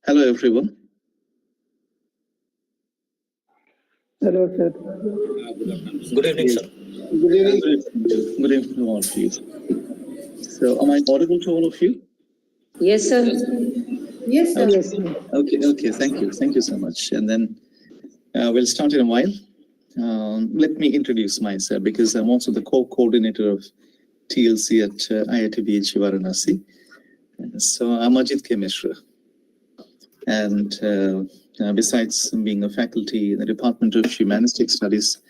Hello, everyone. Hello, sir. Good evening, sir. Good evening. Good evening to all of you. So, am I audible to all of you? Yes, sir. Yes, sir. Yes, sir. Okay. Thank you so much. And then we'll start in a while. Let me introduce myself because I'm also the co-coordinator of TLC at IIT BHU Varanasi. So I'm Ajit K. Mishra. And besides being a faculty in the Department of Humanistic Studies,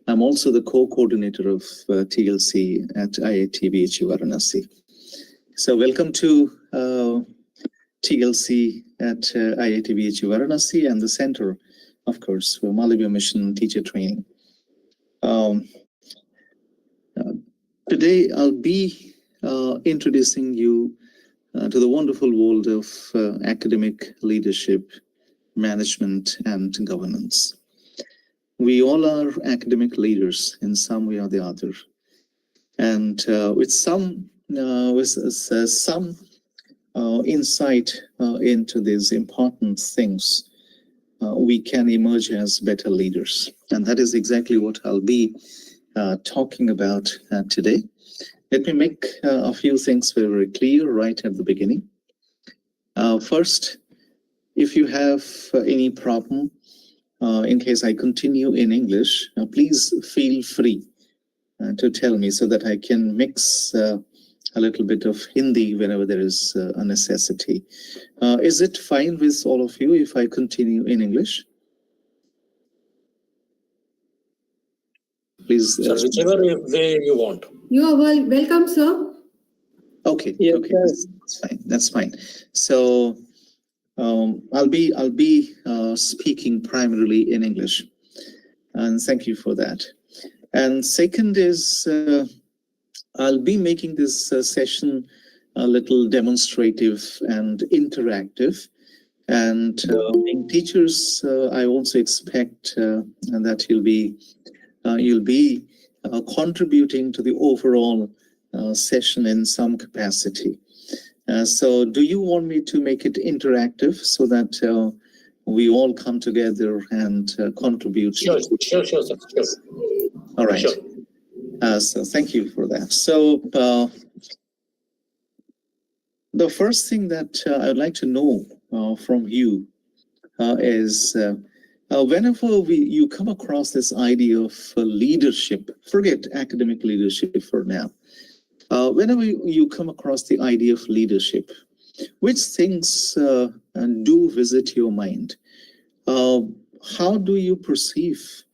I'm also the co-coordinator of TLC at IIT BHU Varanasi. So welcome to TLC at IIT BHU Varanasi and the Center, of course, for Malaviya Mission Teacher Training. Today, I'll be introducing you to the wonderful world of academic leadership, management, and governance. We all are academic leaders in some way or the other, and with some insight into these important things, we can emerge as better leaders, and that is exactly what I'll be talking about today. Let me make a few things very, very clear right at the beginning. First, if you have any problem, in case I continue in English, please feel free to tell me so that I can mix a little bit of Hindi whenever there is a necessity. Is it fine with all of you if I continue in English? Please. Sir, whichever way you want. You are welcome, sir. Okay. Yes, okay, sir. that's fine. So I'll be speaking primarily in English, and thank you for that. And second is I'll be making this session a little demonstrative and interactive. And being teachers, I also expect that you'll be contributing to the overall session in some capacity. So do you want me to make it interactive so that we all come together and contribute? Sure, sir. Sure. All right. Sure. So thank you for that. So the first thing that I'd like to know from you is whenever you come across this idea of leadership, forget academic leadership for now. Whenever you come across the idea of leadership, which things do visit your mind? How do you perceive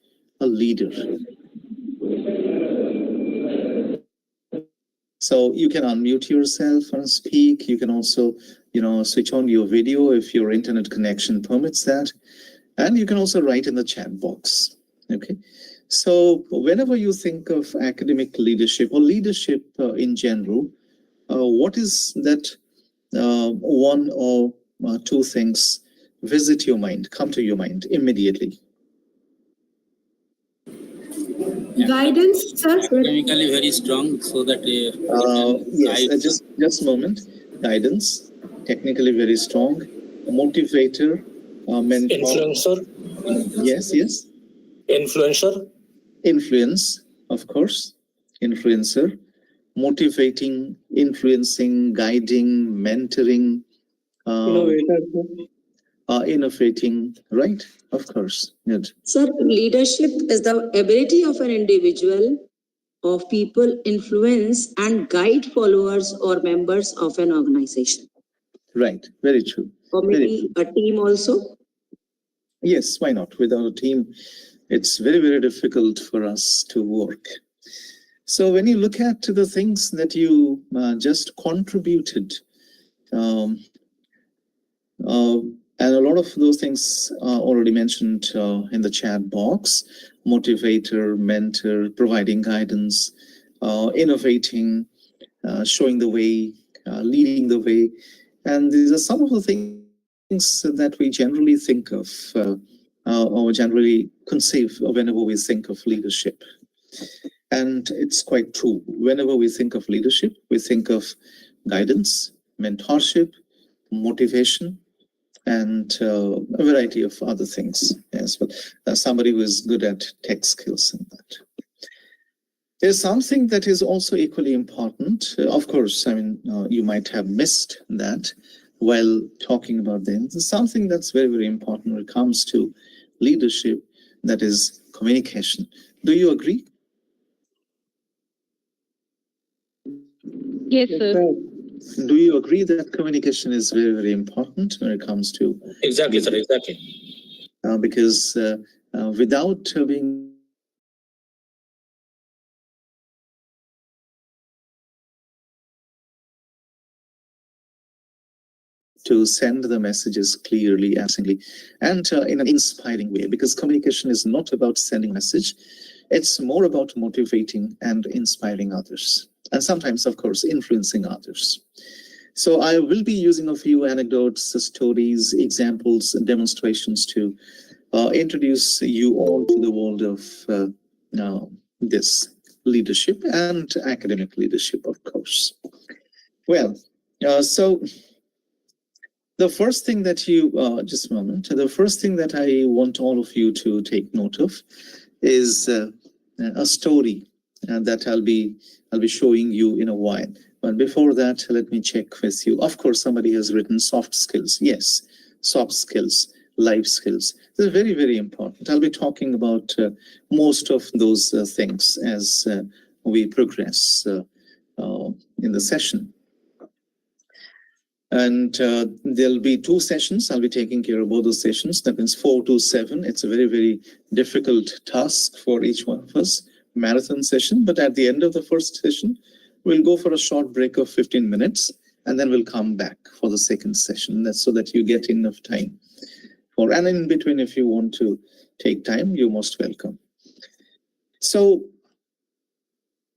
a leader? So you can unmute yourself and speak. You can also, switch on your video if your internet connection permits that. And you can also write in the chat box. Okay. So whenever you think of academic leadership or leadership in general, what is that one or two things visit your mind, come to your mind immediately? Guidance, sir. Academically very strong, so that yes, just a moment. Guidance, technically very strong, motivator, mentor. Influencer. Yes. Influencer. Influence, of course. Influencer, motivating, influencing, guiding, mentoring. Innovator, sir. Innovating, right? Of course. Good. Sir, leadership is the ability of an individual of people influence and guide followers or members of an organization. Right. Very true. Or maybe a team also. Yes, why not? Without a team, it's very, very difficult for us to work. So when you look at the things that you just contributed, and a lot of those things are already mentioned in the chat box: motivator, mentor, providing guidance, innovating, showing the way, leading the way. And these are some of the things that we generally think of or generally conceive whenever we think of leadership. And it's quite true. Whenever we think of leadership, we think of guidance, mentorship, motivation, and a variety of other things as well. Somebody who is good at tech skills and that. There's something that is also equally important. Of course, I mean, you might have missed that while talking about them. There's something that's very, very important when it comes to leadership, that is communication. Do you agree? Yes, sir. Do you agree that communication is very, very important when it comes to Exactly, sir, exactly. because without being to send the messages clearly, absently, and in an inspiring way, because communication is not about sending a message, it's more about motivating and inspiring others, and sometimes, of course, influencing others. So I will be using a few anecdotes, stories, examples, and demonstrations to introduce you all to the world of this leadership and academic leadership, of course. Well, so the first thing that you, just a moment, the first thing that I want all of you to take note of is a story that I'll be showing you in a while. But before that, let me check with you. Of course, somebody has written soft skills. Yes, soft skills, life skills. They're very, very important. I'll be talking about most of those things as we progress in the session. And there'll be 2 sessions. I'll be taking care of both those sessions. That means 4 to 7. It's a very, very difficult task for each one of us, marathon session. But at the end of the first session, we'll go for a short break of 15 minutes, and then we'll come back for the second session. That's so that you get enough time. And in between, if you want to take time, you're most welcome. So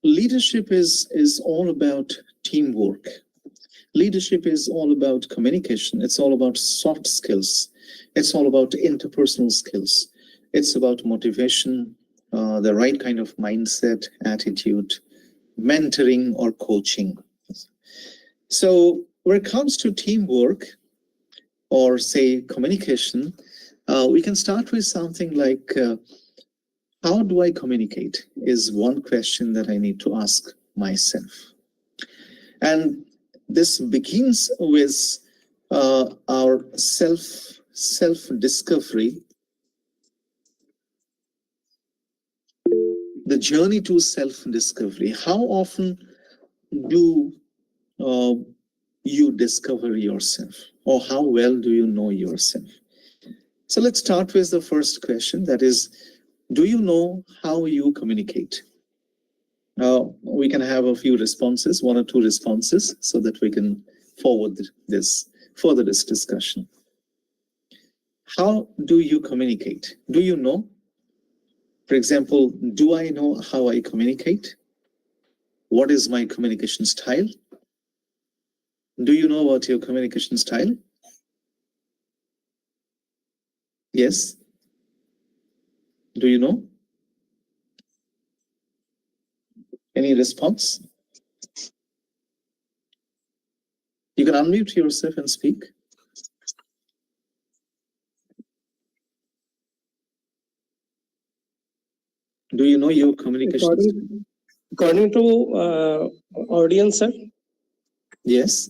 leadership is all about teamwork. Leadership is all about communication. It's all about soft skills. It's all about interpersonal skills. It's about motivation, the right kind of mindset, attitude, mentoring or coaching. So when it comes to teamwork or say communication, we can start with something like, how do I communicate is one question that I need to ask myself. And this begins with our self-discovery, the journey to self-discovery. How often do you discover yourself, or how well do you know yourself? So let's start with the first question, that is, do you know how you communicate? We can have a few responses, 1 or 2 responses, so that we can further this discussion. How do you communicate? Do you know? For example, do I know how I communicate? What is my communication style? Do you know about your communication style? Yes? Do you know? Any response? You can unmute yourself and speak. Do you know your communication style? According to audience, sir. Yes.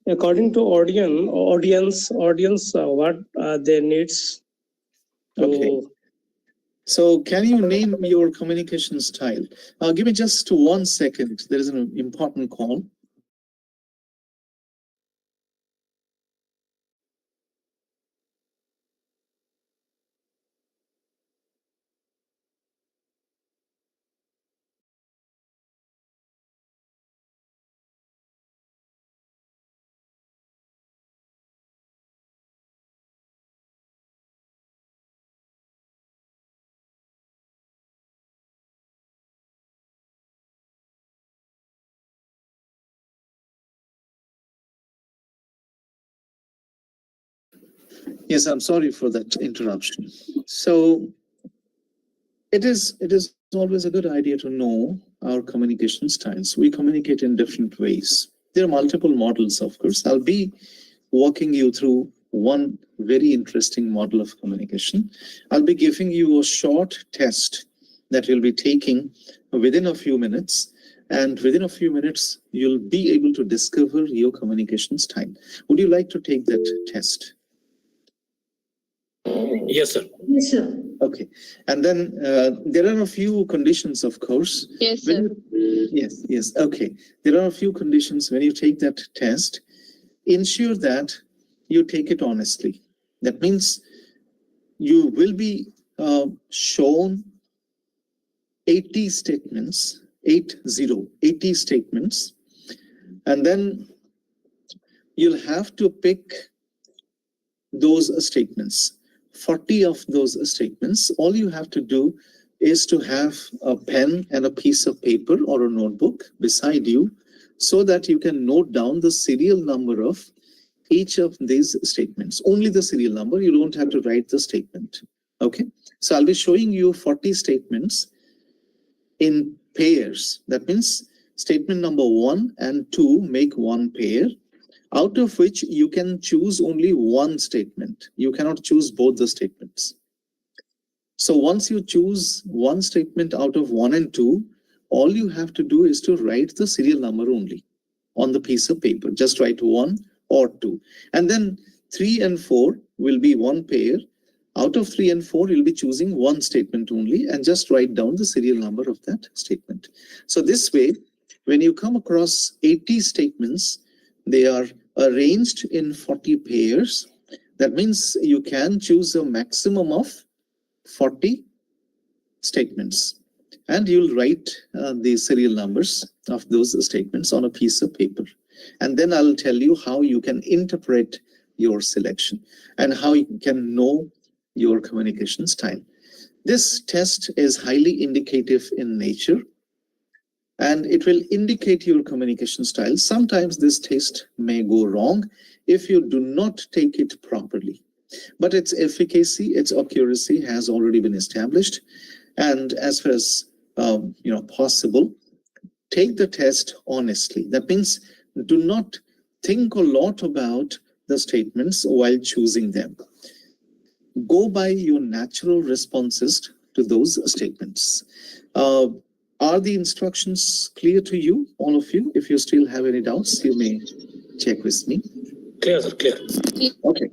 According to audience, what their needs. Okay. So can you name your communication style? Give me just 1 second. There is an important call. Yes, I'm sorry for that interruption. So it is always a good idea to know our communication styles. We communicate in different ways. There are multiple models, of course. I'll be walking you through one very interesting model of communication. I'll be giving you a short test that you'll be taking within a few minutes. And within a few minutes, you'll be able to discover your communication style. Would you like to take that test? Yes, sir. Yes, sir. Okay. And then there are a few conditions, of course. Yes, sir. Yes. Okay. There are a few conditions when you take that test. Ensure that you take it honestly. That means you will be shown 80 statements, 80 statements, and then you'll have to pick those statements. 40 of those statements. All you have to do is to have a pen and a piece of paper or a notebook beside you so that you can note down the serial number of each of these statements. Only the serial number, you don't have to write the statement. Okay, so I'll be showing you 40 statements in pairs. That means statement number 1 and 2 make one pair, out of which you can choose only one statement. You cannot choose both the statements. So once you choose one statement out of 1 and 2, all you have to do is to write the serial number only on the piece of paper. Just write 1 or 2. And then 3 and 4 will be one pair. Out of 3 and 4, you'll be choosing one statement only and just write down the serial number of that statement. So this way, when you come across 80 statements, they are arranged in 40 pairs. That means you can choose a maximum of 40 statements. And you'll write the serial numbers of those statements on a piece of paper. And then I'll tell you how you can interpret your selection and how you can know your communication style. This test is highly indicative in nature, and it will indicate your communication style. Sometimes this test may go wrong if you do not take it properly, but its efficacy, its accuracy has already been established. And as far as possible, take the test honestly. That means do not think a lot about the statements while choosing them. Go by your natural responses to those statements. Are the instructions clear to you, all of you? If you still have any doubts, you may check with me. Clear, sir, clear. Okay,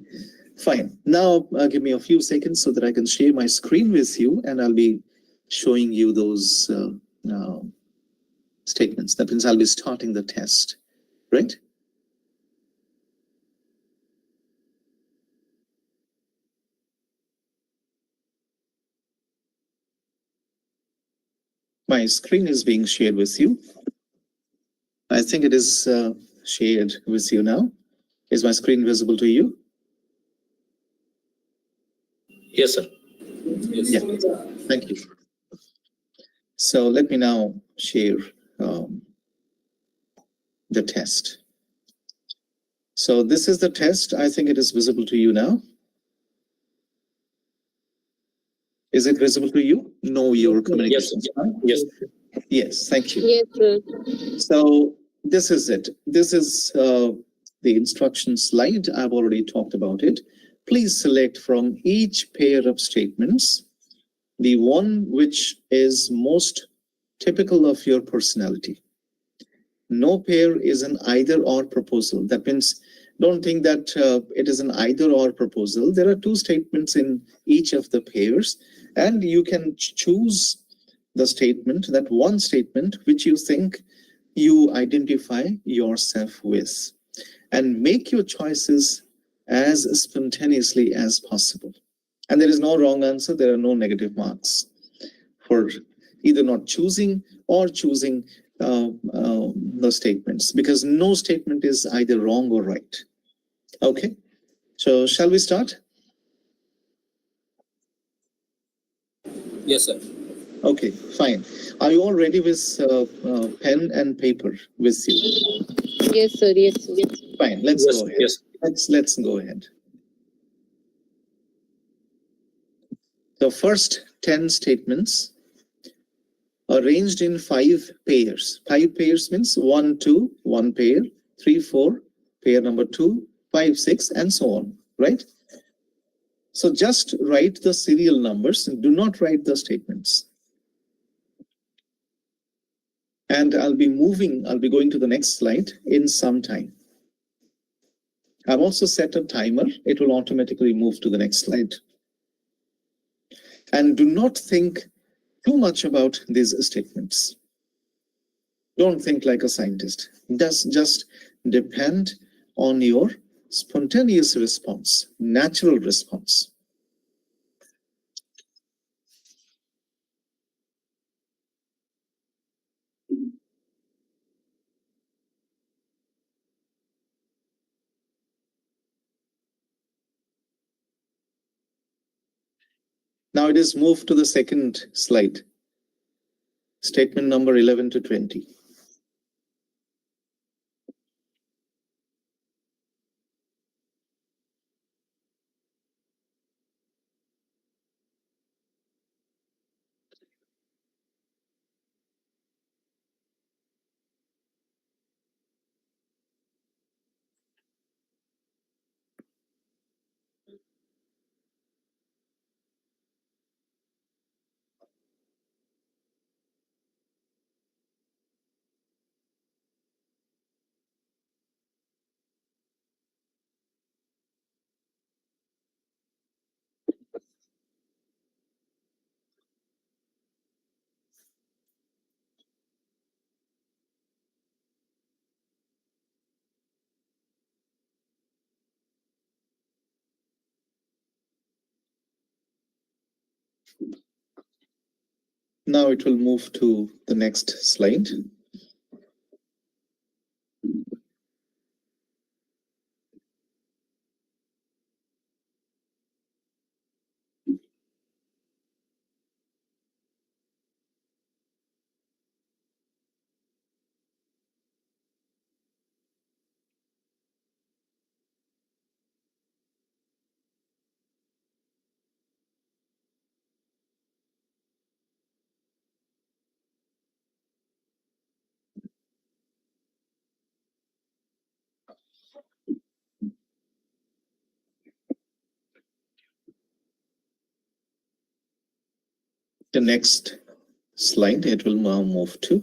fine. Now give me a few seconds so that I can share my screen with you, and I'll be showing you those statements. That means I'll be starting the test, right? My screen is being shared with you. I think it is shared with you now. Is my screen visible to you? Yes, sir. Yes. Yeah, thank you. So let me now share the test. So this is the test. I think it is visible to you now. Is it visible to you? Know your communication style? Yes. Yes, thank you. Yes, sir. So this is it. This is the instruction slide. I've already talked about it. Please select from each pair of statements the one which is most typical of your personality. No pair is an either or proposal. That means don't think that it is an either or proposal. There are two statements in each of the pairs, and you can choose the statement, that one statement which you think you identify yourself with, and make your choices as spontaneously as possible. And there is no wrong answer. There are no negative marks for either not choosing or choosing the statements, because no statement is either wrong or right. Okay, so shall we start? Yes, sir. Okay, fine. Are you all ready with pen and paper with you? Yes, sir. Yes, yes. Fine, let's Yes, go ahead. yes. Let's go ahead. The first 10 statements arranged in 5 pairs. 5 pairs means 1, 2, 1 pair, 3, 4, pair number 2, 5, 6, and so on, right? So just write the serial numbers and do not write the statements. And I'll be going to the next slide in some time. I've also set a timer. It will automatically move to the next slide. And do not think too much about these statements. Don't think like a scientist. Just depend on your spontaneous response, natural response. Now it is moved to the second slide. Statement number 11 to 20. Now it will move to the next slide. The next slide it will now move to.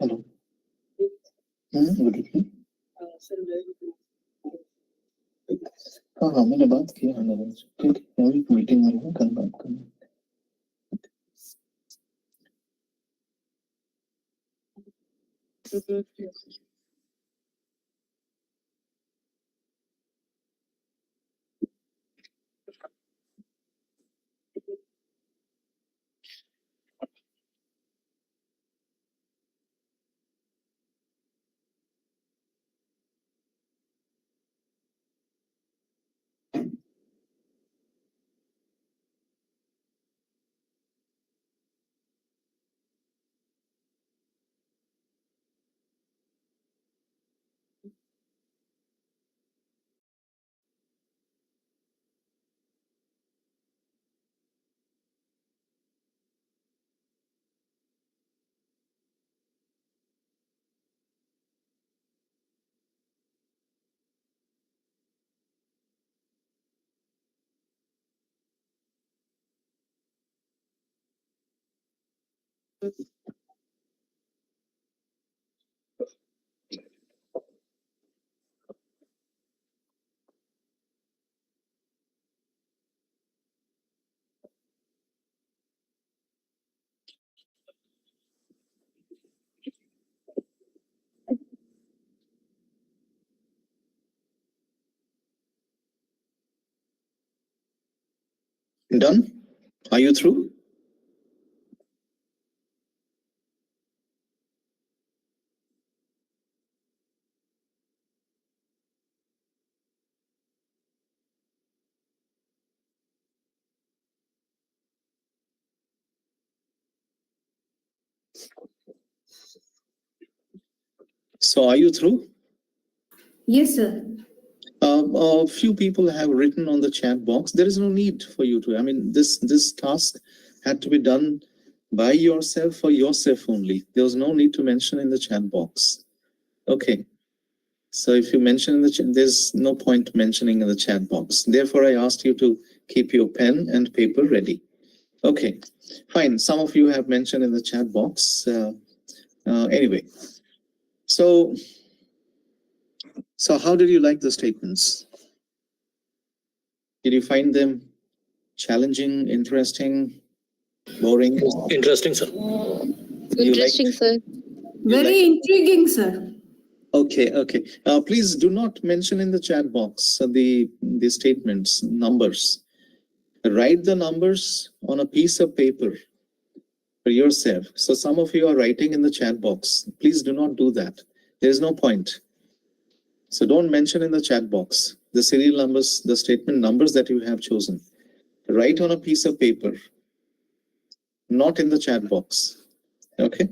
Hello. Good evening. हाँ मैंने बात की है ठीक है अभी meeting में हूँ कल बात करूँ Done? Are you through? So are you through? Yes, sir. A few people have written on the chat box. There is no need for you to. I mean, this task had to be done by yourself for yourself only. There was no need to mention in the chat box. Okay. So if you mention in the chat, there's no point mentioning in the chat box. Therefore, I asked you to keep your pen and paper ready. Okay, fine. Some of you have mentioned in the chat box. Anyway, so how did you like the statements? Did you find them challenging, interesting, boring? Interesting, sir. Interesting, sir. Very intriguing, sir. Okay. Please do not mention in the chat box the statements, numbers. Write the numbers on a piece of paper for yourself. So some of you are writing in the chat box. Please do not do that. There is no point. So don't mention in the chat box the serial numbers, the statement numbers that you have chosen. Write on a piece of paper, not in the chat box. Okay.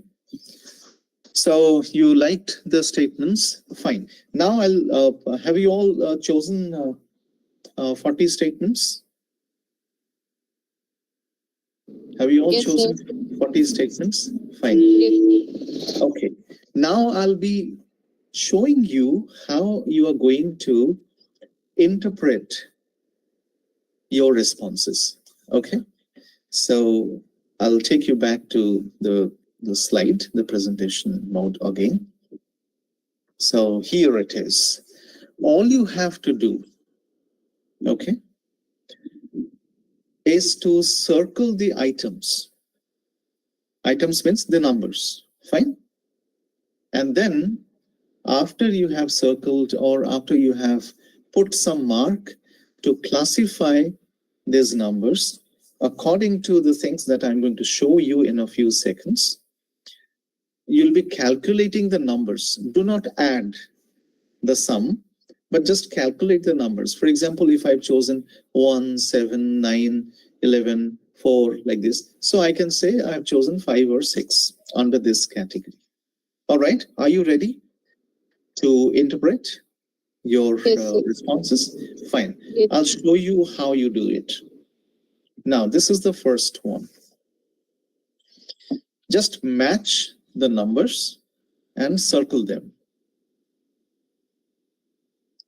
So you liked the statements. Fine. Now I'll have you all chosen 40 statements? Have you all Yes, chosen sir. 40 statements? Fine. Yes. Okay. Now I'll be showing you how you are going to interpret your responses. Okay. So I'll take you back to the slide, the presentation mode again. So here it is. All you have to do, okay, is to circle the items. Items means the numbers. Fine. And then after you have circled or after you have put some mark to classify these numbers according to the things that I'm going to show you in a few seconds, you'll be calculating the numbers. Do not add the sum, but just calculate the numbers. For example, if I've chosen 1, 7, 9, 11, 4 like this, so I can say I've chosen 5 or 6 under this category. All right, are you ready to interpret your responses? Fine. Yes. I'll show you how you do it. Now, this is the first one. Just match the numbers and circle them.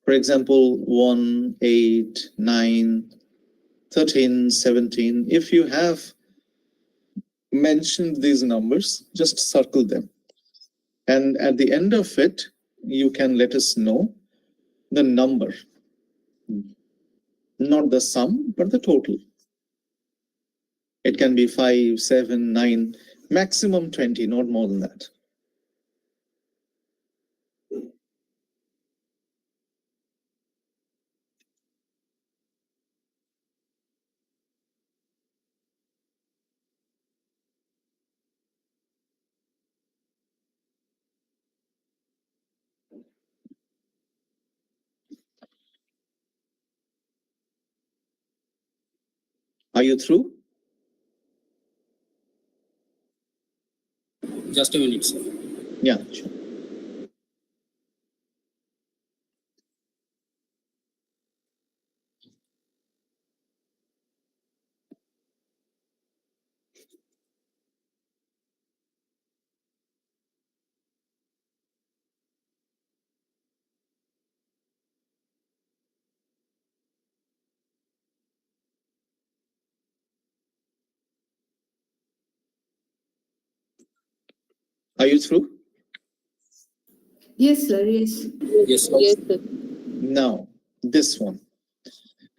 For example, 1, 8, 9, 13, 17. If you have mentioned these numbers, just circle them. And at the end of it, you can let us know the number, not the sum, but the total. It can be 5, 7, 9, maximum 20, not more than that. Are you through? Just a minute, sir. Yeah, sure. Are you through? Yes, sir. Yes. Yes, sir. Yes, sir. Now, this one.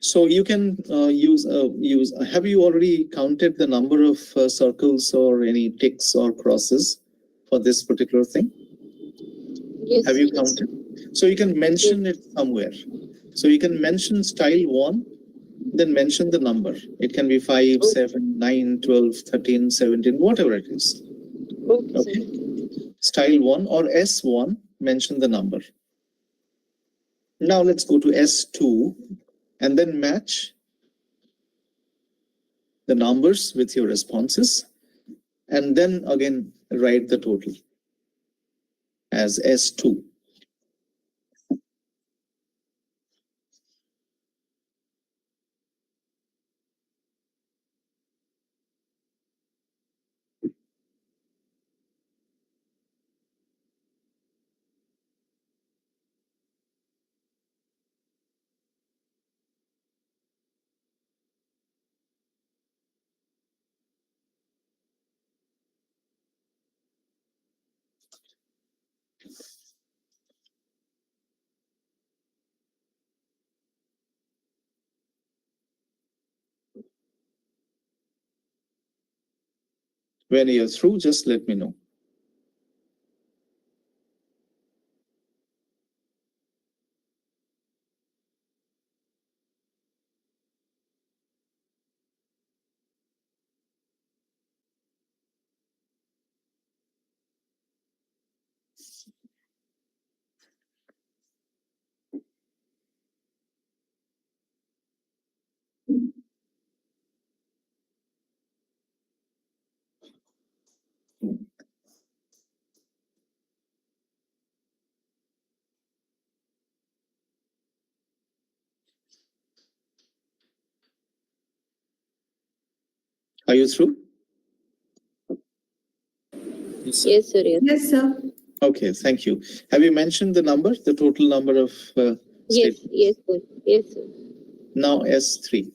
So you can use. Have you already counted the number of circles or any ticks or crosses for this particular thing? Yes. Have you yes. counted? So you can mention it somewhere. So you can mention style 1, then mention the number. It can be 5, 7, 9, 12, 13, 17, whatever it is. Okay. Okay. Style 1 or S1, mention the number. Now let's go to S2 and then match the numbers with your responses. And then again, write the total as S2. When you're through, just let me know. Are you through? Yes, sir. Yes, sir. Yes. Yes, sir. Okay, thank you. Have you mentioned the number, the total number of Yes. statements? Yes, sir. Yes, sir. Now S3.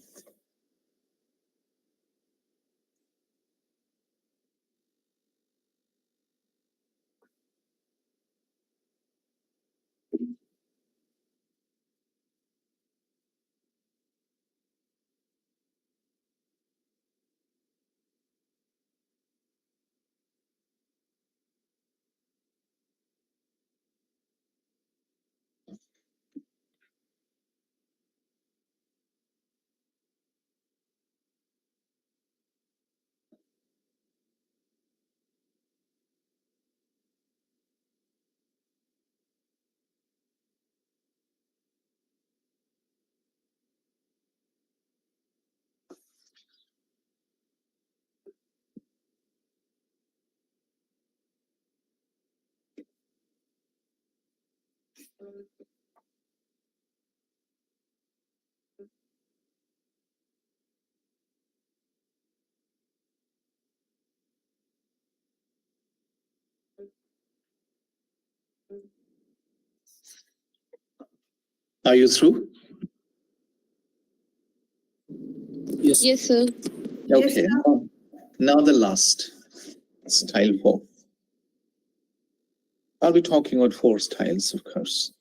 Are you through? Yes, sir. Yes, sir. Yes, Okay. sir. Now the last, style 4. I'll be talking about 4 styles, of course.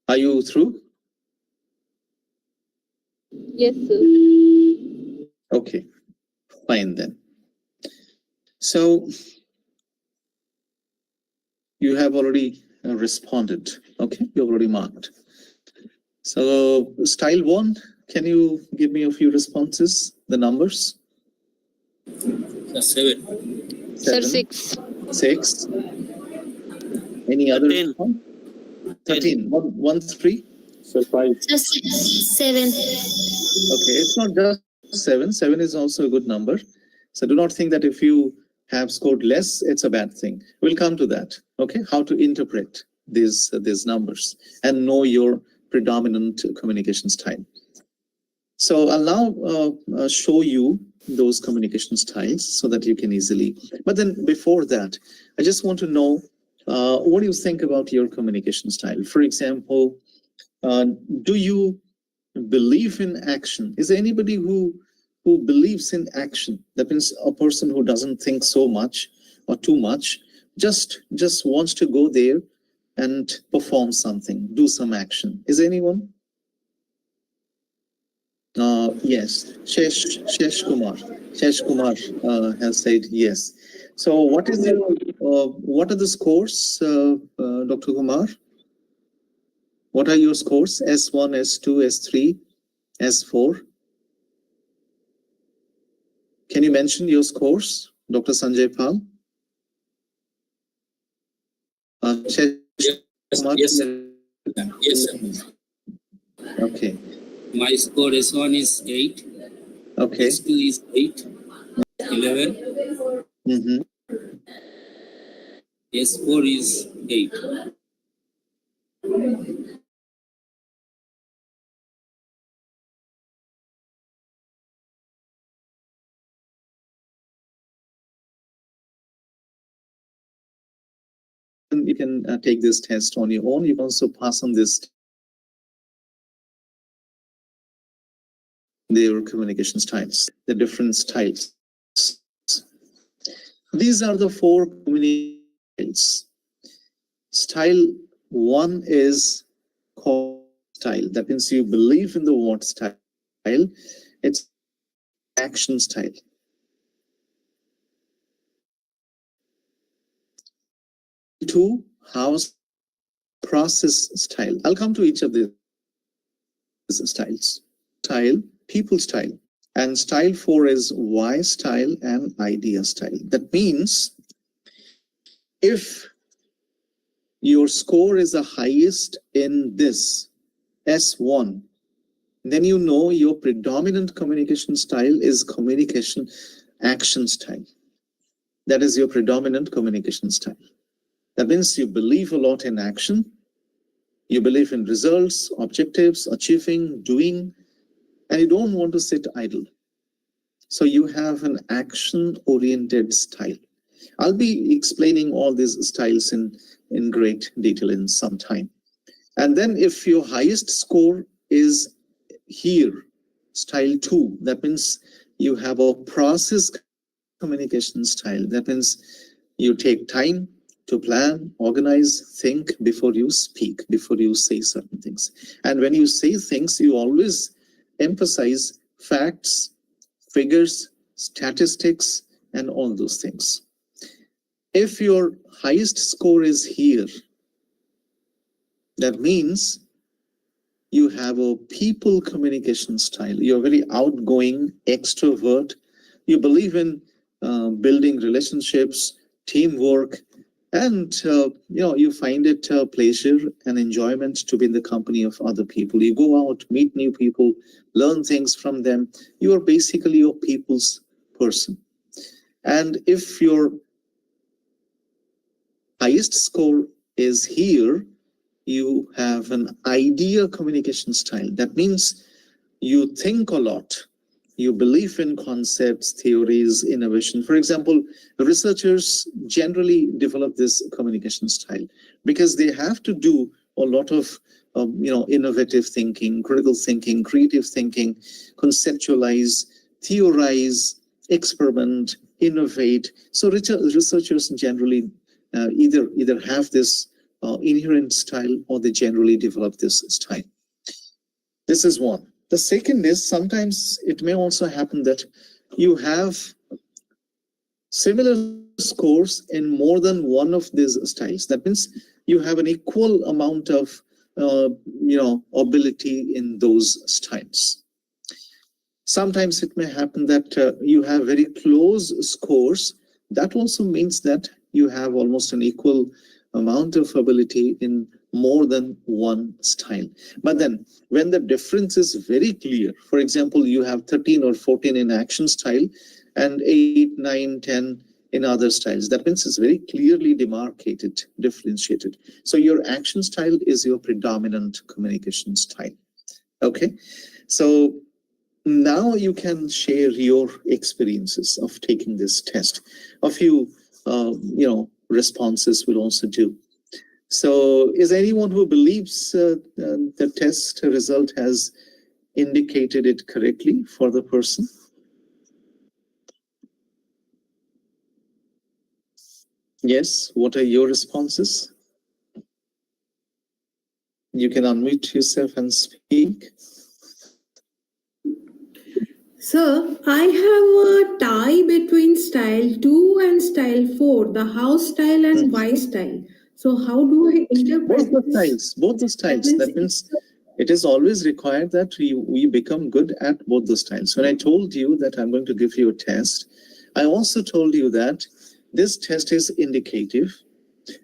Are you through? Yes, sir. Okay, fine then. So you have already responded. Okay, you already marked. So style 1, can you give me a few responses, the numbers? Sir, 7. Sir, 7, 6. 6. Any other 13. response? 13. 1, 3. Sir, 5. Sir, 7. Okay, it's not just 7. 7 is also a good number. So do not think that if you have scored less, it's a bad thing. We'll come to that. Okay, how to interpret these numbers and know your predominant communication style. So I'll now show you those communication styles so that you can easily. But then before that, I just want to know what do you think about your communication style? For example, do you believe in action? Is there anybody who believes in action? That means a person who doesn't think so much or too much, just wants to go there and perform something, do some action. Is there anyone? Yes, Shesh Kumar has said yes. So what is the what are the scores, Dr. Kumar? What are your scores? S1, S2, S3, S4? Can you mention your scores, Dr. Sanjay Pal? Shesh Kumar? Yes, sir. Yes, sir. Okay. My score S1 is 8. Okay. S2 is 8. 11. Mm-hmm. S4 is 8. You can take this test on your own. You can also pass on this their communication styles, the different styles. These are the 4 communication styles. Style 1 is called style. That means you believe in the word style. It's action style. 2, house process style. I'll come to each of these styles. Style, people style. And style 4 is why style and idea style. That means if your score is the highest in this S1, then you know your predominant communication style is communication action style. That is your predominant communication style. That means you believe a lot in action. You believe in results, objectives, achieving, doing, and you don't want to sit idle. So you have an action-oriented style. I'll be explaining all these styles in great detail in some time. And then if your highest score is here, style 2, that means you have a process communication style. That means you take time to plan, organize, think before you speak, before you say certain things. And when you say things, you always emphasize facts, figures, statistics, and all those things. If your highest score is here, that means you have a people communication style. You're very outgoing, extrovert. You believe in building relationships, teamwork, and you find it pleasure and enjoyment to be in the company of other people. You go out, meet new people, learn things from them. You are basically a people's person. And if your highest score is here, you have an idea communication style. That means you think a lot. You believe in concepts, theories, innovation. For example, researchers generally develop this communication style because they have to do a lot of innovative thinking, critical thinking, creative thinking, conceptualize, theorize, experiment, innovate. So researchers generally either have this inherent style, or they generally develop this style. This is one. The second is sometimes it may also happen that you have similar scores in more than one of these styles. That means you have an equal amount of ability in those styles. Sometimes it may happen that you have very close scores. That also means that you have almost an equal amount of ability in more than one style. But then when the difference is very clear, for example, you have 13 or 14 in action style and 8, 9, 10 in other styles, that means it's very clearly demarcated, differentiated. So your action style is your predominant communication style. Okay, so now you can share your experiences of taking this test. A few responses will also do. So is anyone who believes the test result has indicated it correctly for the person? Yes, what are your responses? You can unmute yourself and speak. Sir, I have a tie between style 2 and style 4, the house style and Y style. So how do I interpret Both the styles. That means it is always required that we become good at both the styles. When I told you that I'm going to give you a test, I also told you that this test is indicative,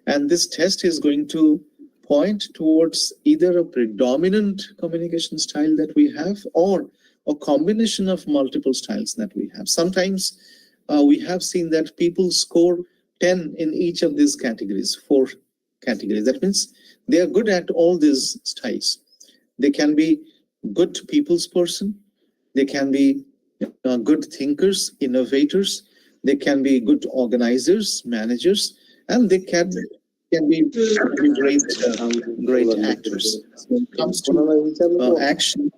and this test is going to point towards either a predominant communication style that we have or a combination of multiple styles that we have. Sometimes we have seen that people score 10 in each of these categories, 4 categories. That means they are good at all these styles. They can be good people's person. They can be good thinkers, innovators. They can be good organizers, managers, and they can be great actors. When it comes to action,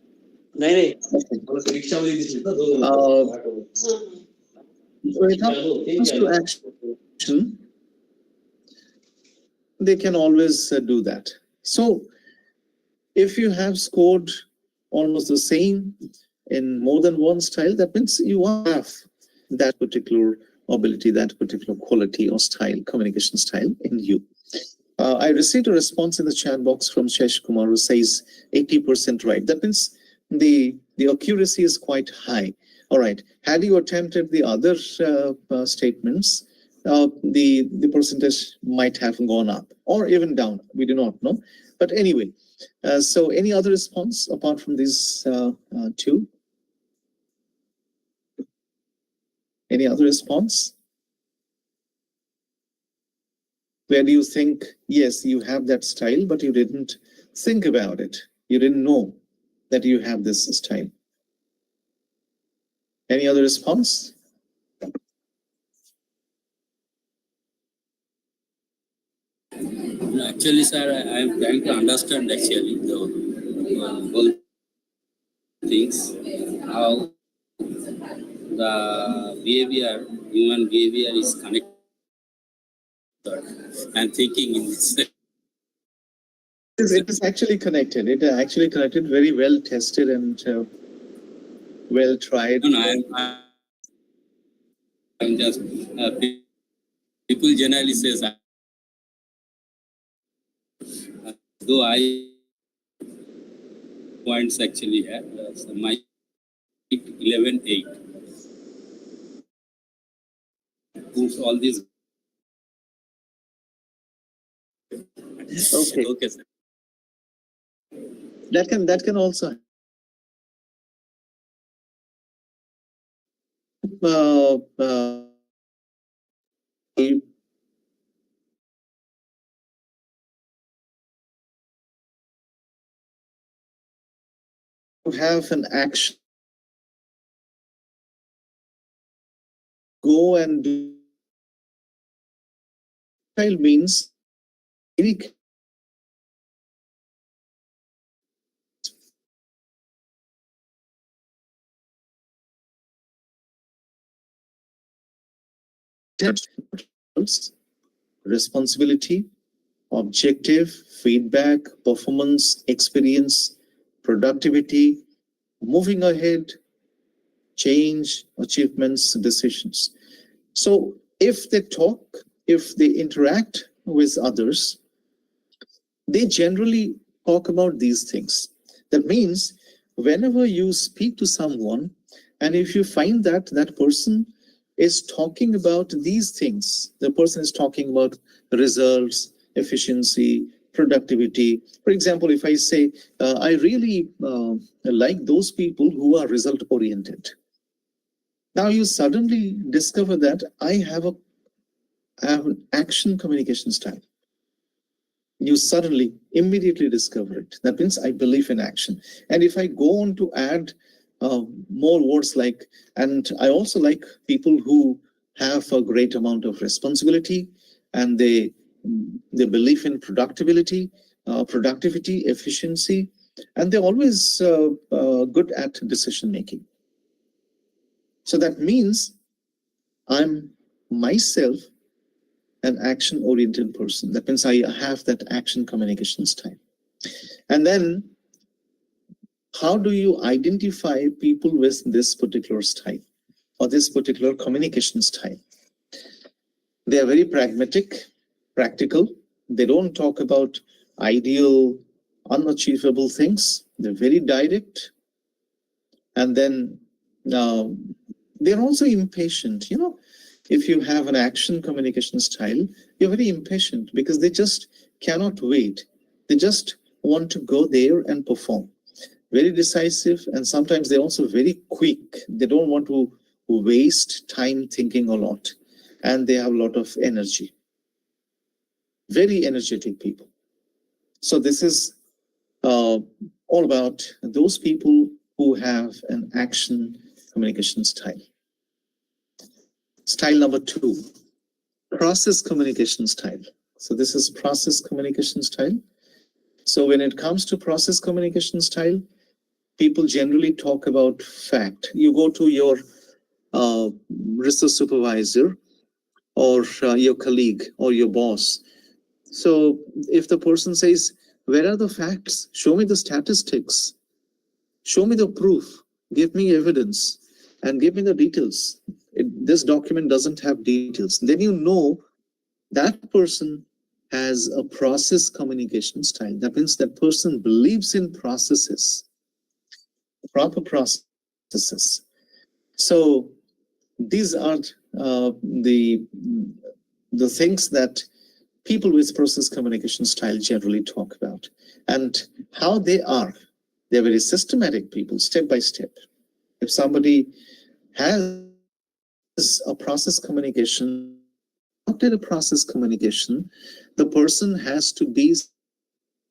when it comes to action, they can always do that. So if you have scored almost the same in more than one style, that means you have that particular ability, that particular quality or style, communication style in you. I received a response in the chat box from Shesh Kumar who says 80% right. That means the accuracy is quite high. All right. Had you attempted the other statements, the percentage might have gone up or even down. We do not know. But anyway, so any other response apart from these two? Any other response? Where do you think, yes, you have that style, but you didn't think about it. You didn't know that you have this style. Any other response? Actually, sir, I am trying to understand actually the whole things, how the behavior, human behavior is connected. I'm thinking in this. It is actually connected. It is actually connected, very well tested and well tried. No, I'm just people generally says though I points actually have my 11.8 proves all these. Okay. Okay, sir. That can also have an action, go and do. Child means any responsibility, objective, feedback, performance, experience, productivity, moving ahead, change, achievements, decisions. So if they talk, if they interact with others, they generally talk about these things. That means whenever you speak to someone, and if you find that that person is talking about these things, the person is talking about results, efficiency, productivity. For example, if I say, I really like those people who are result oriented. Now you suddenly discover that I have an action communication style. You suddenly, immediately discover it. That means I believe in action. And if I go on to add more words like, and I also like people who have a great amount of responsibility, and they believe in productivity, efficiency, and they're always good at decision making. So that means I'm myself an action-oriented person. That means I have that action communication style. And then, how do you identify people with this particular style or this particular communication style? They are very pragmatic, practical. They don't talk about ideal, unachievable things. They're very direct. And then they're also impatient. You know, if you have an action communication style, you're very impatient because they just cannot wait. They just want to go there and perform. Very decisive, and sometimes they're also very quick. They don't want to waste time thinking a lot, and they have a lot of energy. Very energetic people. So this is all about those people who have an action communication style. Style number 2, process communication style. So this is process communication style. So when it comes to process communication style, people generally talk about fact. You go to your research supervisor or your colleague or your boss. So if the person says, where are the facts? Show me the statistics. Show me the proof. Give me evidence and give me the details. This document doesn't have details. Then you know that person has a process communication style. That means that person believes in processes, proper processes. So these are the things that people with process communication style generally talk about, and how they are. They're very systematic people, step by step. If somebody has a process communication, after a process communication, the person has to be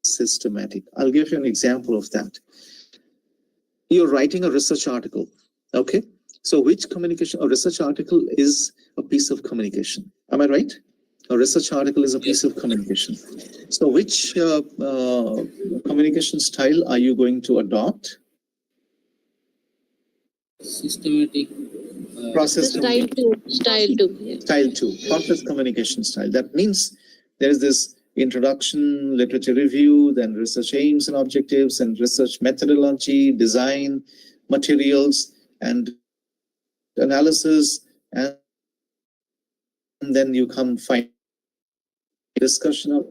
systematic. I'll give you an example of that. You're writing a research article, okay? So which communication, a research article is a piece of communication. Am I right? A research article is a piece of communication. So which communication style are you going to adopt? Systematic. Process Style 2. Style 2. Yeah. Style 2, process communication style. That means there is this introduction, literature review, then research aims and objectives, and research methodology, design, materials, and analysis, and then you come find discussion of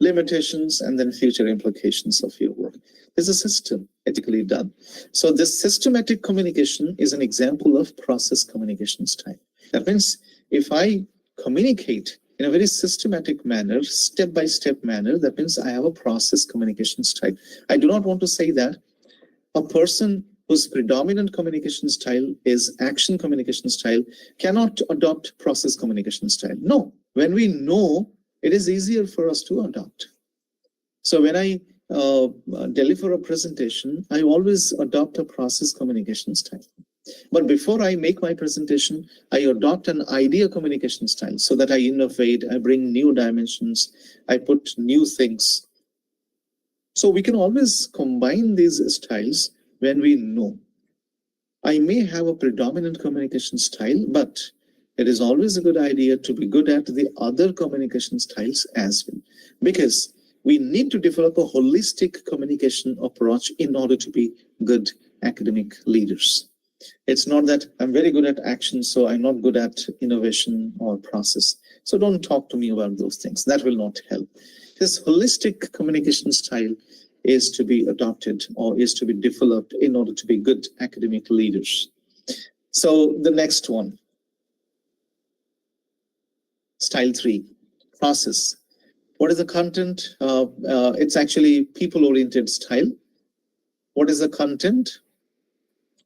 limitations and then future implications of your work. There's a system ethically done. So this systematic communication is an example of process communication style. That means if I communicate in a very systematic manner, step-by-step manner, that means I have a process communication style. I do not want to say that a person whose predominant communication style is action communication style cannot adopt process communication style. No, when we know, it is easier for us to adopt. So when I deliver a presentation, I always adopt a process communication style. But before I make my presentation, I adopt an idea communication style so that I innovate, I bring new dimensions, I put new things. So we can always combine these styles when we know. I may have a predominant communication style, but it is always a good idea to be good at the other communication styles as well, because we need to develop a holistic communication approach in order to be good academic leaders. It's not that I'm very good at action, so I'm not good at innovation or process. So don't talk to me about those things. That will not help. This holistic communication style is to be adopted or is to be developed in order to be good academic leaders. So the next one, style 3, process. What is the content? It's actually people-oriented style. What is the content?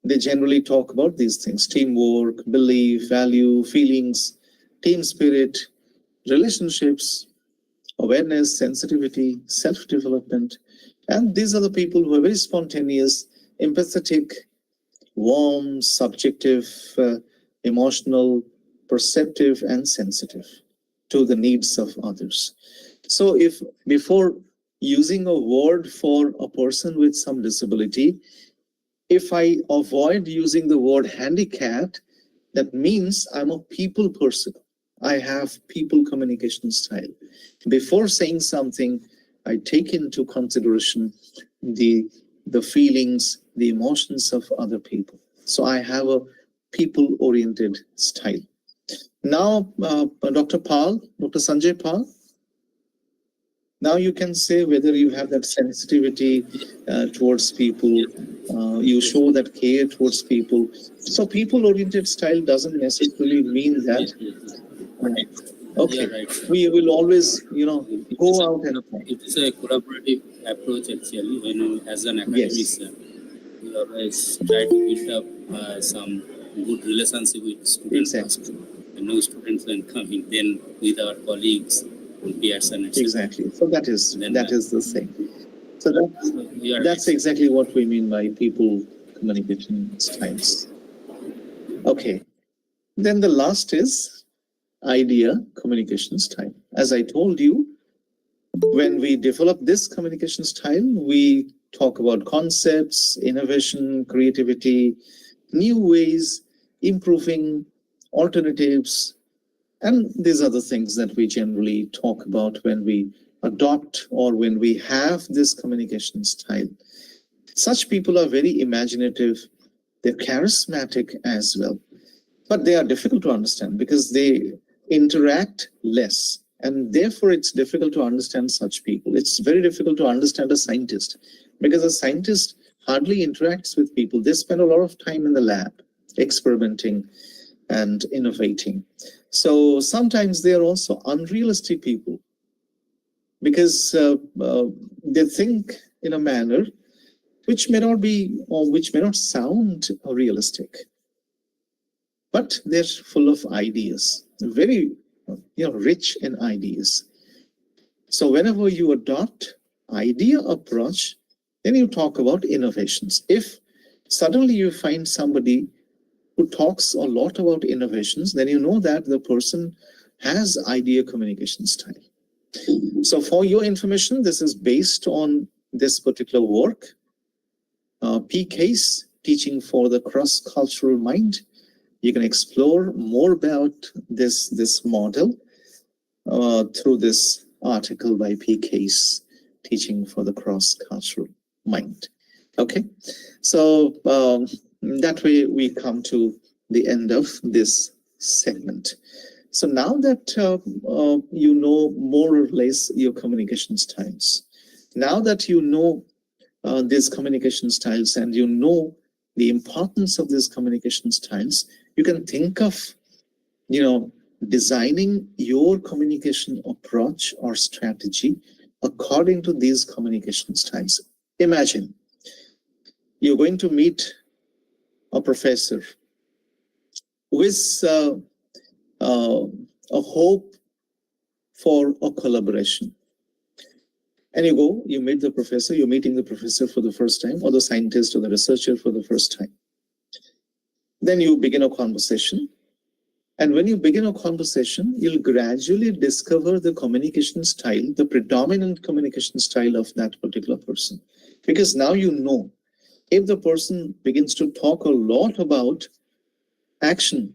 They generally talk about these things: teamwork, belief, value, feelings, team spirit, relationships, awareness, sensitivity, self-development. And these are the people who are very spontaneous, empathetic, warm, subjective, emotional, perceptive, and sensitive to the needs of others. So if before using a word for a person with some disability, if I avoid using the word handicapped, that means I'm a people person. I have people communication style. Before saying something, I take into consideration the feelings, the emotions of other people. So I have a people-oriented style. Now, Dr. Sanjay Pal, now you can say whether you have that sensitivity towards people, you show that care towards people. So people-oriented style doesn't necessarily mean that. Okay, right. We will always, go out and. It is a collaborative approach actually. When as an academician, we always try to build up some good relationship with students. Exactly. And new students when coming, then with our colleagues, peers, and etc. Exactly. So that is the same. So that's exactly what we mean by people communication styles. Okay. Then the last is idea communication style. As I told you, when we develop this communication style, we talk about concepts, innovation, creativity, new ways, improving, alternatives, and these are the things that we generally talk about when we adopt or when we have this communication style. Such people are very imaginative, they're charismatic as well, but they are difficult to understand because they interact less, and therefore it's difficult to understand such people. It's very difficult to understand a scientist because a scientist hardly interacts with people. They spend a lot of time in the lab experimenting and innovating. So sometimes they are also unrealistic people because they think in a manner which may not be or which may not sound realistic, but they're full of ideas, very rich in ideas. So whenever you adopt idea approach, then you talk about innovations. If suddenly you find somebody who talks a lot about innovations, then you know that the person has idea communication style. So for your information, this is based on this particular work. PCASE, Teaching for the Cross-Cultural Mind. You can explore more about this model through this article by PCASE, Teaching for the Cross-Cultural Mind. Okay, so that way we come to the end of this segment. So now that you know more or less your communication styles, now that you know these communication styles and you know the importance of these communication styles, you can think of, designing your communication approach or strategy according to these communication styles. Imagine you're going to meet a professor with a hope for a collaboration. And you meet the professor, you're meeting the professor for the first time, or the scientist or the researcher for the first time. Then you begin a conversation. And when you begin a conversation, you'll gradually discover the communication style, the predominant communication style of that particular person. Because now you know, if the person begins to talk a lot about action,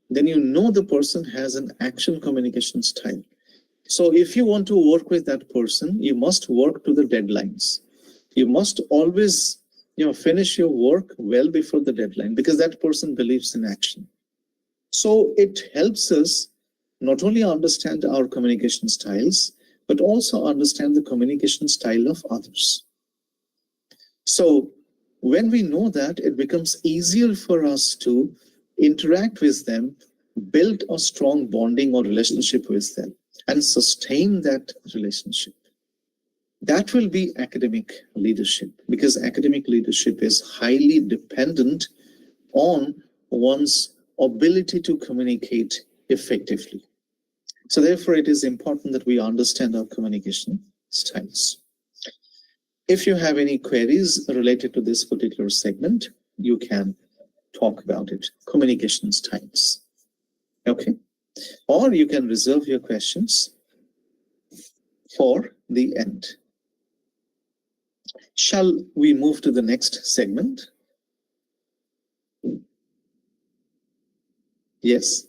then you know the person has an action communication style. So if you want to work with that person, you must work to the deadlines. You must always, finish your work well before the deadline, because that person believes in action. So it helps us not only understand our communication styles, but also understand the communication style of others. So when we know that, it becomes easier for us to interact with them, build a strong bonding or relationship with them, and sustain that relationship. That will be academic leadership, because academic leadership is highly dependent on one's ability to communicate effectively. So therefore, it is important that we understand our communication styles. If you have any queries related to this particular segment, you can talk about it. Communication styles. Okay. Or you can reserve your questions for the end. Shall we move to the next segment? Yes.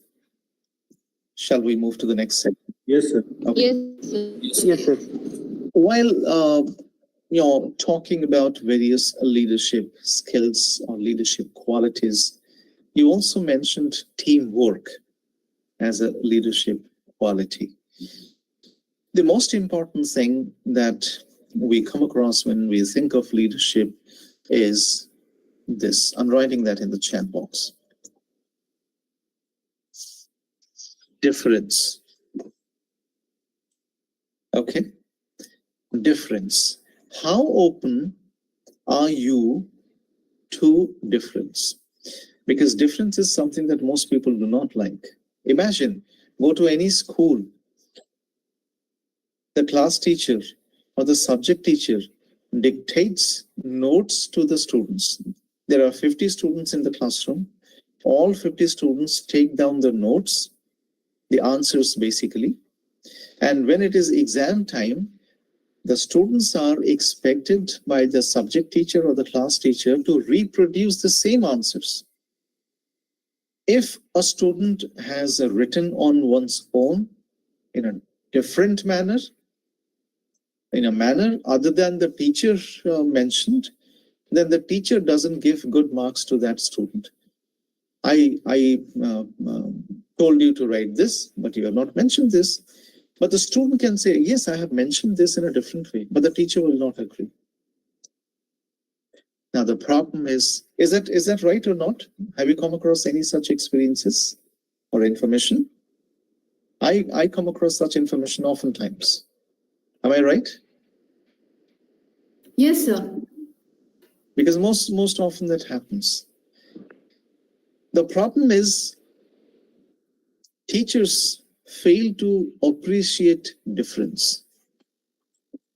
Shall we move to the next segment? Yes, sir. Okay. Yes, sir. While talking about various leadership skills or leadership qualities, you also mentioned teamwork as a leadership quality. The most important thing that we come across when we think of leadership is this. I'm writing that in the chat box. Difference. Okay. Difference. How open are you to difference? Because difference is something that most people do not like. Imagine, go to any school, the class teacher or the subject teacher dictates notes to the students. There are 50 students in the classroom. All 50 students take down the notes, the answers basically. And when it is exam time, the students are expected by the subject teacher or the class teacher to reproduce the same answers. If a student has written on one's own in a different manner, in a manner other than the teacher mentioned, then the teacher doesn't give good marks to that student. I told you to write this, but you have not mentioned this. But the student can say, yes, I have mentioned this in a different way, but the teacher will not agree. Now, the problem is that right or not? Have you come across any such experiences or information? I come across such information oftentimes. Am I right? Yes, sir. Because most often that happens. The problem is teachers fail to appreciate difference.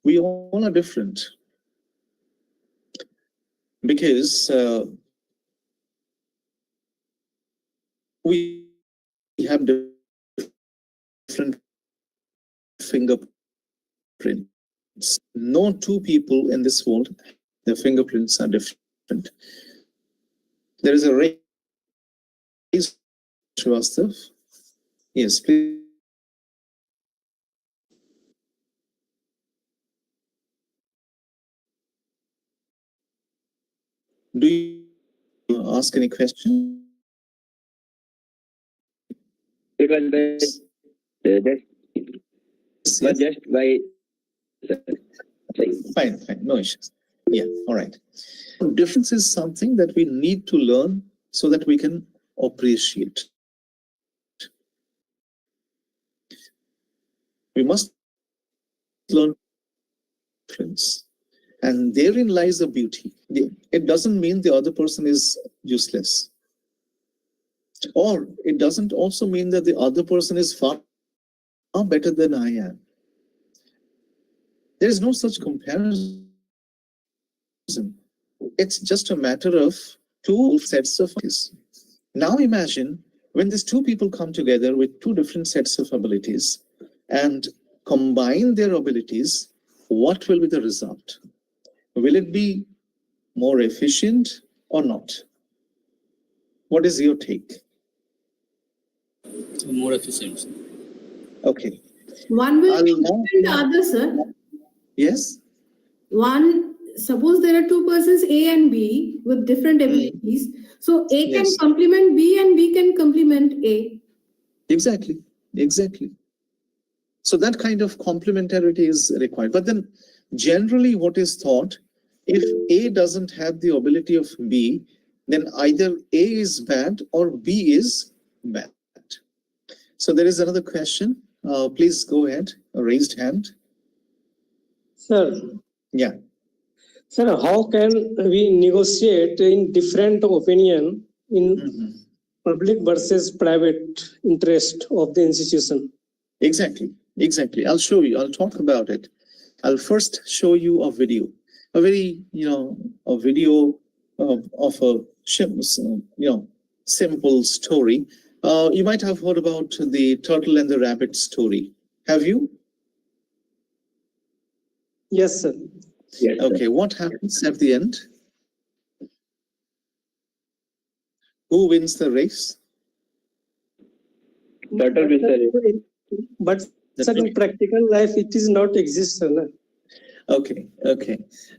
We all are different. Because we have different fingerprints. No two people in this world, their fingerprints are different. There is a raise. Srivastav. Yes, please. Do you ask any question? It was just by Fine, no issues. Yeah, all right. Difference is something that we need to learn so that we can appreciate. We must learn difference. And therein lies the beauty. It doesn't mean the other person is useless. Or it doesn't also mean that the other person is far better than I am. There is no such comparison. It's just a matter of two sets of abilities. Now imagine when these two people come together with two different sets of abilities and combine their abilities, what will be the result? Will it be more efficient or not? What is your take? More efficient. Okay. One will I'll be now- different the other, sir. Yes? Suppose there are two persons A and B with different abilities. So A can Yes. complement B and B can complement A. Exactly. So that kind of complementarity is required. But then generally what is thought, if A doesn't have the ability of B, then either A is bad or B is bad. So there is another question. Please go ahead. A raised hand. Sir, Yeah. sir, how can we negotiate in different opinion in public versus private interest of the institution? Exactly. I'll show you. I'll talk about it. I'll first show you a video. A very, a video of a simple story. You might have heard about the turtle and the rabbit story. Have you? Yes, sir. yes, Okay, what happens at the end? Who wins the race? Turtle will say it. But sir, in practical life, it is not exist, sir. Na? Okay.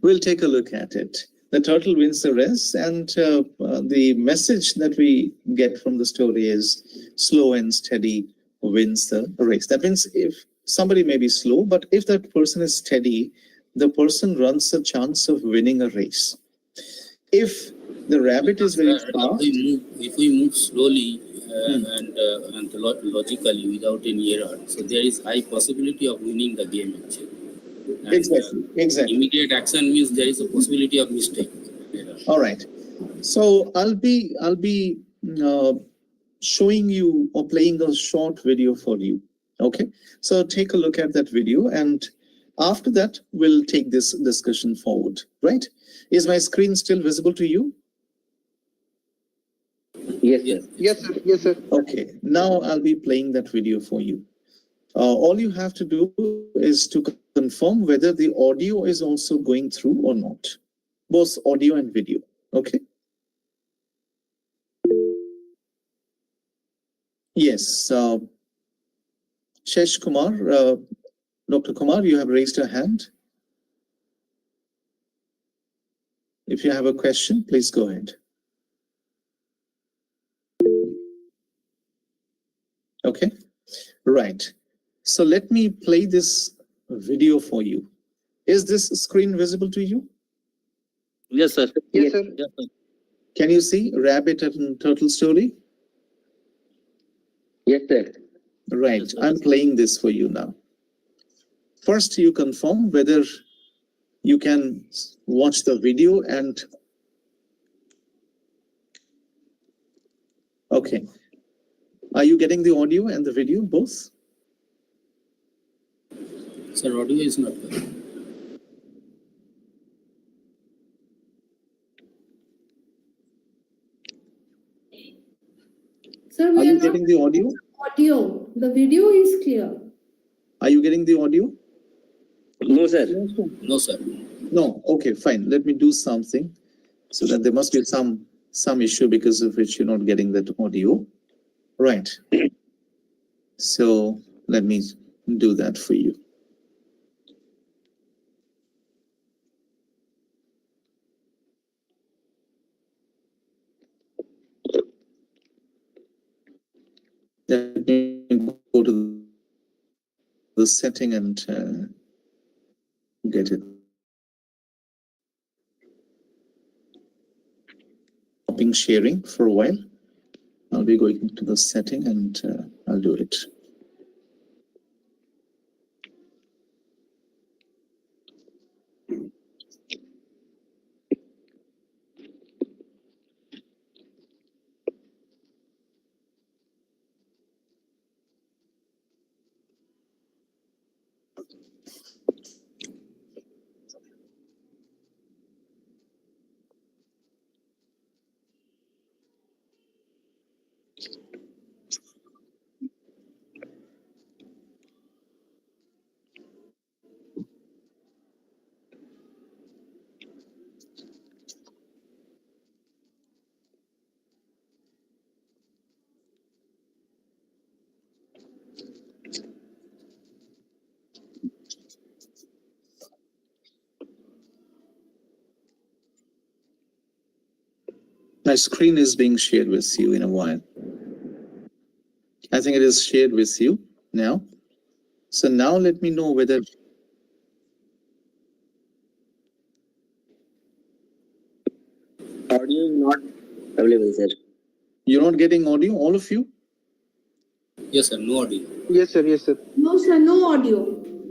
We'll take a look at it. The turtle wins the race, and the message that we get from the story is slow and steady wins the race. That means if somebody may be slow, but if that person is steady, the person runs a chance of winning a race. If the rabbit is very fast, If we move slowly and logically without any error, so there is high possibility of winning the game actually. And, exactly. Immediate action means there is a possibility of mistake. All right. So I'll be showing you or playing a short video for you. Okay. So take a look at that video, and after that we'll take this discussion forward. Right? Is my screen still visible to you? Yes, sir. Yes, sir. Okay. Now I'll be playing that video for you. All you have to do is to confirm whether the audio is also going through or not. Both audio and video. Okay. Yes. Shesh Kumar, Dr. Kumar, you have raised your hand. If you have a question, please go ahead. Okay. Right. So let me play this video for you. Is this screen visible to you? Yes, sir. Yes, sir. Can you see rabbit and turtle story? Yes, sir. Right. I'm playing this for you now. First, you confirm whether you can watch the video and... Okay. Are you getting the audio and the video, both? Sir, audio is not good. Sir, Are we are you not getting the audio? audio. The video is clear. Are you getting the audio? No, sir. No, sir. No. Okay, fine. Let me do something. So that there must be some issue because of which you're not getting that audio. Right. So let me do that for you. Let me go to the setting and get it. Stopping sharing for a while. I'll be going to the setting and I'll do it. My screen is being shared with you in a while. I think it is shared with you now. So now let me know whether Audio is not available, sir. you're not getting audio, all of you? Yes, sir. No audio. Yes, sir. Yes, sir. No, sir, no audio.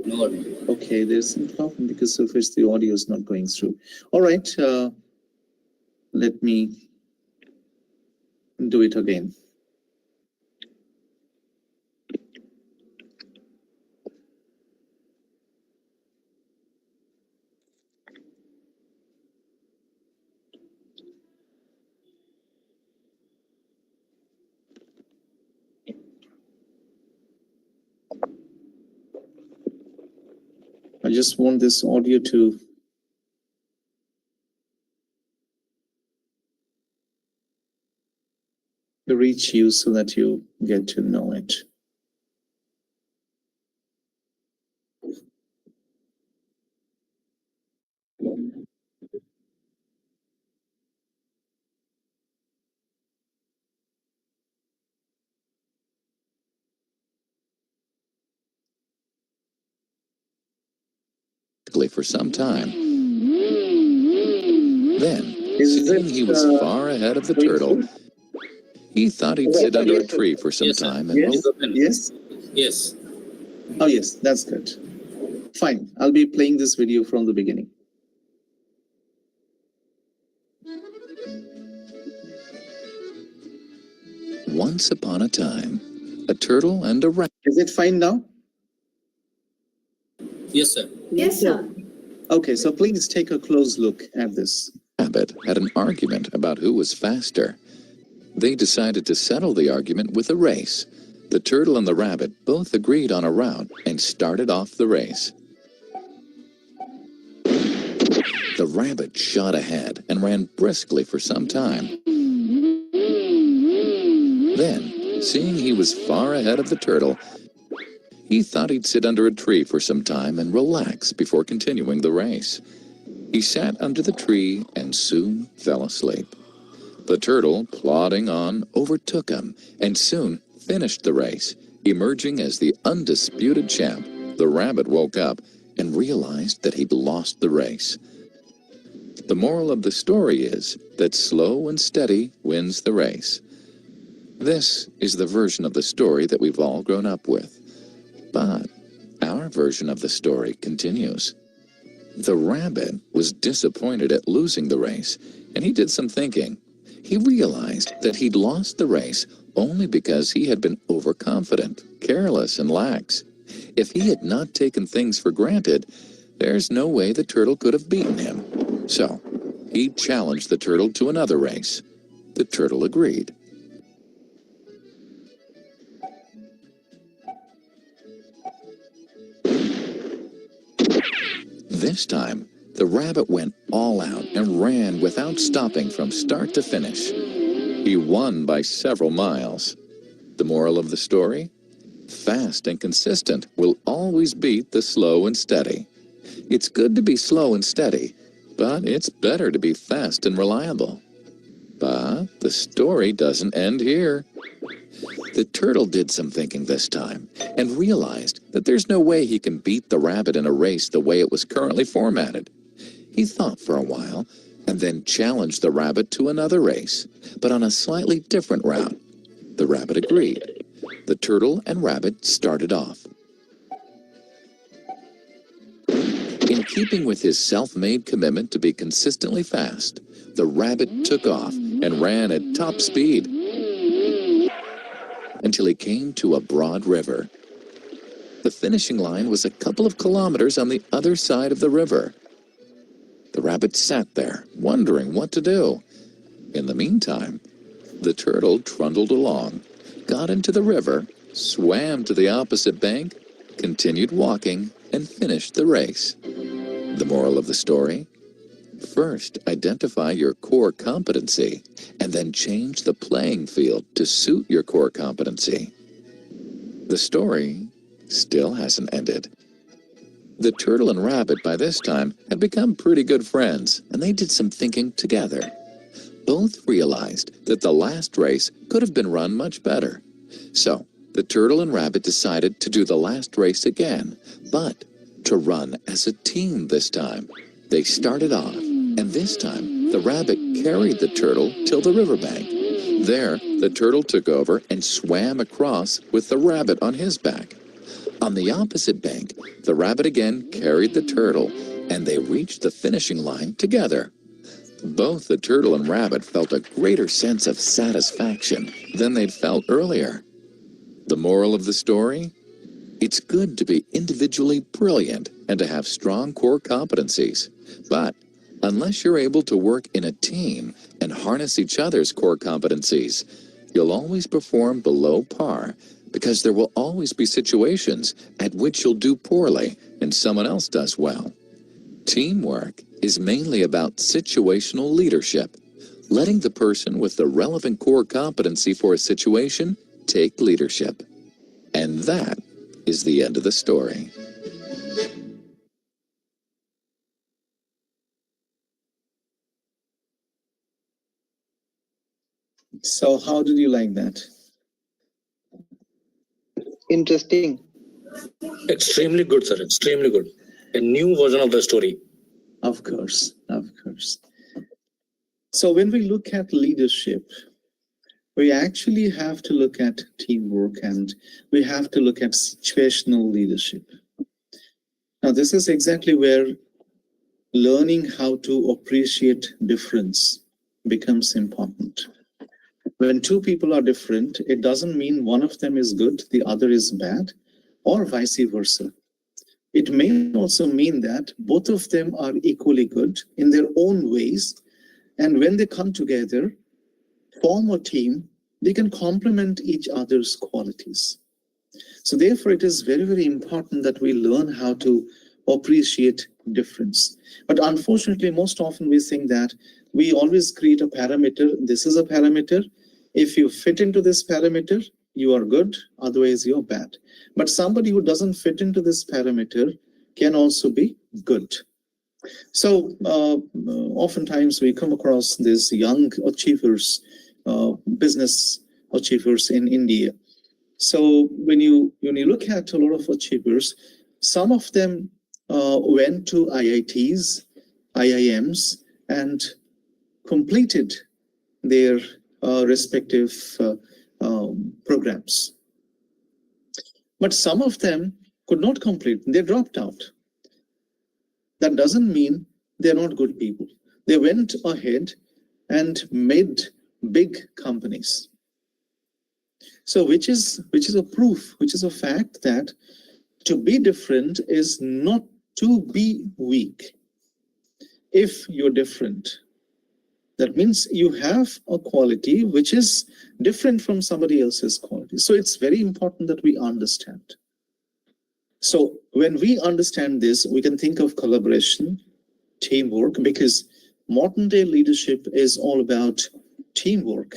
No audio. Okay, there's some problem because of which the audio is not going through. All right, let me do it again. I just want this audio to reach you so that you get to know it. For some time. Then, Is seeing it, he was far ahead of the turtle, he thought he'd sit under a tree for some Yes, sir. time and Yes, Open. yes. Yes. Oh, yes, that's good. Fine, I'll be playing this video from the beginning. Once upon a time, a turtle and a rabbit Is it fine now? Yes, sir. Yes, sir. Okay, so please take a close look at this. had an argument about who was faster. They decided to settle the argument with a race. The turtle and the rabbit both agreed on a route and started off the race. The rabbit shot ahead and ran briskly for some time. Then, seeing he was far ahead of the turtle, he thought he'd sit under a tree for some time and relax before continuing the race. He sat under the tree and soon fell asleep. The turtle, plodding on, overtook him and soon finished the race, emerging as the undisputed champ. The rabbit woke up and realized that he'd lost the race. The moral of the story is that slow and steady wins the race. This is the version of the story that we've all grown up with. But our version of the story continues. The rabbit was disappointed at losing the race, and he did some thinking. He realized that he'd lost the race only because he had been overconfident, careless, and lax. If he had not taken things for granted, there's no way the turtle could have beaten him. So, he challenged the turtle to another race. The turtle agreed. This time, The rabbit went all out and ran without stopping from start to finish. He won by several miles. The moral of the story? Fast and consistent will always beat the slow and steady. It's good to be slow and steady, but it's better to be fast and reliable. But the story doesn't end here. The turtle did some thinking this time and realized that there's no way he can beat the rabbit in a race the way it was currently formatted. He thought for a while and then challenged the rabbit to another race, but on a slightly different route. The rabbit agreed. The turtle and rabbit started off. In keeping with his self-made commitment to be consistently fast, the rabbit took off and ran at top speed until he came to a broad river. The finishing line was a couple of kilometers on the other side of the river. The rabbit sat there, wondering what to do. In the meantime, the turtle trundled along, got into the river, swam to the opposite bank, continued walking, and finished the race. The moral of the story? First, identify your core competency, and then change the playing field to suit your core competency. The story still hasn't ended. The turtle and rabbit by this time had become pretty good friends, and they did some thinking together. Both realized that the last race could have been run much better. So, the turtle and rabbit decided to do the last race again, but to run as a team this time. They started off, and this time, the rabbit carried the turtle till the riverbank. There, the turtle took over and swam across with the rabbit on his back. On the opposite bank, the rabbit again carried the turtle, and they reached the finishing line together. Both the turtle and rabbit felt a greater sense of satisfaction than they'd felt earlier. The moral of the story? It's good to be individually brilliant and to have strong core competencies. But unless you're able to work in a team and harness each other's core competencies, you'll always perform below par, because there will always be situations at which you'll do poorly and someone else does well. Teamwork is mainly about situational leadership, letting the person with the relevant core competency for a situation take leadership. And that is the end of the story. So how did you like that? Interesting. Extremely good, sir. Extremely good. A new version of the story. Of course, of course. So when we look at leadership, we actually have to look at teamwork, and we have to look at situational leadership. Now, this is exactly where learning how to appreciate difference becomes important. When two people are different, it doesn't mean one of them is good, the other is bad, or vice versa. It may also mean that both of them are equally good in their own ways, and when they come together, form a team, they can complement each other's qualities. So therefore, it is very, very important that we learn how to appreciate difference. But unfortunately, most often we think that we always create a parameter. This is a parameter. If you fit into this parameter, you are good, otherwise you're bad. But somebody who doesn't fit into this parameter can also be good. So oftentimes we come across these young achievers, business achievers in India. So when you look at a lot of achievers, some of them went to IITs, IIMs, and completed their respective programs. But some of them could not complete, they dropped out. That doesn't mean they're not good people. They went ahead and made big companies. So which is a proof, which is a fact that to be different is not to be weak. If you're different, that means you have a quality which is different from somebody else's quality. So it's very important that we understand. So when we understand this, we can think of collaboration, teamwork, because modern day leadership is all about teamwork,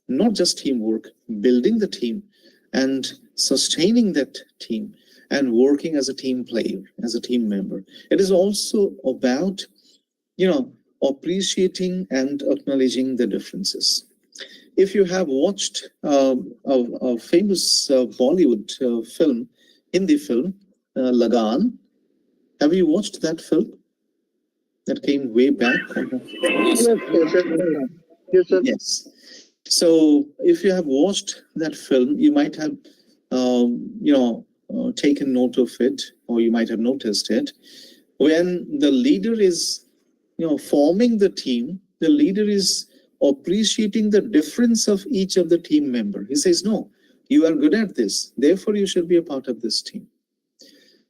not just teamwork, building the team and sustaining that team and working as a team player, as a team member. It is also about, appreciating and acknowledging the differences. If you have watched a famous Bollywood film, Hindi film, Lagan, have you watched that film? That came way back. Yes, sir. Yes, sir. Yes. So if you have watched that film, you might have, taken note of it, or you might have noticed it. When the leader is, forming the team, the leader is appreciating the difference of each of the team member. He says, no, you are good at this, therefore you should be a part of this team.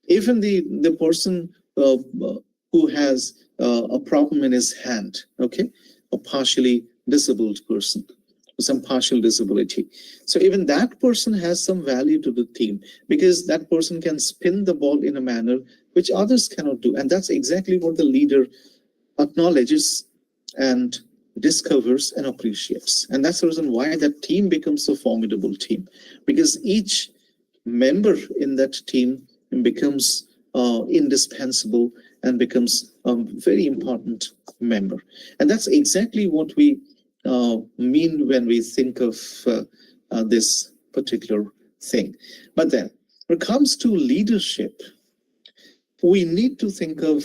Even the person who has a problem in his hand, okay, a partially disabled person, some partial disability. So even that person has some value to the team, because that person can spin the ball in a manner which others cannot do. And that's exactly what the leader acknowledges and discovers and appreciates. And that's the reason why that team becomes a formidable team, because each member in that team becomes indispensable and becomes a very important member. And that's exactly what we mean when we think of this particular thing. But then, when it comes to leadership, we need to think of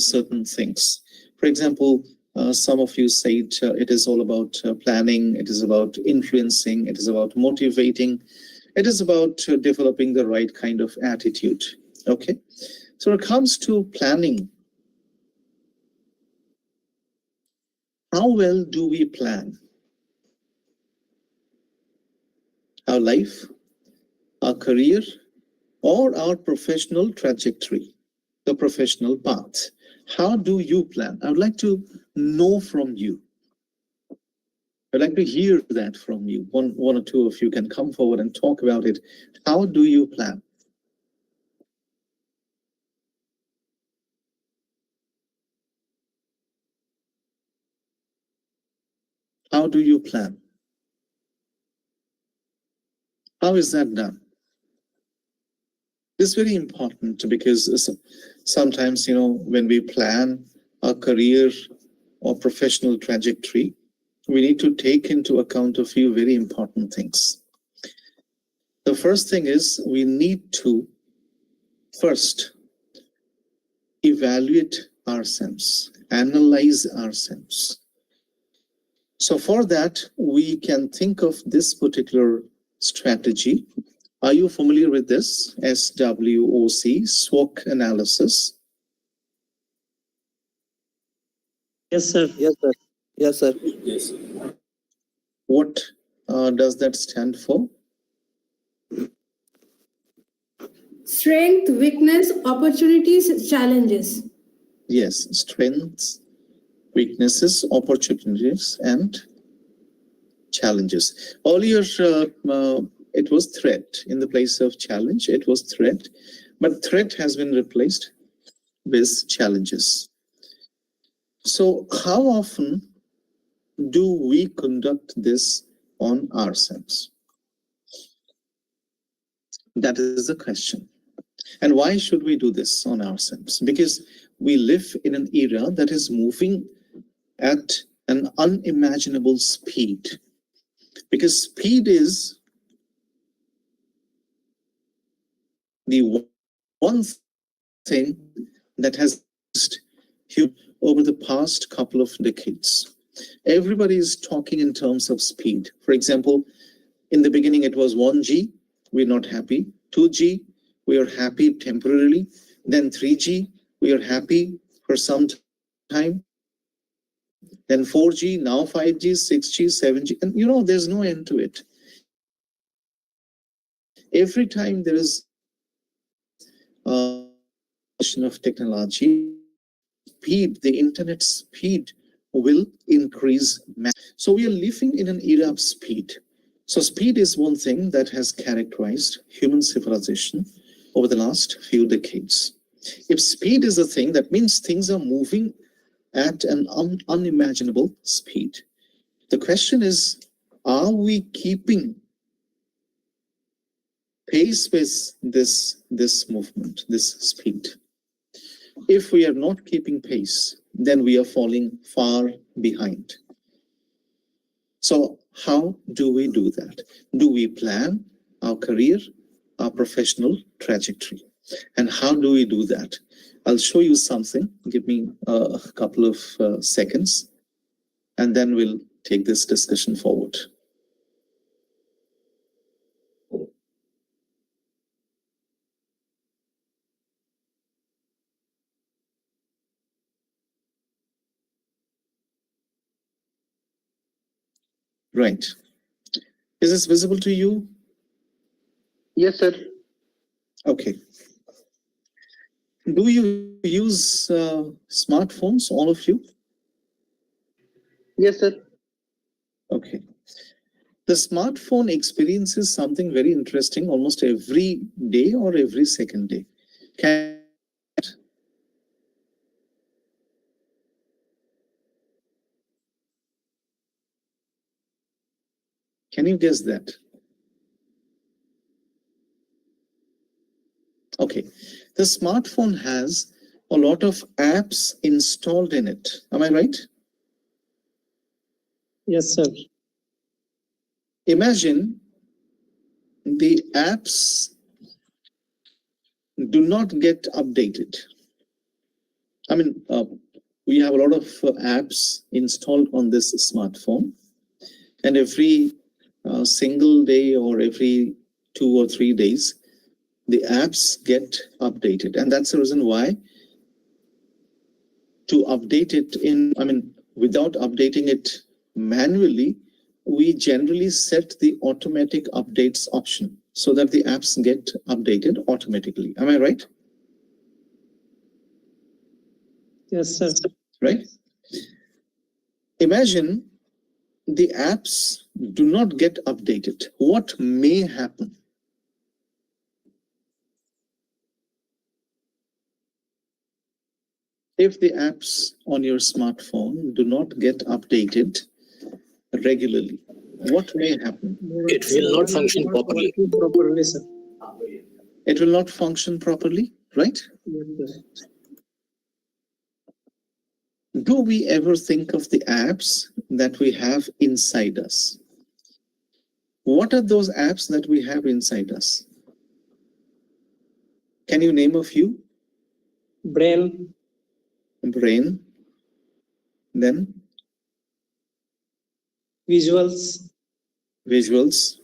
certain things. For example, some of you said it is all about planning, it is about influencing, it is about motivating, it is about developing the right kind of attitude. Okay, so when it comes to planning, how well do we plan our life, our career, or our professional trajectory, the professional path? How do you plan? I would like to know from you. I'd like to hear that from you. One or two of you can come forward and talk about it. How do you plan? How do you plan? How is that done? It's very important, because sometimes, when we plan our career or professional trajectory, we need to take into account a few very important things. The first thing is we need to first evaluate ourselves, analyze ourselves. So for that, we can think of this particular strategy. Are you familiar with this? SWOC, SWOC analysis. Yes, sir. Yes, sir. Yes, sir. Yes. What does that stand for? Strength, weakness, opportunities, challenges. Yes, strengths, weaknesses, opportunities, and challenges. Earlier, it was threat. In the place of challenge, it was threat. But threat has been replaced with challenges. So how often do we conduct this on ourselves? That is the question. And why should we do this on ourselves? Because we live in an era that is moving at an unimaginable speed. Because speed is the one thing that has over the past couple of decades. Everybody is talking in terms of speed. For example, in the beginning it was 1G, we're not happy. 2G, we are happy temporarily. Then 3G, we are happy for some time. Then 4G, now 5G, 6G, 7G, and there's no end to it. Every time there is a question of technology, speed, the internet speed will increase. So we are living in an era of speed. So speed is one thing that has characterized human civilization over the last few decades. If speed is a thing, that means things are moving at an unimaginable speed. The question is, are we keeping pace with this movement, this speed? If we are not keeping pace, then we are falling far behind. So how do we do that? Do we plan our career, our professional trajectory? And how do we do that? I'll show you something. Give me a couple of seconds, and then we'll take this discussion forward. Right. Is this visible to you? Yes, sir. Okay. Do you use smartphones, all of you? Yes, sir. Okay. The smartphone experiences something very interesting almost every day or every second day. Can you guess that? Okay. The smartphone has a lot of apps installed in it. Am I right? Yes, sir. Imagine the apps do not get updated. I mean, we have a lot of apps installed on this smartphone, and every single day or every 2 or 3 days, the apps get updated. And that's the reason why to update it without updating it manually, we generally set the automatic updates option so that the apps get updated automatically. Am I right? Yes, sir. Right? Imagine the apps do not get updated. What may happen? If the apps on your smartphone do not get updated regularly, what may happen? It will not function properly. Properly, sir. It will not function properly, right? Yes, sir. Do we ever think of the apps that we have inside us? What are those apps that we have inside us? Can you name a few? Brain, Brain, then visuals, visuals,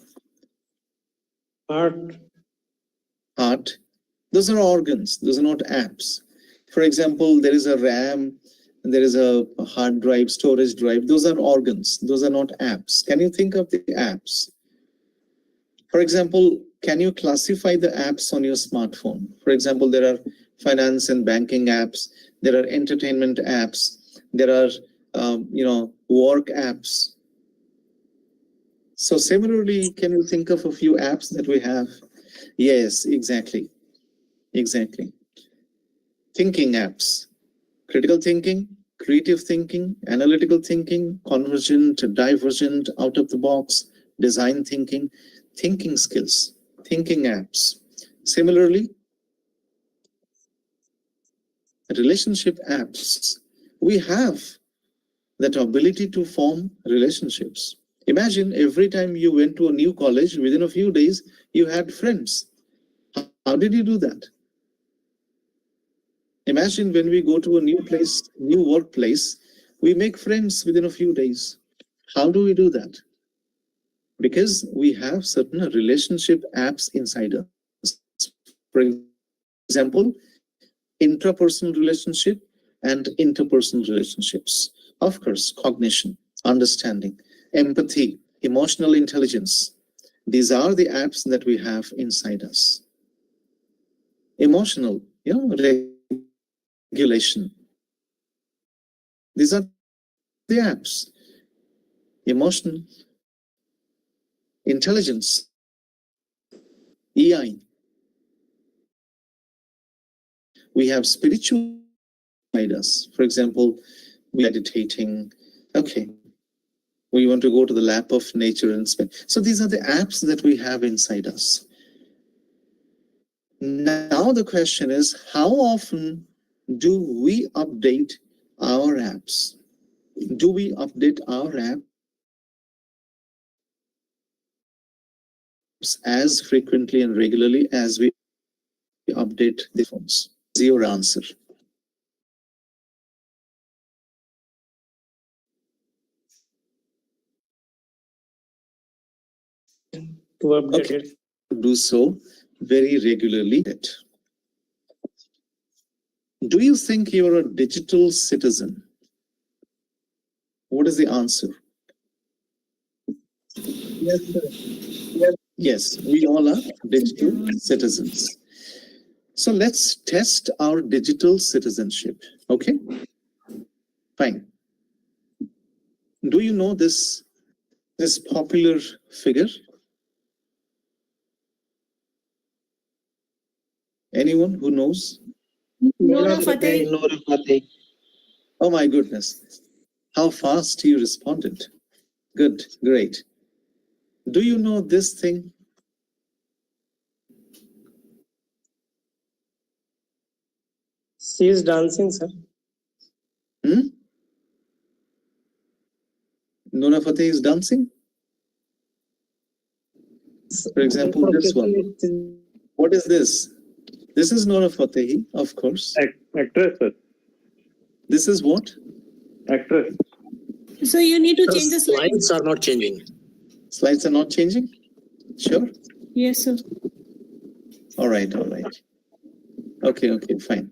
heart, heart. Those are organs, those are not apps. For example, there is a RAM, there is a hard drive, storage drive. Those are organs, those are not apps. Can you think of the apps? For example, can you classify the apps on your smartphone? For example, there are finance and banking apps, there are entertainment apps, there are work apps. So similarly, can you think of a few apps that we have? Yes, exactly. Exactly. Thinking apps, critical thinking, creative thinking, analytical thinking, convergent, divergent, out of the box, design thinking, thinking skills, thinking apps. Similarly, relationship apps. We have that ability to form relationships. Imagine every time you went to a new college, within a few days, you had friends. How did you do that? Imagine when we go to a new place, new workplace, we make friends within a few days. How do we do that? Because we have certain relationship apps inside us. For example, intrapersonal relationship and interpersonal relationships. Of course, cognition, understanding, empathy, emotional intelligence. These are the apps that we have inside us. Emotional, regulation. These are the apps. Emotional intelligence, EI. We have spiritual guide us. For example, meditating. Okay. We want to go to the lap of nature and spend. So these are the apps that we have inside us. Now the question is, how often do we update our apps? Do we update our apps as frequently and regularly as we update the phones? Is your answer? To update Okay. it. Do so very regularly. Do you think you're a digital citizen? What is the answer? Yes, sir. Yes, we all are digital citizens. So let's test our digital citizenship. Okay? Fine. Do you know this popular figure? Anyone who knows? Nora Fateh. Nora Fateh. Oh my goodness. How fast you responded. Good, great. Do you know this thing? She is dancing, sir. Nora Fateh is dancing? For example, this one. What is this? This is Nora Fateh, of course. Actress, sir. This is what? Actress. So you need to change the slide. Slides are not changing. Slides are not changing? Sure? Yes, sir. All right, all right. Okay, fine.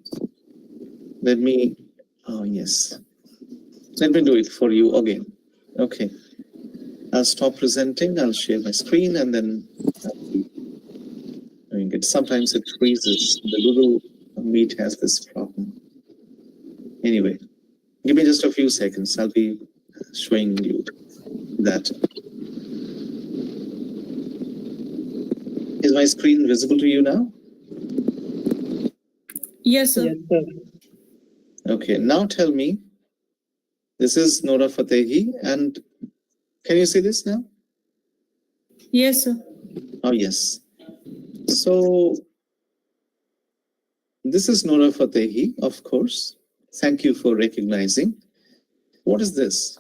Let me, oh yes. Let me do it for you again. Okay. I'll stop presenting, I'll share my screen and then I'll be doing it. Sometimes it freezes. The Google Meet has this problem. Anyway, give me just a few seconds. I'll be showing you that. Is my screen visible to you now? Yes, sir. Yes, sir. Okay, now tell me, this is Nora Fatehi, and can you see this now? Yes, sir. Oh, yes. So, this is Nora Fatehi, of course. Thank you for recognizing. What is this?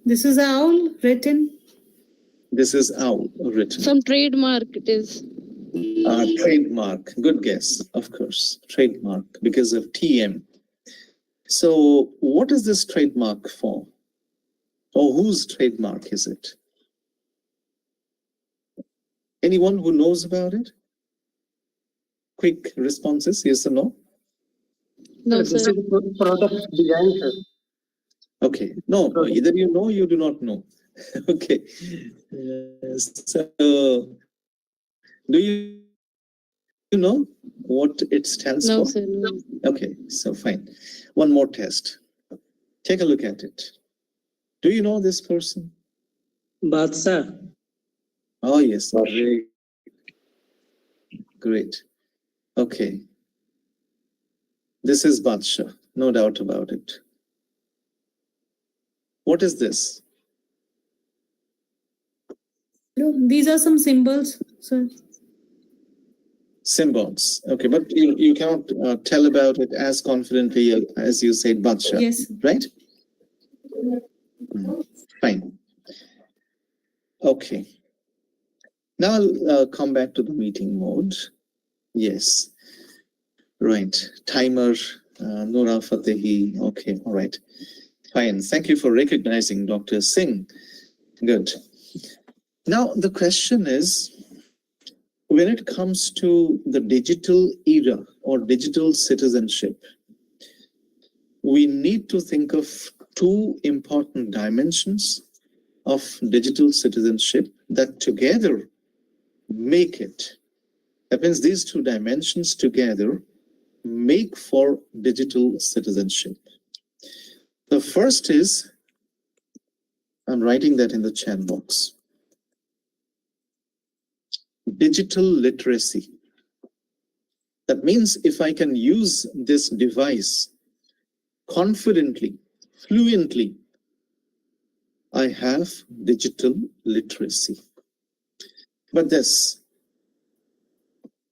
This is owl written. This is owl written. Some trademark it is. Trademark. Good guess, of course. Trademark because of TM. So, what is this trademark for? Or whose trademark is it? Anyone who knows about it? Quick responses, yes or no? No, This sir. is product design, sir. Okay, no, either you know, you do not know. Okay, so do you know what it stands No, for? sir. No. Okay, so fine. One more test. Take a look at it. Do you know this person? Badshah. Oh, yes, great. Great. Okay. This is Badshah, no doubt about it. What is this? These are some symbols, sir. Symbols. Okay, but you cannot tell about it as confidently as you said Badshah, Yes. right? Fine. Okay. Now I'll come back to the meeting mode. Yes. Right. Timer, Nora Fatehi. Okay, all right. Fine. Thank you for recognizing Dr. Singh. Good. Now the question is, when it comes to the digital era or digital citizenship, we need to think of two important dimensions of digital citizenship that together make it. That means these two dimensions together make for digital citizenship. The first is, I'm writing that in the chat box, digital literacy. That means if I can use this device confidently, fluently, I have digital literacy. But this,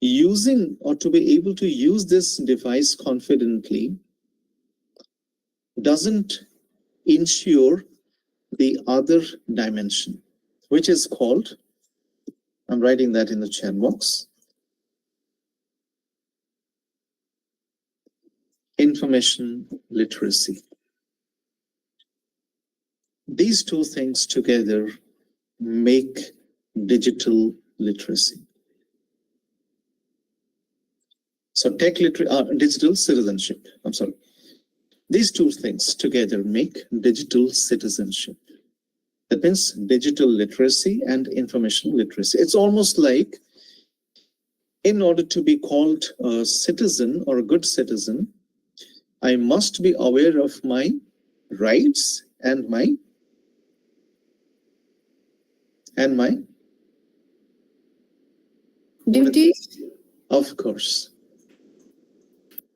using or to be able to use this device confidently doesn't ensure the other dimension, which is called, I'm writing that in the chat box, information literacy. These two things together make digital literacy. So digital citizenship, I'm sorry. These two things together make digital citizenship. That means digital literacy and information literacy. It's almost like in order to be called a citizen or a good citizen, I must be aware of my rights and my duties. Of course.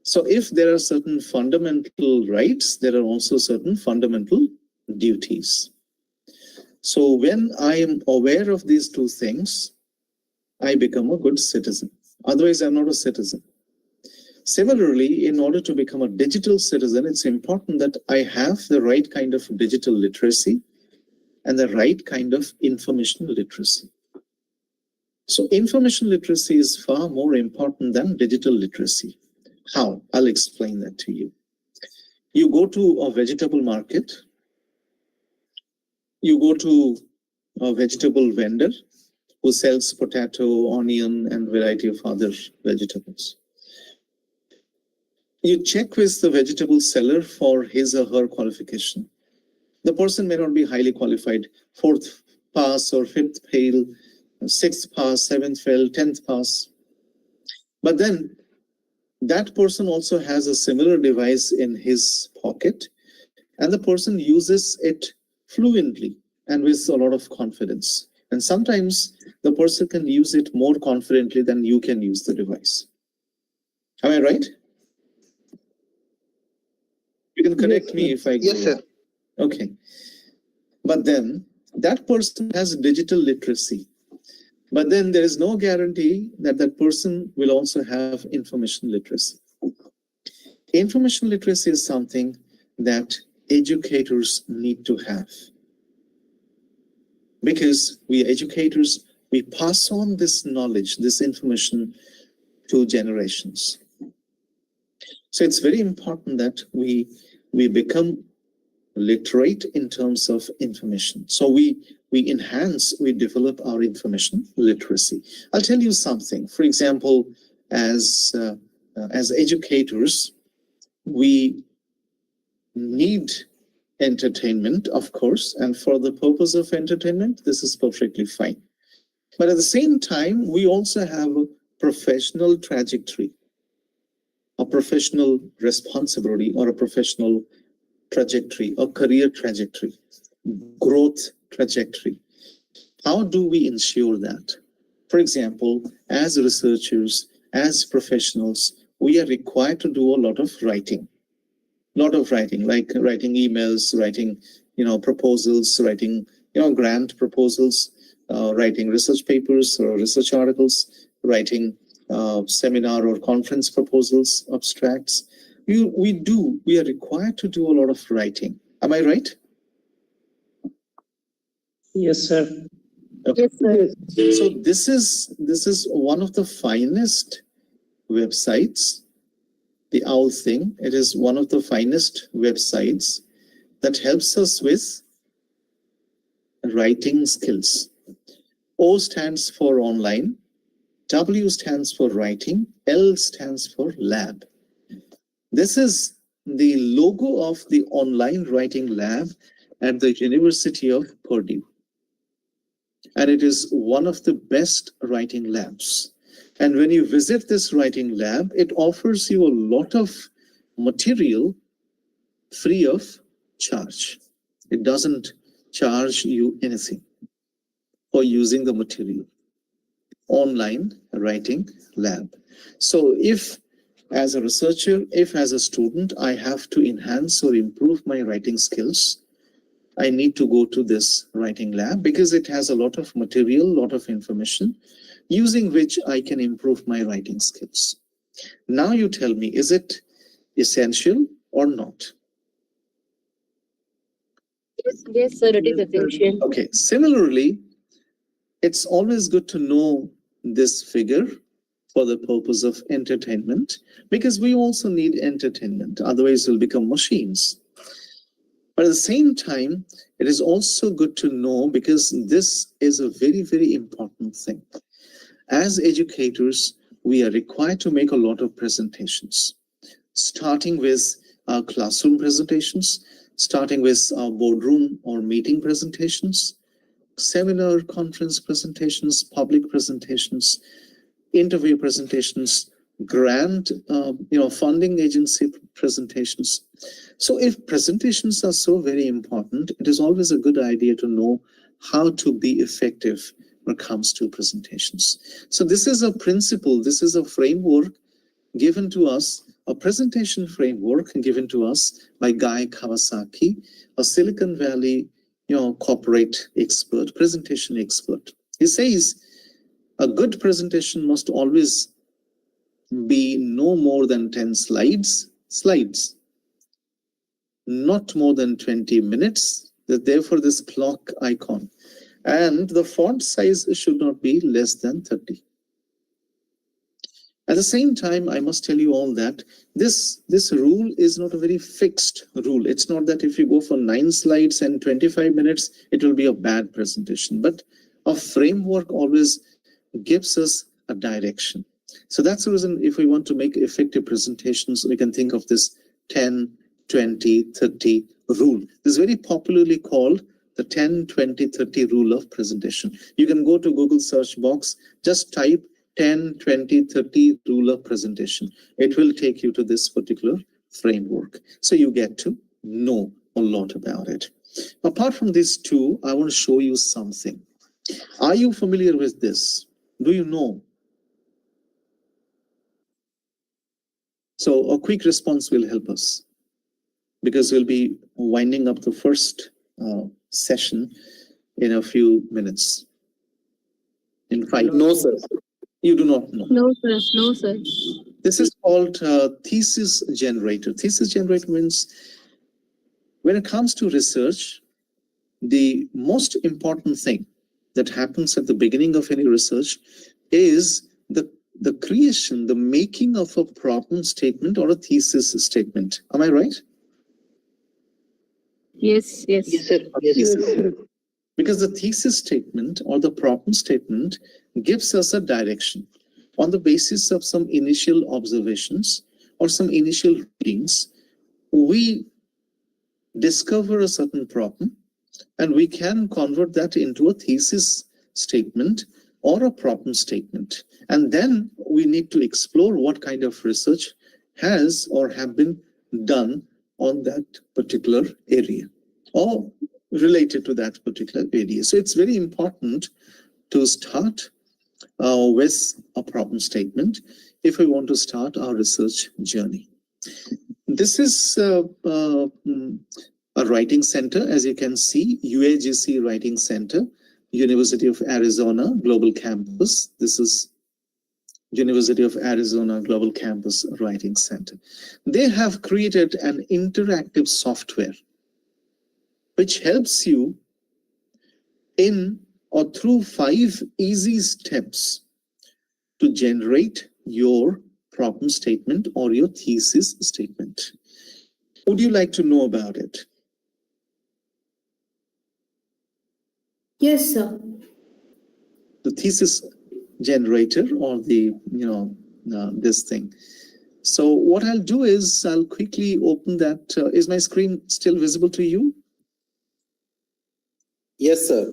So if there are certain fundamental rights, there are also certain fundamental duties. So when I am aware of these two things, I become a good citizen. Otherwise, I'm not a citizen. Similarly, in order to become a digital citizen, it's important that I have the right kind of digital literacy and the right kind of information literacy. So information literacy is far more important than digital literacy. How? I'll explain that to you. You go to a vegetable market, you go to a vegetable vendor who sells potato, onion, and variety of other vegetables. You check with the vegetable seller for his or her qualification. The person may not be highly qualified, 4th pass or 5th fail, 6th pass, 7th fail, 10th pass. But then that person also has a similar device in his pocket, and the person uses it fluently and with a lot of confidence. And sometimes the person can use it more confidently than you can use the device. Am I right? You can correct me if I go. Yes, sir. Okay. But then that person has digital literacy. But then there is no guarantee that that person will also have information literacy. Information literacy is something that educators need to have. Because we educators, we pass on this knowledge, this information to generations. So it's very important that we become literate in terms of information. So we develop our information literacy. I'll tell you something. For example, as educators, we need entertainment, of course, and for the purpose of entertainment, this is perfectly fine. But at the same time, we also have a professional trajectory, a professional responsibility, or a professional trajectory, or career trajectory, growth trajectory. How do we ensure that? For example, as researchers, as professionals, we are required to do a lot of writing. Like writing emails, writing, proposals, writing, grant proposals, writing research papers or research articles, writing seminar or conference proposals, abstracts. We are required to do a lot of writing. Am I right? Yes, sir. Okay. Yes, sir. So this is one of the finest websites, the OWL thing. It is one of the finest websites that helps us with writing skills. O stands for online, W stands for writing, L stands for lab. This is the logo of the online writing lab at the University of Purdue. And it is one of the best writing labs. And when you visit this writing lab, it offers you a lot of material free of charge. It doesn't charge you anything for using the material. Online writing lab. So if as a researcher, if as a student, I have to enhance or improve my writing skills, I need to go to this writing lab because it has a lot of material, a lot of information, using which I can improve my writing skills. Now you tell me, is it essential or not? Yes, sir, it is essential. Okay, similarly, it's always good to know this figure for the purpose of entertainment, because we also need entertainment, otherwise we'll become machines. But at the same time, it is also good to know, because this is a very, very important thing. As educators, we are required to make a lot of presentations, starting with our classroom presentations, starting with our boardroom or meeting presentations, seminar conference presentations, public presentations, interview presentations, grant, funding agency presentations. So if presentations are so very important, it is always a good idea to know how to be effective when it comes to presentations. So this is a principle, this is a framework given to us, a presentation framework given to us by Guy Kawasaki, a Silicon Valley corporate expert, presentation expert. He says a good presentation must always be no more than 10 slides, not more than 20 minutes, therefore this clock icon. And the font size should not be less than 30. At the same time, I must tell you all that this rule is not a very fixed rule. It's not that if you go for 9 slides and 25 minutes, it will be a bad presentation. But a framework always gives us a direction. So that's the reason if we want to make effective presentations, we can think of this 10, 20, 30 rule. This is very popularly called the 10, 20, 30 rule of presentation. You can go to Google search box, just type 10, 20, 30 rule of presentation. It will take you to this particular framework. So you get to know a lot about it. Apart from these two, I want to show you something. Are you familiar with this? Do you know? So a quick response will help us, because we'll be winding up the first session in a few minutes. In 5. No, sir. You do not know. No, sir. No, sir. This is called thesis generator. Thesis generator means when it comes to research, the most important thing that happens at the beginning of any research is the creation, the making of a problem statement or a thesis statement. Am I right? Yes, yes. Yes, sir. Yes, sir. Because the thesis statement or the problem statement gives us a direction on the basis of some initial observations or some initial readings. We discover a certain problem and we can convert that into a thesis statement or a problem statement. And then we need to explore what kind of research has or have been done on that particular area or related to that particular area. So it's very important to start with a problem statement if we want to start our research journey. This is a writing center, as you can see, UAGC Writing Center, University of Arizona Global Campus. This is University of Arizona Global Campus Writing Center. They have created an interactive software which helps you in or through 5 easy steps to generate your problem statement or your thesis statement. Would you like to know about it? Yes, sir. The thesis generator or the, this thing. So what I'll do is I'll quickly open that. Is my screen still visible to you? Yes, sir.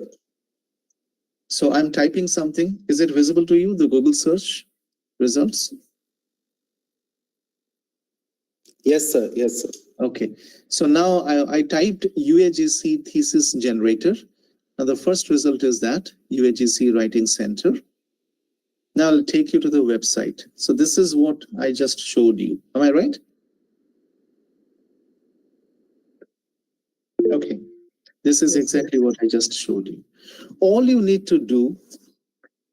So I'm typing something. Is it visible to you, the Google search results? Yes, sir. Yes, sir. Okay. So now I typed UAGC thesis generator. Now the first result is that UAGC Writing Center. Now I'll take you to the website. So this is what I just showed you. Am I right? Okay. This is exactly what I just showed you. All you need to do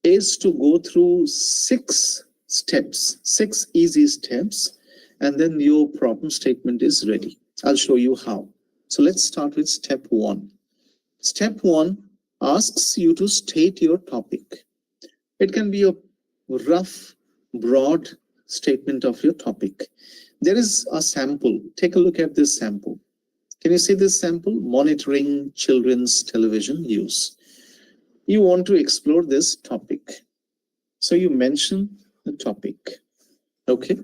is to go through 6 steps, 6 easy steps, and then your problem statement is ready. I'll show you how. So let's start with step 1. Step 1 asks you to state your topic. It can be a rough, broad statement of your topic. There is a sample. Take a look at this sample. Can you see this sample? Monitoring children's television use. You want to explore this topic. So you mention the topic. Okay.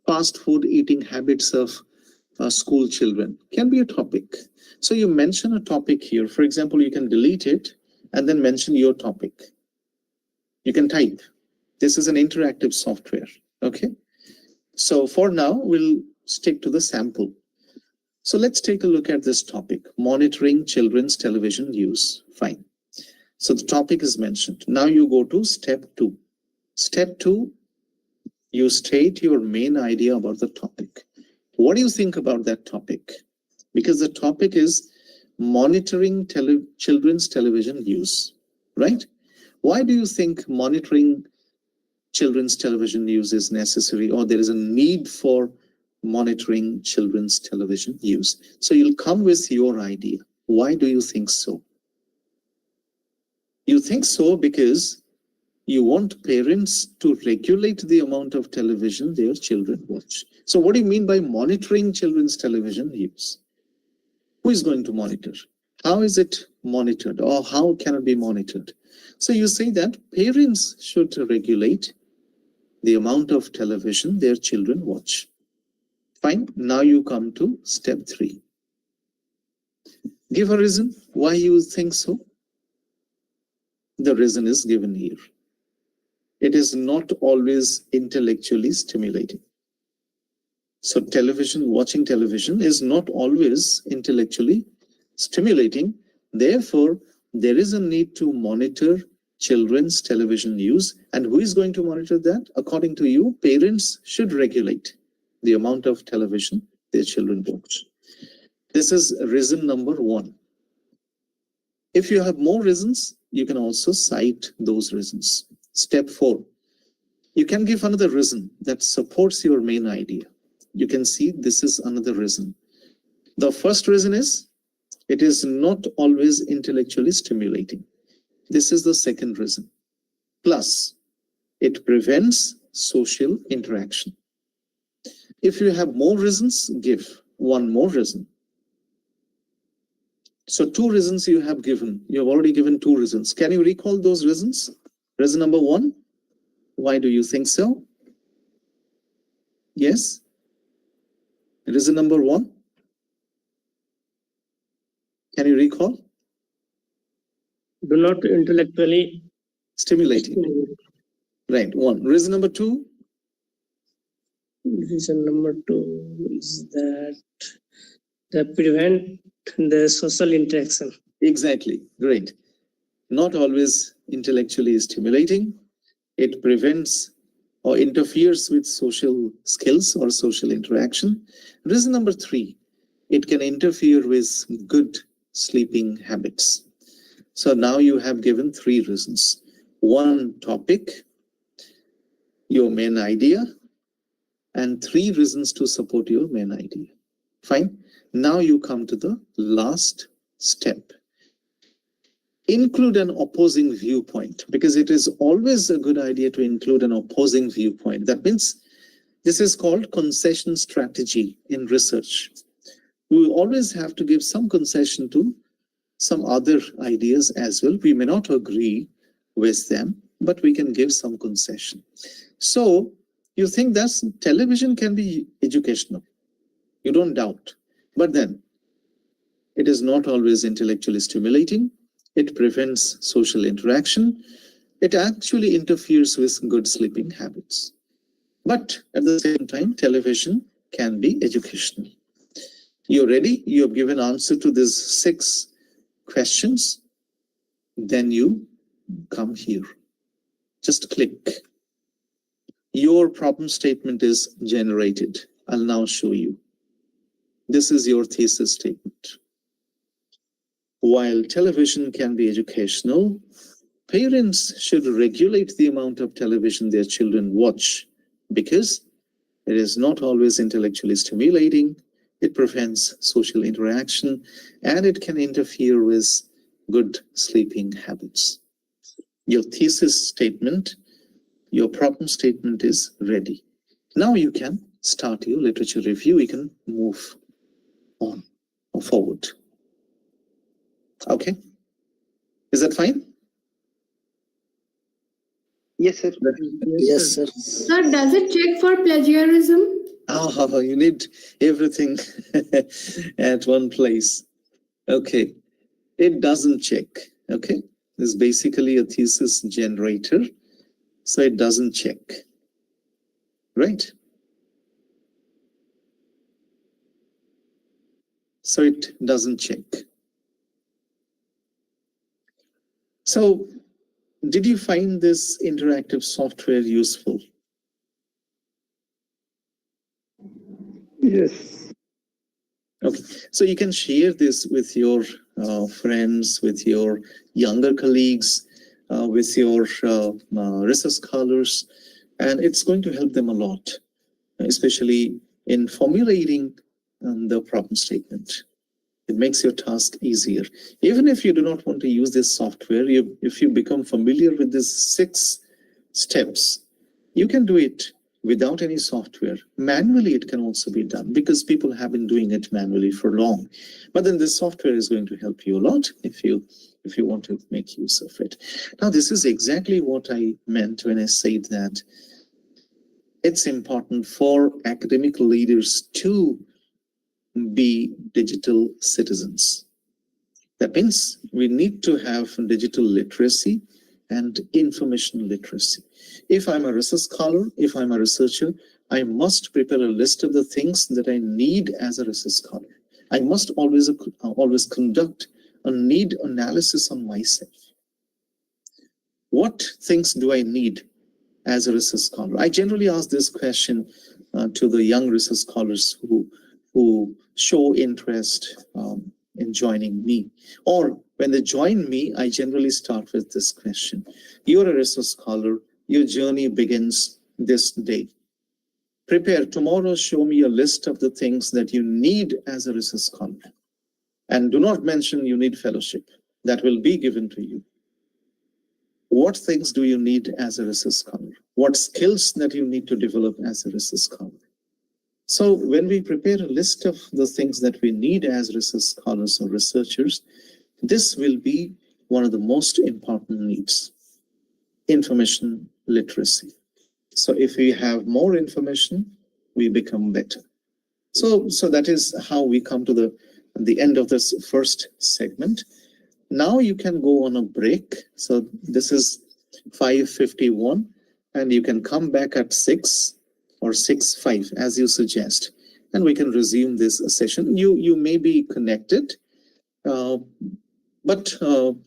Fast food eating habits of school children can be a topic. So you mention a topic here. For example, you can delete it and then mention your topic. You can type. This is an interactive software. Okay. So for now, we'll stick to the sample. So let's take a look at this topic, monitoring children's television use. Fine. So the topic is mentioned. Now you go to step 2. Step 2, you state your main idea about the topic. What do you think about that topic? Because the topic is monitoring children's television use, right? Why do you think monitoring children's television use is necessary, or there is a need for monitoring children's television use? So you'll come with your idea. Why do you think so? You think so because you want parents to regulate the amount of television their children watch. So what do you mean by monitoring children's television use? Who is going to monitor? How is it monitored, or how can it be monitored? So you say that parents should regulate the amount of television their children watch. Fine. Now you come to step 3. Give a reason why you think so. The reason is given here. It is not always intellectually stimulating. So watching television is not always intellectually stimulating. Therefore, there is a need to monitor children's television use. And who is going to monitor that? According to you, parents should regulate the amount of television their children watch. This is reason number 1. If you have more reasons, you can also cite those reasons. Step 4. You can give another reason that supports your main idea. You can see this is another reason. The first reason is it is not always intellectually stimulating. This is the second reason. Plus, it prevents social interaction. If you have more reasons, give one more reason. So 2 reasons you have given. You have already given 2 reasons. Can you recall those reasons? Reason number 1. Why do you think so? Yes? Reason number 1. Can you recall? Do not intellectually Stimulating. Right. 1. Reason number 2. Reason number 2 is that they prevent the social interaction. Exactly. Great. Not always intellectually stimulating. It prevents or interferes with social skills or social interaction. Reason number 3, it can interfere with good sleeping habits. So now you have given 3 reasons. 1 topic, your main idea, and 3 reasons to support your main idea. Fine. Now you come to the last step. Include an opposing viewpoint, because it is always a good idea to include an opposing viewpoint. That means this is called concession strategy in research. We always have to give some concession to some other ideas as well. We may not agree with them, but we can give some concession. So you think that television can be educational. You don't doubt. But then it is not always intellectually stimulating. It prevents social interaction. It actually interferes with good sleeping habits. But at the same time, television can be educational. You're ready? You have given answer to these 6 questions. Then you come here. Just click. Your problem statement is generated. I'll now show you. This is your thesis statement. While television can be educational, parents should regulate the amount of television their children watch because it is not always intellectually stimulating, it prevents social interaction, and it can interfere with good sleeping habits. Your thesis statement, your problem statement is ready. Now you can start your literature review. You can move on or forward. Okay? Is that fine? Yes, sir. Yes, sir. Sir, does it check for plagiarism? Oh, you need everything at one place. Okay. It doesn't check. Okay. It's basically a thesis generator. So it doesn't check. Right? So it doesn't check. So did you find this interactive software useful? Yes. Okay, so you can share this with your friends, with your younger colleagues, with your research scholars, and it's going to help them a lot, especially in formulating the problem statement. It makes your task easier. Even if you do not want to use this software, if you become familiar with these 6 steps, you can do it without any software. Manually, it can also be done because people have been doing it manually for long. But then this software is going to help you a lot if you want to make use of it. Now, this is exactly what I meant when I said that it's important for academic leaders to be digital citizens. That means we need to have digital literacy and information literacy. If I'm a research scholar, if I'm a researcher, I must prepare a list of the things that I need as a research scholar. I must always conduct a need analysis on myself. What things do I need as a research scholar? I generally ask this question to the young research scholars who show interest in joining me. Or when they join me, I generally start with this question. You're a research scholar. Your journey begins this day. Prepare tomorrow, show me a list of the things that you need as a research scholar. And do not mention you need fellowship. That will be given to you. What things do you need as a research scholar? What skills that you need to develop as a research scholar? So when we prepare a list of the things that we need as research scholars or researchers, this will be one of the most important needs, information literacy. So if we have more information, we become better. So that is how we come to the end of this first segment. Now you can go on a break. So this is 5:51, and you can come back at 6 or 6:05 as you suggest, and we can resume this session. You may be connected, but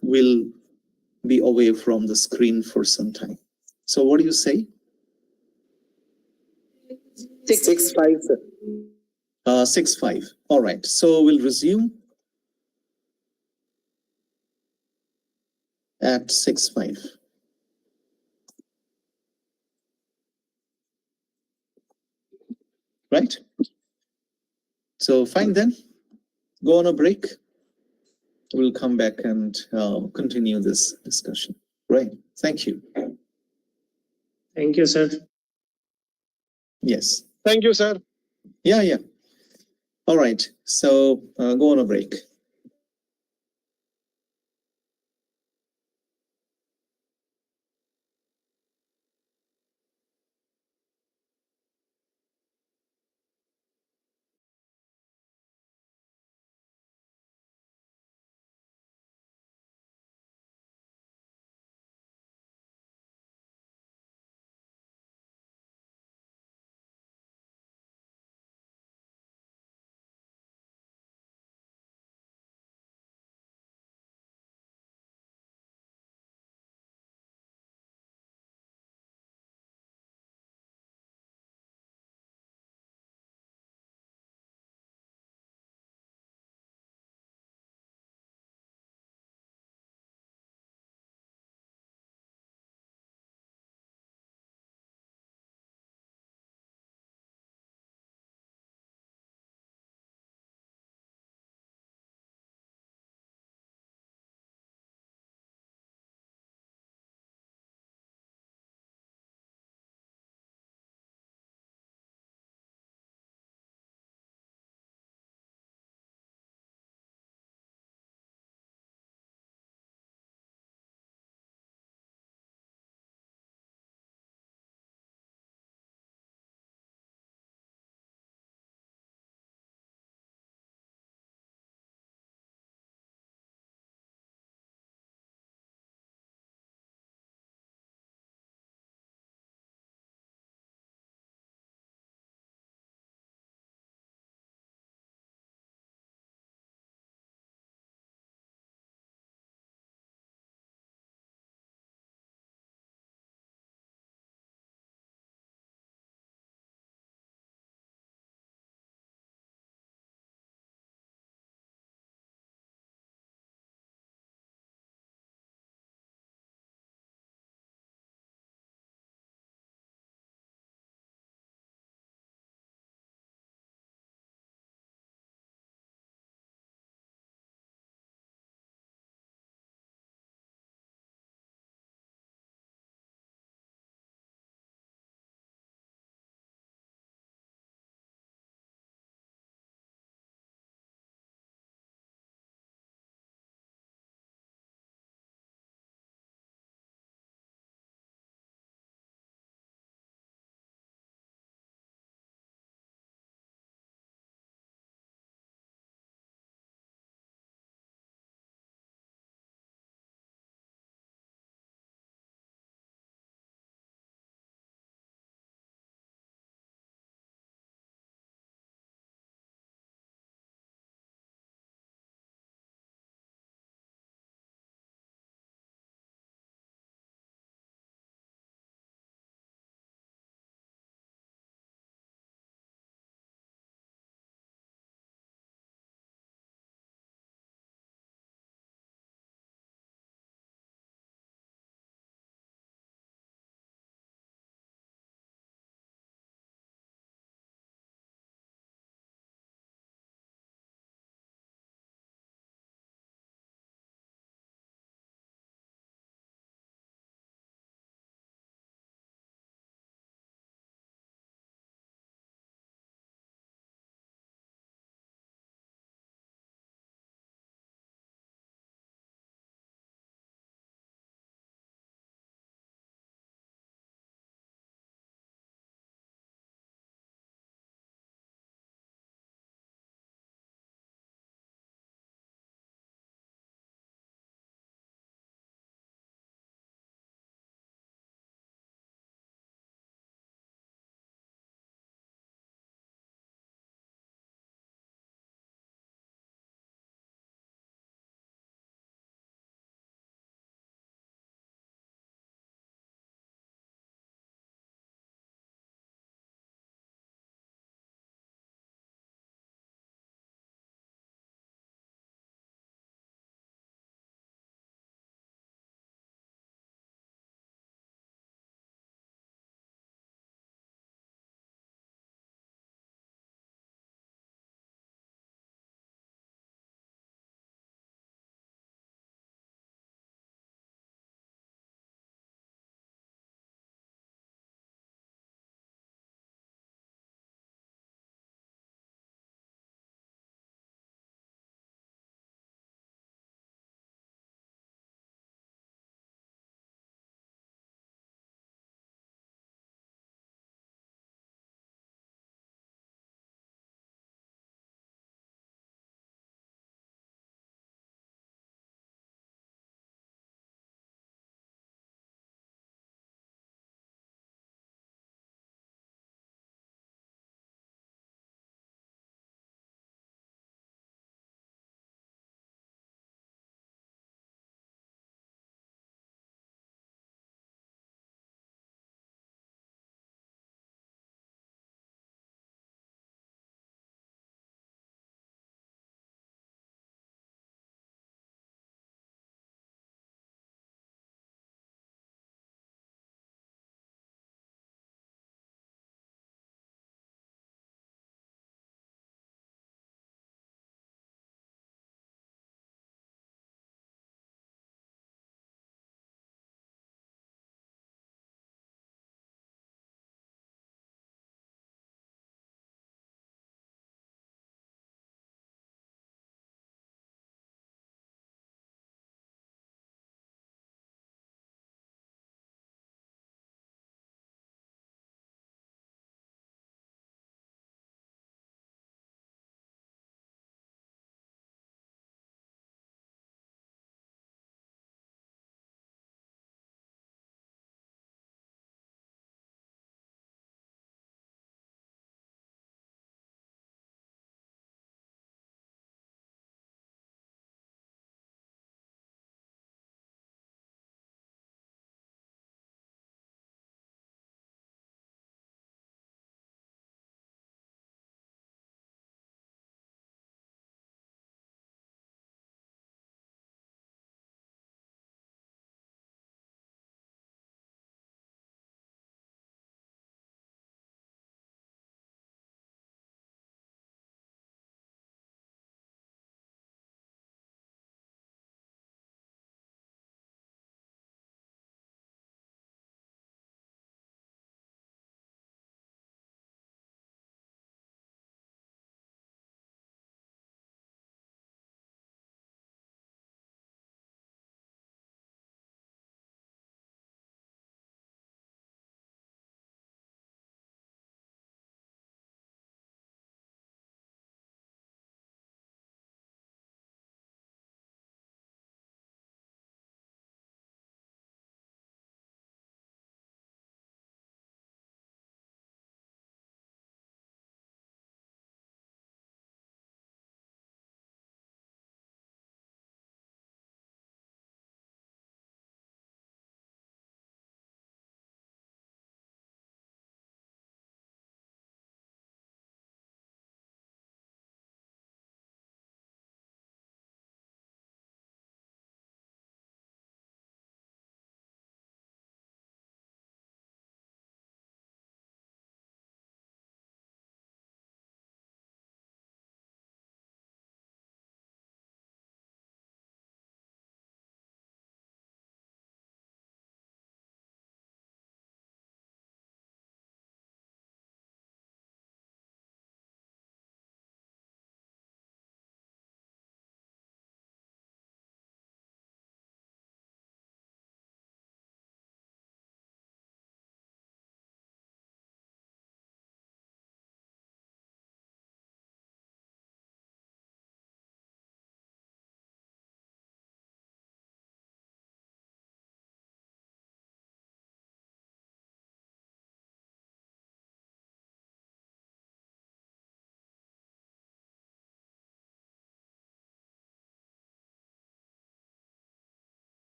we'll be away from the screen for some time. So what do you say? 6:05, sir. 6:05. All right. So we'll resume at 6:05. Right? So fine then. Go on a break. We'll come back and continue this discussion. Right. Thank you. Thank you, sir. Yes. Thank you, sir. Yeah. All right. So go on a break.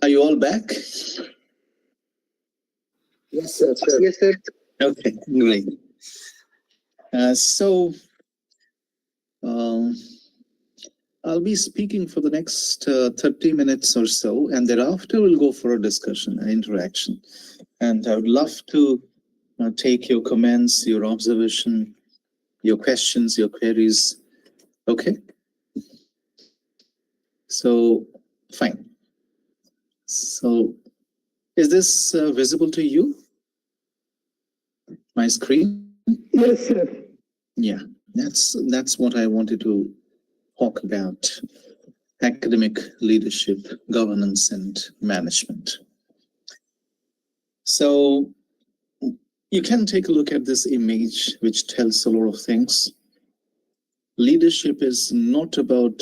Are you all back? Yes, sir. Yes, sir. Okay, great. I'll be speaking for the next 30 minutes or so, and thereafter we'll go for a discussion and interaction. And I would love to take your comments, your observation, your questions, your queries. Okay? So, fine. So, is this visible to you? My screen? Yes, sir. Yeah, that's what I wanted to talk about. Academic leadership, governance, and management. So you can take a look at this image, which tells a lot of things. Leadership is not about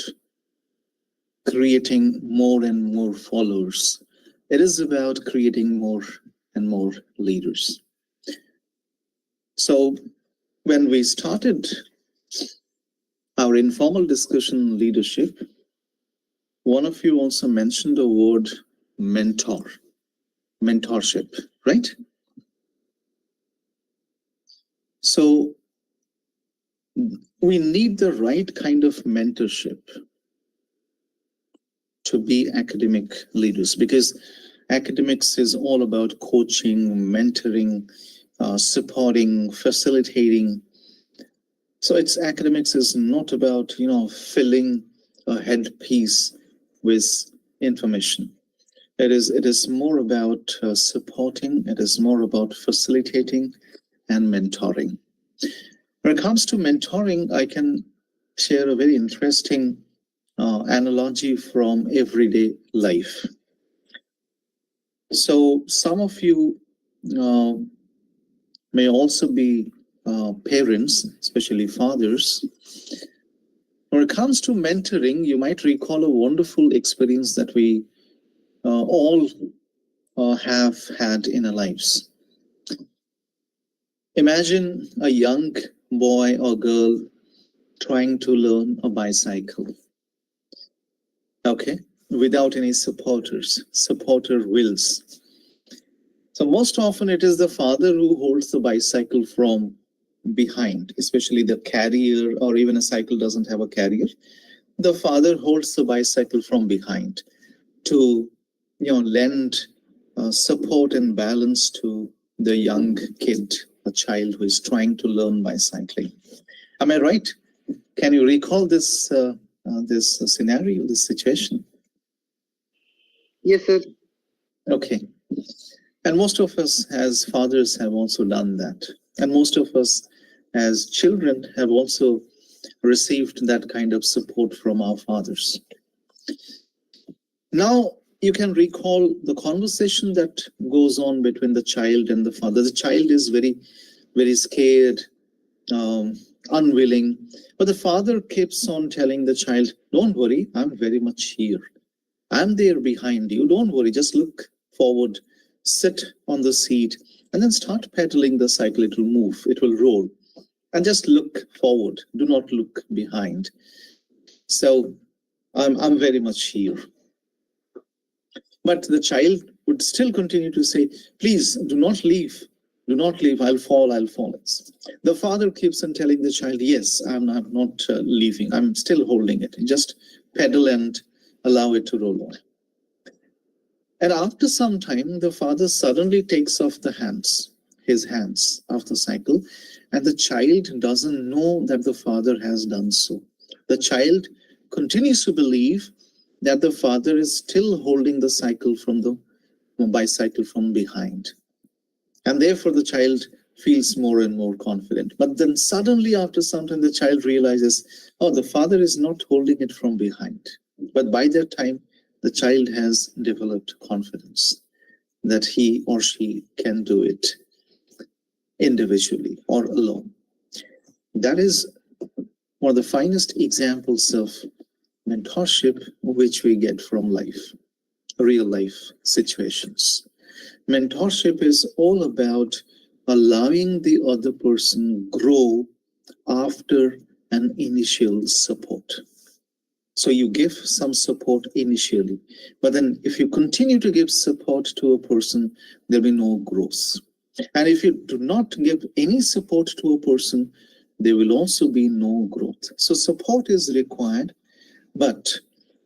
creating more and more followers. It is about creating more and more leaders. So when we started our informal discussion on leadership, one of you also mentioned the word mentorship, right? So we need the right kind of mentorship to be academic leaders, because academics is all about coaching, mentoring, supporting, facilitating. So academics is not about, filling a headpiece with information. It is more about supporting. It is more about facilitating and mentoring. When it comes to mentoring, I can share a very interesting analogy from everyday life. So some of you may also be parents, especially fathers. When it comes to mentoring, you might recall a wonderful experience that we all have had in our lives. Imagine a young boy or girl trying to learn a bicycle. Okay, without any supporter wheels. So most often it is the father who holds the bicycle from behind, especially the carrier, or even a cycle doesn't have a carrier. The father holds the bicycle from behind to, lend support and balance to the young kid, a child who is trying to learn bicycling. Am I right? Can you recall this scenario, this situation? Yes, sir. Okay. And most of us as fathers have also done that. And most of us as children have also received that kind of support from our fathers. Now, you can recall the conversation that goes on between the child and the father. The child is very, very scared, unwilling. But the father keeps on telling the child, don't worry, I'm very much here. I'm there behind you. Don't worry, just look forward, sit on the seat, and then start pedaling the cycle. It will move, it will roll. And just look forward. Do not look behind. So I'm very much here. But the child would still continue to say, please do not leave. Do not leave. I'll fall. The father keeps on telling the child, yes, I'm not leaving. I'm still holding it. Just pedal and allow it to roll on. And after some time, the father suddenly takes off his hands off the cycle, and the child doesn't know that the father has done so. The child continues to believe that the father is still holding the bicycle from behind. And therefore the child feels more and more confident. But then suddenly after some time, the child realizes, oh, the father is not holding it from behind. But by that time, the child has developed confidence that he or she can do it individually or alone. That is one of the finest examples of mentorship which we get from life, real life situations. Mentorship is all about allowing the other person grow after an initial support. So you give some support initially, but then if you continue to give support to a person, there'll be no growth. And if you do not give any support to a person, there will also be no growth. So support is required, but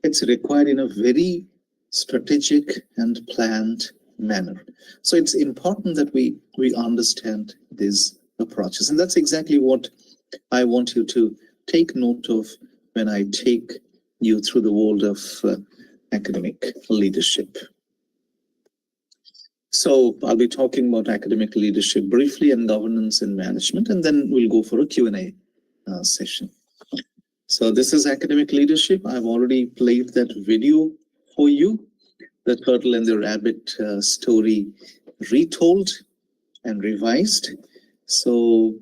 it's required in a very strategic and planned manner. So it's important that we understand these approaches. And that's exactly what I want you to take note of when I take you through the world of academic leadership. So I'll be talking about academic leadership briefly and governance and management, and then we'll go for a Q&A session. So this is academic leadership. I've already played that video for you, the turtle and the rabbit story retold and revised. So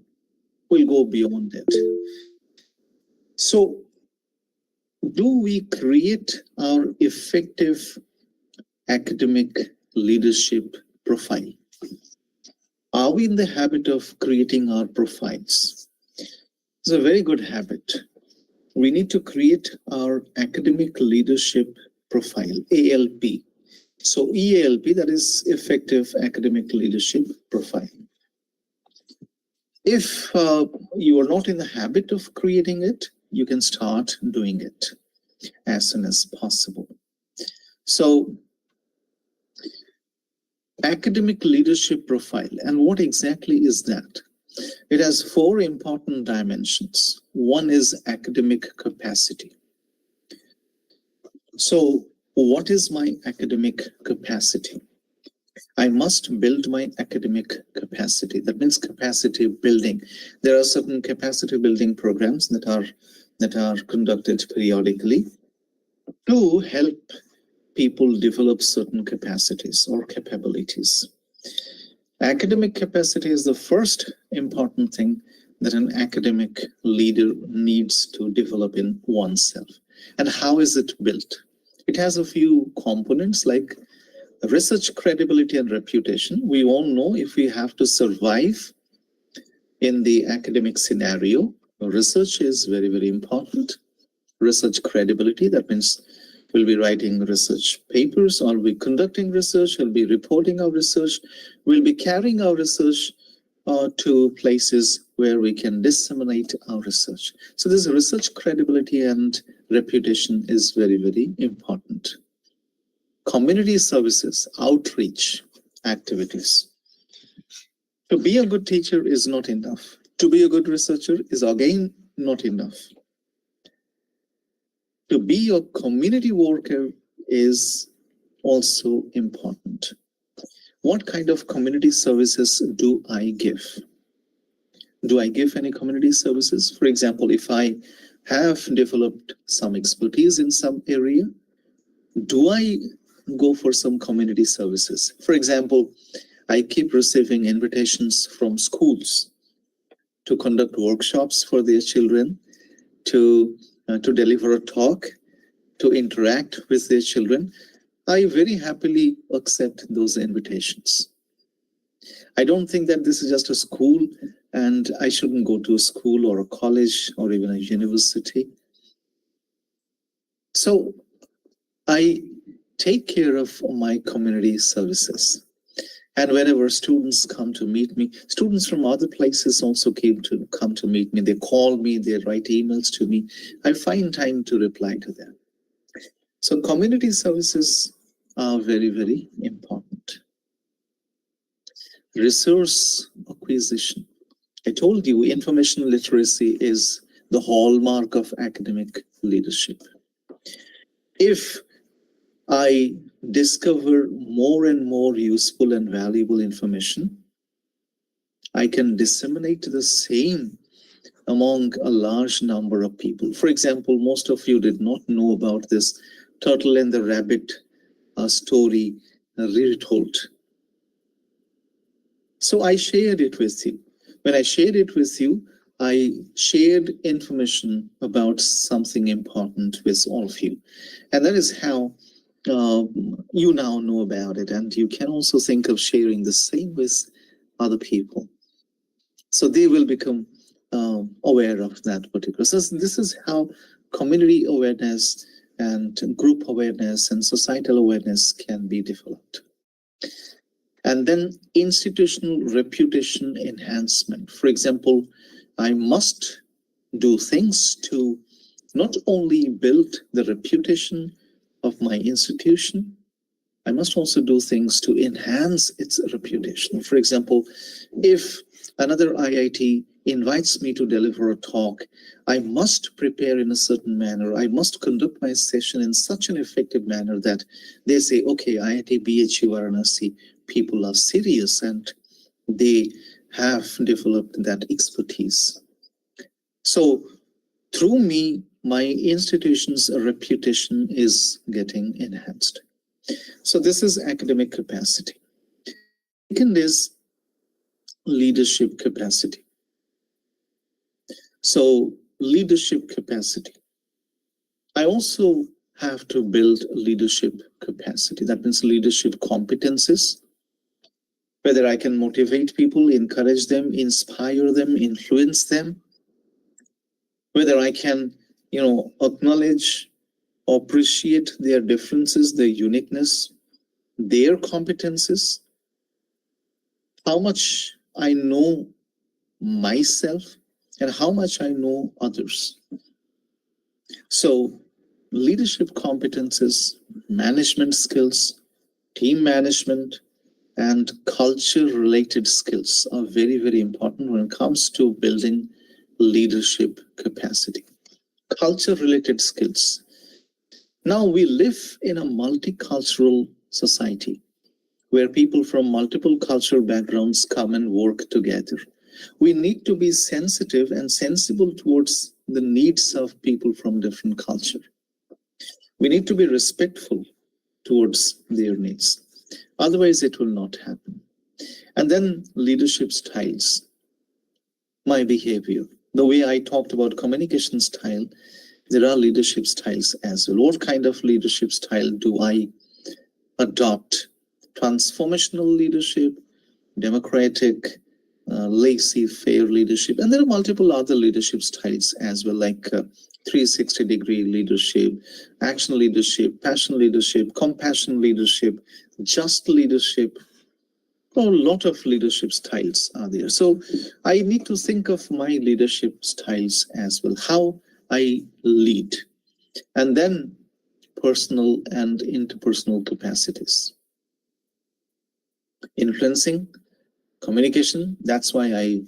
we'll go beyond it. So do we create our effective academic leadership profile? Are we in the habit of creating our profiles? It's a very good habit. We need to create our academic leadership profile, ALP. So EALP, that is effective academic leadership profile. If you are not in the habit of creating it, you can start doing it as soon as possible. So academic leadership profile, and what exactly is that? It has 4 important dimensions. One is academic capacity. So what is my academic capacity? I must build my academic capacity. That means capacity building. There are certain capacity building programs that are conducted periodically to help people develop certain capacities or capabilities. Academic capacity is the first important thing that an academic leader needs to develop in oneself. And how is it built? It has a few components like research credibility and reputation. We all know if we have to survive in the academic scenario, research is very, very important. Research credibility, that means we'll be writing research papers, or we'll be conducting research, we'll be reporting our research, we'll be carrying our research to places where we can disseminate our research. So this research credibility and reputation is very, very important. Community services, outreach activities. To be a good teacher is not enough. To be a good researcher is again not enough. To be a community worker is also important. What kind of community services do I give? Do I give any community services? For example, if I have developed some expertise in some area, do I go for some community services? For example, I keep receiving invitations from schools to conduct workshops for their children, to deliver a talk, to interact with their children. I very happily accept those invitations. I don't think that this is just a school and I shouldn't go to a school or a college or even a university. So I take care of my community services. And whenever students come to meet me, students from other places also come to meet me. They call me, they write emails to me. I find time to reply to them. So community services are very, very important. Resource acquisition. I told you information literacy is the hallmark of academic leadership. If I discover more and more useful and valuable information, I can disseminate the same among a large number of people. For example, most of you did not know about this turtle and the rabbit story retold. So I shared it with you. When I shared it with you, I shared information about something important with all of you. And that is how you now know about it, and you can also think of sharing the same with other people. So they will become aware of that particular. So this is how community awareness and group awareness and societal awareness can be developed. And then institutional reputation enhancement. For example, I must do things to not only build the reputation of my institution, I must also do things to enhance its reputation. For example, if another IIT invites me to deliver a talk, I must prepare in a certain manner. I must conduct my session in such an effective manner that they say, okay, IIT BHU Varanasi, people are serious and they have developed that expertise. So through me, my institution's reputation is getting enhanced. So this is academic capacity. Second is leadership capacity. So leadership capacity. I also have to build leadership capacity. That means leadership competences, whether I can motivate people, encourage them, inspire them, influence them, whether I can, acknowledge, appreciate their differences, their uniqueness, their competences, how much I know myself and how much I know others. So leadership competences, management skills, team management, and culture-related skills are very, very important when it comes to building leadership capacity. Culture-related skills. Now we live in a multicultural society where people from multiple cultural backgrounds come and work together. We need to be sensitive and sensible towards the needs of people from different culture. We need to be respectful towards their needs. Otherwise, it will not happen. And then leadership styles. My behavior. The way I talked about communication style, there are leadership styles as well. What kind of leadership style do I adopt? Transformational leadership, democratic, laissez-faire leadership. And there are multiple other leadership styles as well, like 360-degree leadership, action leadership, passion leadership, compassion leadership, just leadership. A lot of leadership styles are there. So I need to think of my leadership styles as well, how I lead. And then personal and interpersonal capacities. Influencing, communication. That's why I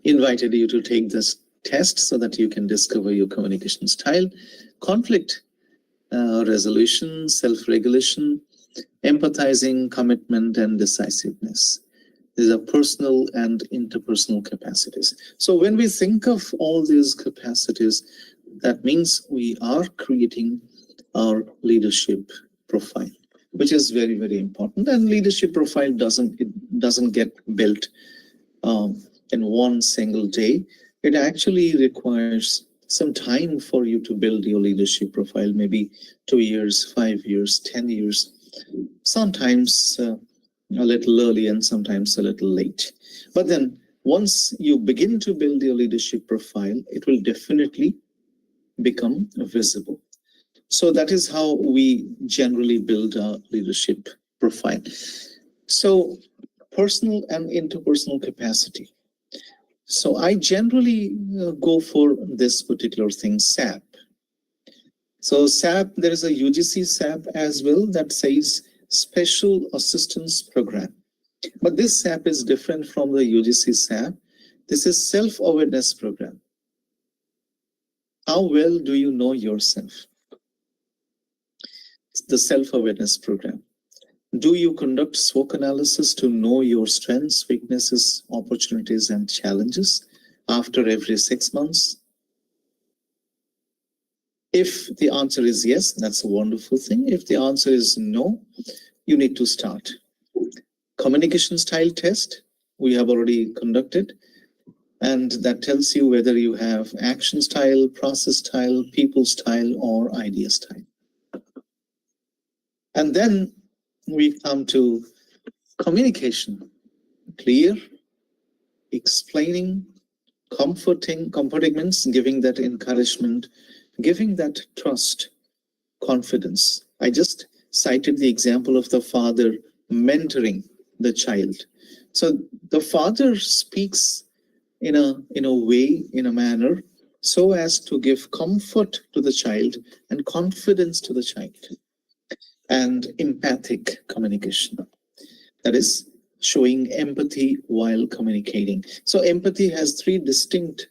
invited you to take this test so that you can discover your communication style. Conflict resolution, self-regulation, empathizing, commitment, and decisiveness. These are personal and interpersonal capacities. So when we think of all these capacities, that means we are creating our leadership profile, which is very, very important. And leadership profile doesn't get built in one single day. It actually requires some time for you to build your leadership profile, maybe 2 years, 5 years, 10 years, sometimes a little early and sometimes a little late. But then once you begin to build your leadership profile, it will definitely become visible. So that is how we generally build our leadership profile. So personal and interpersonal capacity. So I generally go for this particular thing, SAP. So SAP, there is a UGC SAP as well that says Special Assistance Program. But this SAP is different from the UGC SAP. This is Self-Awareness Program. How well do you know yourself? It's the Self-Awareness Program. Do you conduct SWOT analysis to know your strengths, weaknesses, opportunities, and challenges after every 6 months? If the answer is yes, that's a wonderful thing. If the answer is no, you need to start. Communication style test, we have already conducted, and that tells you whether you have action style, process style, people style, or idea style. And then we come to communication, clear, explaining, Comforting means giving that encouragement, giving that trust, confidence. I just cited the example of the father mentoring the child. So the father speaks in a way, in a manner, so as to give comfort to the child and confidence to the child. And empathic communication. That is showing empathy while communicating. So empathy has three distinct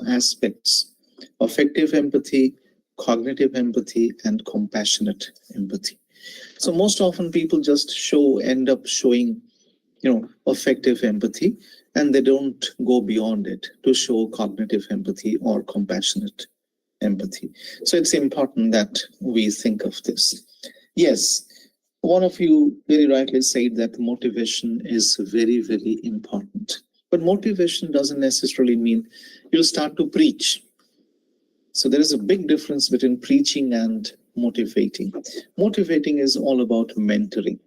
aspects: affective empathy, cognitive empathy, and compassionate empathy. So most often people just end up showing affective empathy, and they don't go beyond it to show cognitive empathy or compassionate empathy. So it's important that we think of this. Yes, one of you very rightly said that motivation is very, very important. But motivation doesn't necessarily mean you'll start to preach. So there is a big difference between preaching and motivating. Motivating is all about mentoring.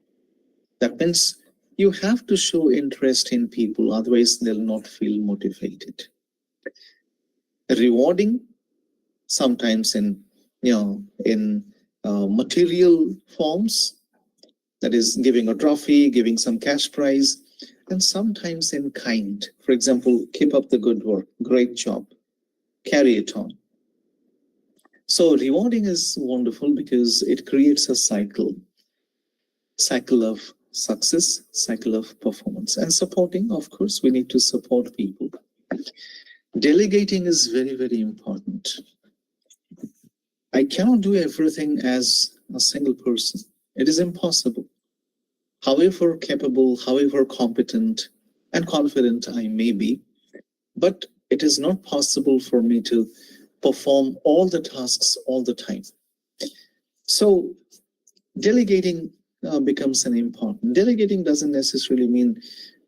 That means you have to show interest in people, otherwise they'll not feel motivated. Rewarding, sometimes in material forms, that is giving a trophy, giving some cash prize, and sometimes in kind. For example, keep up the good work, great job, carry it on. So rewarding is wonderful because it creates a cycle of success, cycle of performance. And supporting, of course, we need to support people. Delegating is very, very important. I cannot do everything as a single person. It is impossible. However capable, however competent and confident I may be, but it is not possible for me to perform all the tasks all the time. So delegating becomes an important. Delegating doesn't necessarily mean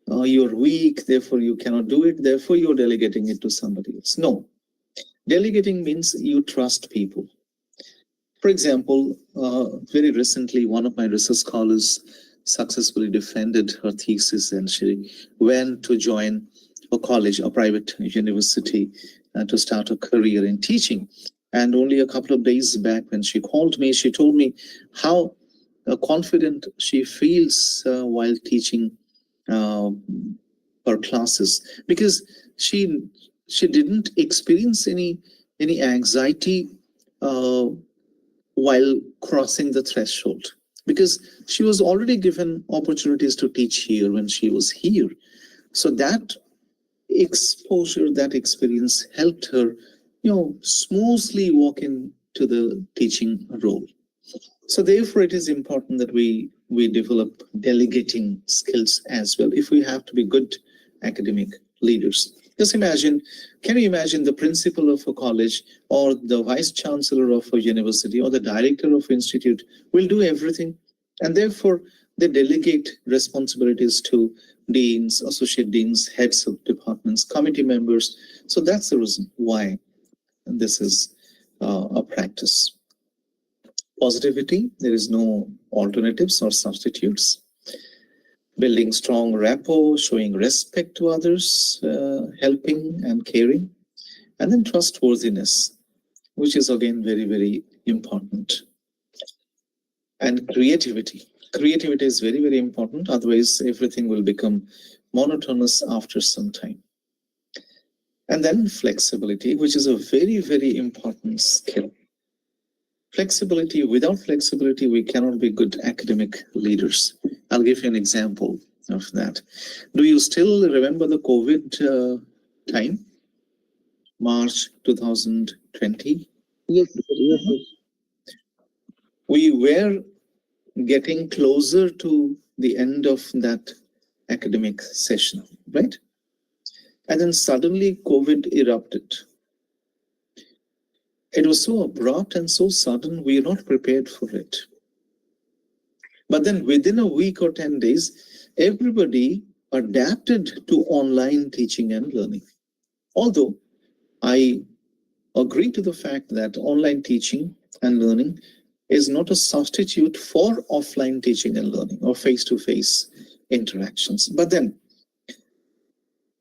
you're weak, therefore you cannot do it, therefore you're delegating it to somebody else. No. Delegating means you trust people. For example, very recently, one of my research scholars successfully defended her thesis, and she went to join a college, a private university, to start a career in teaching. And only a couple of days back when she called me, she told me how confident she feels while teaching her classes, because she didn't experience any anxiety while crossing the threshold, because she was already given opportunities to teach here when she was here. So that exposure, that experience helped her, smoothly walk into the teaching role. So therefore, it is important that we develop delegating skills as well if we have to be good academic leaders. Just can you imagine the principal of a college or the vice chancellor of a university or the director of an institute will do everything, and therefore they delegate responsibilities to deans, associate deans, heads of departments, committee members. So that's the reason why this is a practice. Positivity, there is no alternatives or substitutes. Building strong rapport, showing respect to others, helping and caring. And then trustworthiness, which is again very, very important. And creativity. Creativity is very, very important. Otherwise, everything will become monotonous after some time. And then flexibility, which is a very, very important skill. Flexibility, without flexibility, we cannot be good academic leaders. I'll give you an example of that. Do you still remember the COVID time? March 2020? Yes, sir. Yes, sir. We were getting closer to the end of that academic session, right? And then suddenly COVID erupted. It was so abrupt and so sudden, we are not prepared for it. But then within a week or 10 days, everybody adapted to online teaching and learning. Although I agree to the fact that online teaching and learning is not a substitute for offline teaching and learning or face-to-face interactions. But then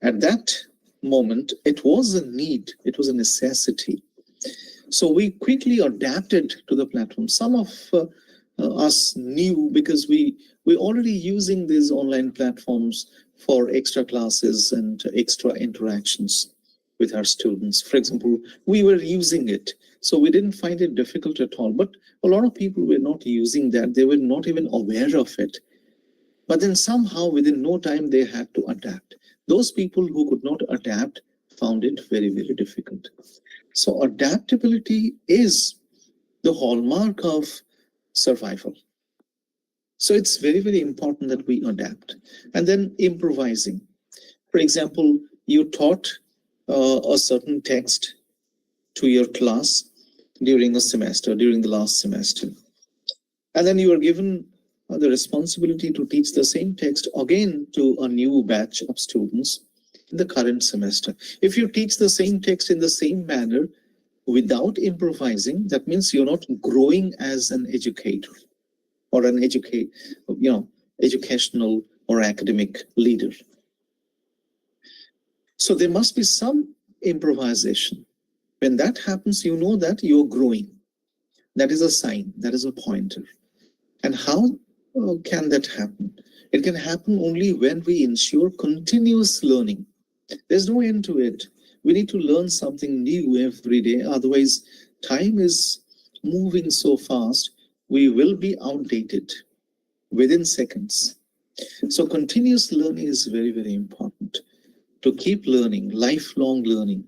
at that moment, it was a need, it was a necessity. So we quickly adapted to the platform. Some of us knew because we already using these online platforms for extra classes and extra interactions with our students. For example, we were using it, so we didn't find it difficult at all. But a lot of people were not using that. They were not even aware of it. But then somehow within no time they had to adapt. Those people who could not adapt found it very, very difficult. So adaptability is the hallmark of survival. So it's very, very important that we adapt. And then improvising. For example, you taught a certain text to your class during a semester, during the last semester. And then you are given the responsibility to teach the same text again to a new batch of students in the current semester. If you teach the same text in the same manner without improvising, that means you're not growing as an educator or an educational or academic leader. So there must be some improvisation. When that happens, you know that you're growing. That is a sign, that is a pointer. And how can that happen? It can happen only when we ensure continuous learning. There's no end to it. We need to learn something new every day. Otherwise, time is moving so fast, we will be outdated within seconds. So continuous learning is very, very important. To keep learning, lifelong learning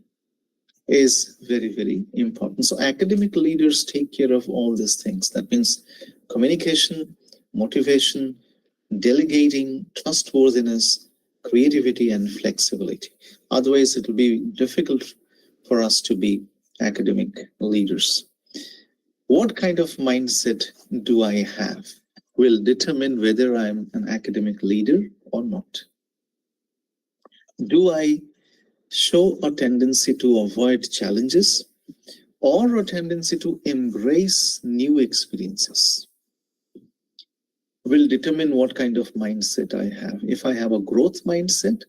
is very, very important. So academic leaders take care of all these things. That means communication, motivation, delegating, trustworthiness, creativity, and flexibility. Otherwise, it will be difficult for us to be academic leaders. What kind of mindset do I have will determine whether I'm an academic leader or not. Do I show a tendency to avoid challenges or a tendency to embrace new experiences? Will determine what kind of mindset I have. If I have a growth mindset,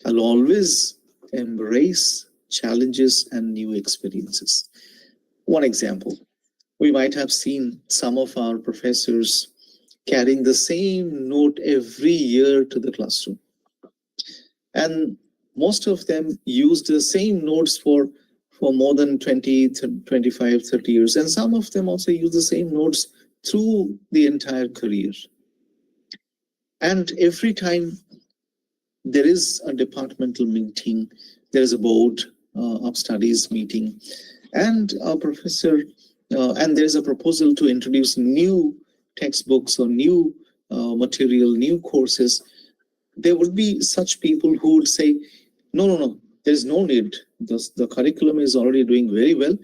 I'll always embrace challenges and new experiences. One example, we might have seen some of our professors carrying the same note every year to the classroom. And most of them used the same notes for more than 20, 25, 30 years. And some of them also use the same notes through the entire career. And every time there is a departmental meeting, there is a board of studies meeting, and a professor, and there's a proposal to introduce new textbooks or new material, new courses, there would be such people who would say, no, there's no need. The curriculum is already doing very well.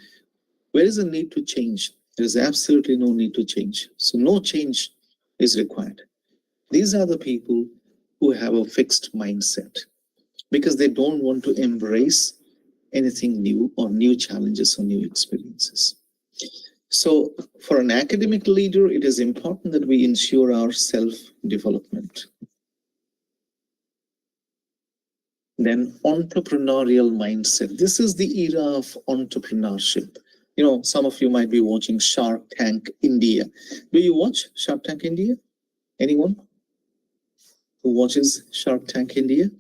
Where is the need to change? There is absolutely no need to change. So no change is required. These are the people who have a fixed mindset because they don't want to embrace anything new or new challenges or new experiences. So for an academic leader, it is important that we ensure our self-development. Then entrepreneurial mindset. This is the era of entrepreneurship. You know, some of you might be watching Shark Tank India. Do you watch Shark Tank India? Anyone who watches Shark Tank India?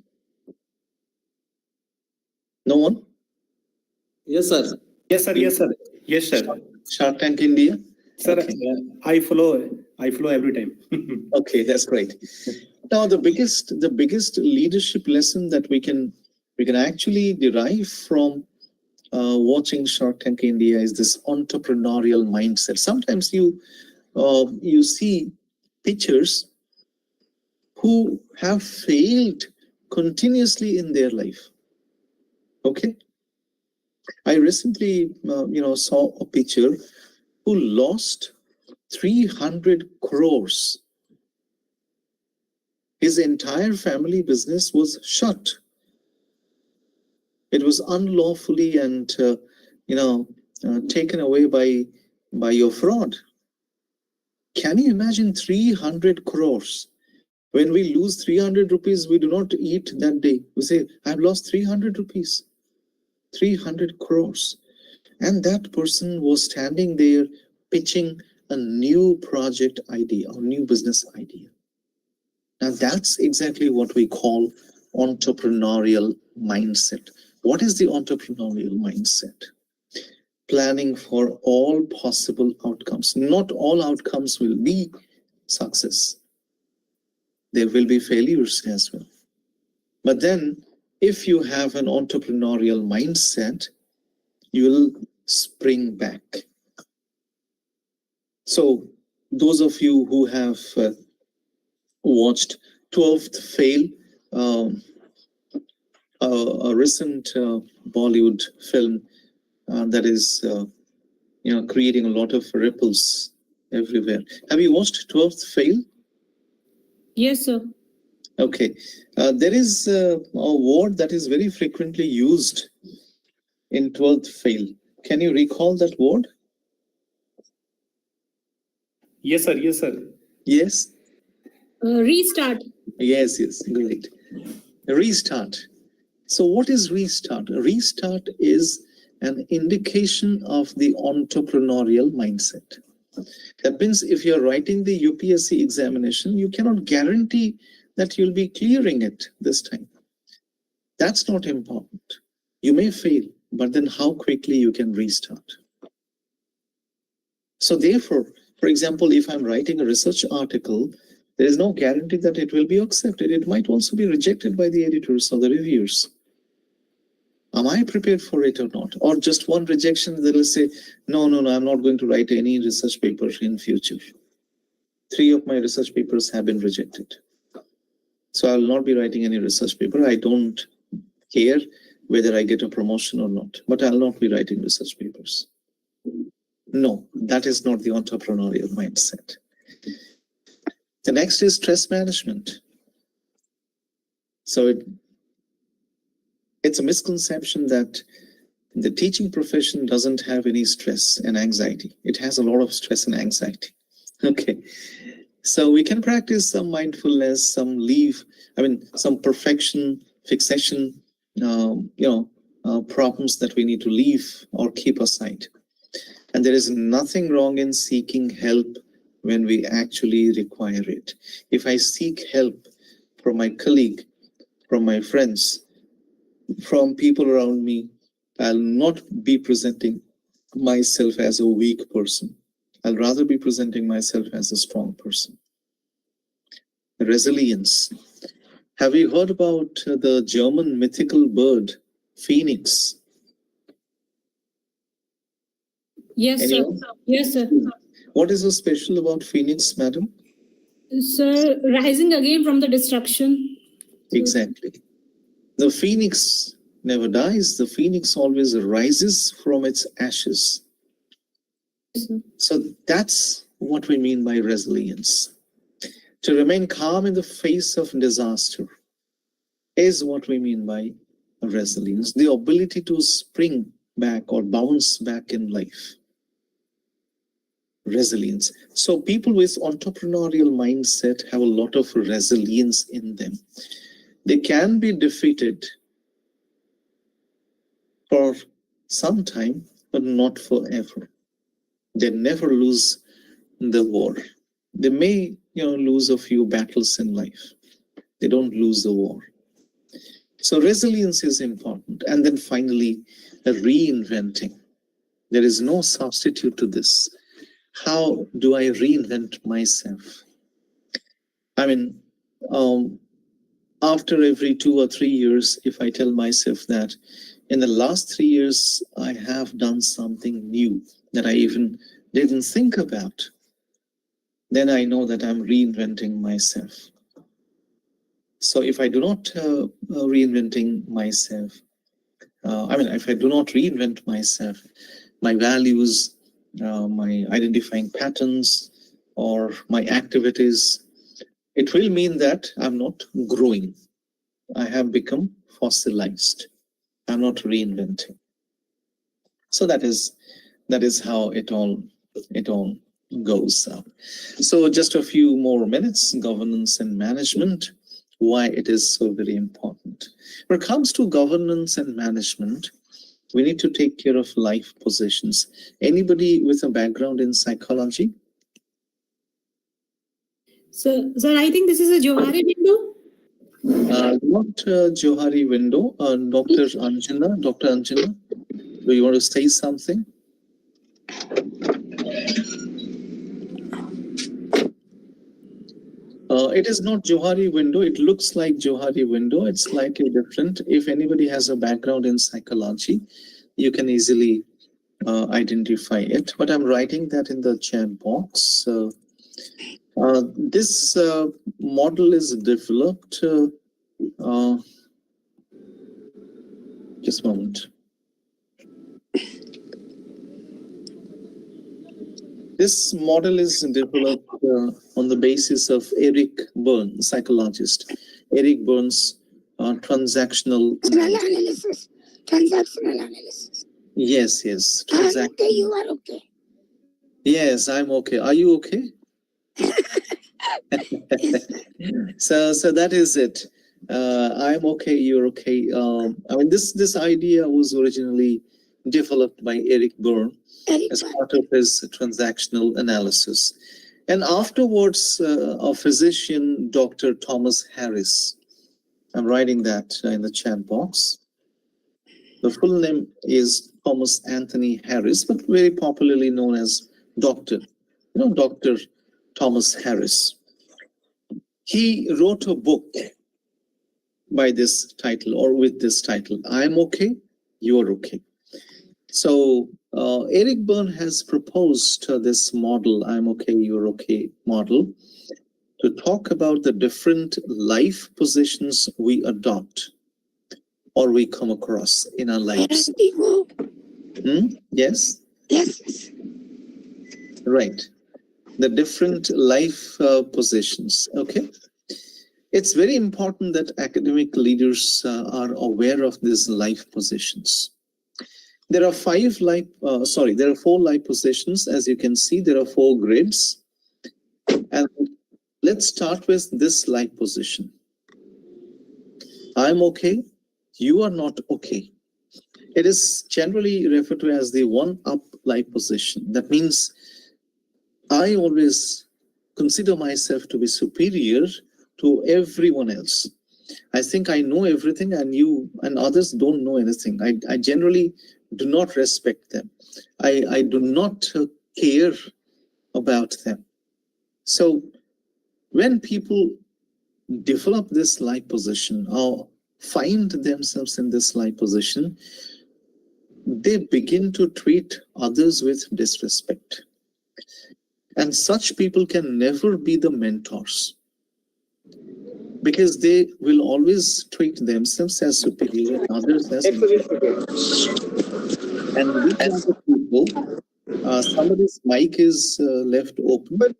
No one? Yes, sir. Yes, sir. Yes, sir. Yes, sir. Shark Tank India? Sir, okay. I follow every time. Okay, that's great. Now, the biggest leadership lesson that we can actually derive from watching Shark Tank India is this entrepreneurial mindset. Sometimes you see pitchers who have failed continuously in their life. Okay, I recently saw a pitcher who lost 300 crores. His entire family business was shut. It was unlawfully and taken away by your fraud. Can you imagine 300 crores? When we lose 300 rupees, we do not eat that day. We say, I've lost 300 rupees, 300 crores. And that person was standing there pitching a new project idea, or new business idea. Now that's exactly what we call entrepreneurial mindset. What is the entrepreneurial mindset? Planning for all possible outcomes. Not all outcomes will be success. There will be failures as well. But then, if you have an entrepreneurial mindset, you will spring back. So, those of you who have watched 12th Fail, a recent Bollywood film that is, creating a lot of ripples everywhere. Have you watched 12th Fail? Yes, sir. Okay. There is a word that is very frequently used in 12th Fail. Can you recall that word? Yes, sir. Yes, sir. Yes? Restart. Yes, great. Restart. So what is restart? Restart is an indication of the entrepreneurial mindset. That means if you're writing the UPSC examination, you cannot guarantee that you'll be clearing it this time. That's not important. You may fail, but then how quickly you can restart. So therefore, for example, if I'm writing a research article, there is no guarantee that it will be accepted. It might also be rejected by the editors or the reviewers. Am I prepared for it or not? Or just one rejection, they will say, no, I'm not going to write any research paper in future. 3 of my research papers have been rejected. So I will not be writing any research paper. I don't care whether I get a promotion or not, but I'll not be writing research papers. No, that is not the entrepreneurial mindset. The next is stress management. So it's a misconception that the teaching profession doesn't have any stress and anxiety. It has a lot of stress and anxiety. Okay. So we can practice some mindfulness, some perfection, fixation, problems that we need to leave or keep aside. And there is nothing wrong in seeking help when we actually require it. If I seek help from my colleague, from my friends, from people around me, I'll not be presenting myself as a weak person. I'll rather be presenting myself as a strong person. Resilience. Have you heard about the German mythical bird, phoenix? Yes, Anyone? sir. Yes, sir. What is so special about phoenix, madam? Sir, rising again from the destruction. Exactly. The phoenix never dies. The phoenix always rises from its ashes. Yes, sir. So that's what we mean by resilience. To remain calm in the face of disaster is what we mean by resilience. The ability to spring back or bounce back in life. Resilience. So people with entrepreneurial mindset have a lot of resilience in them. They can be defeated for some time, but not forever. They never lose the war. They may, lose a few battles in life. They don't lose the war. So resilience is important. And then finally, reinventing. There is no substitute to this. How do I reinvent myself? After every 2 or 3 years, if I tell myself that in the last 3 years, I have done something new that I even didn't think about, then I know that I'm reinventing myself. So if I do not reinventing myself, if I do not reinvent myself, my values, my identifying patterns, or my activities, it will mean that I'm not growing. I have become fossilized. I'm not reinventing. So that is how it all goes up. So just a few more minutes, governance and management, why it is so very important. When it comes to governance and management, we need to take care of life positions. Anybody with a background in psychology? So, sir, I think this is a Johari window. Not Johari window. Dr. Anjana, do you want to say something? It is not Johari window. It looks like Johari window. It's slightly different. If anybody has a background in psychology, you can easily identify it. But I'm writing that in the chat box. This model is developed. Just a moment. This model is developed on the basis of Eric Berne, psychologist. Eric Berne's transactional analysis. Transactional analysis. Yes, yes. Okay, you are okay. Yes, I'm okay. Are you okay? So that is it. I'm okay. You're okay. I mean, this idea was originally developed by Eric Berne as part of his transactional analysis. And afterwards, a physician, Dr. Thomas Harris, I'm writing that in the chat box. The full name is Thomas Anthony Harris, but very popularly known as Dr. Dr. Thomas Harris. He wrote a book by this title or with this title, I'm okay, you're okay. So Eric Berne has proposed this model, I'm okay, you're okay model, to talk about the different life positions we adopt or we come across in our lives. Yes? Yes. Right. The different life positions, okay? It's very important that academic leaders are aware of these life positions. There are four life positions. As you can see, there are 4 grids. And let's start with this life position. I'm okay, you are not okay. It is generally referred to as the one-up life position. That means I always consider myself to be superior to everyone else. I think I know everything and you and others don't know anything. I generally do not respect them. I do not care about them. So when people develop this life position or find themselves in this life position, they begin to treat others with disrespect. And such people can never be the mentors, because they will always treat themselves as superior and others as inferior. And these are the people, somebody's mic is left open.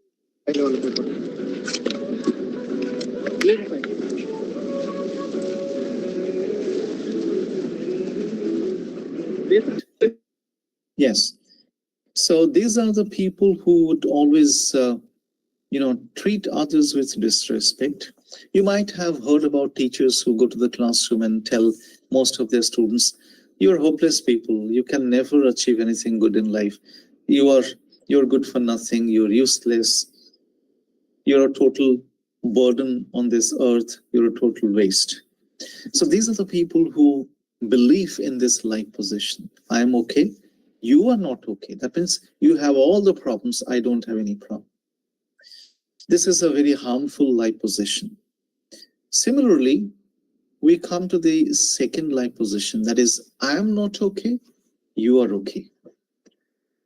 Yes. So these are the people who would always, treat others with disrespect. You might have heard about teachers who go to the classroom and tell most of their students, you're hopeless people. You can never achieve anything good in life. You're good for nothing. You're useless. You're a total burden on this earth. You're a total waste. So these are the people who believe in this life position. I'm okay. You are not okay. That means you have all the problems. I don't have any problem. This is a very harmful life position. Similarly, we come to the second life position. That is, I am not okay. You are okay.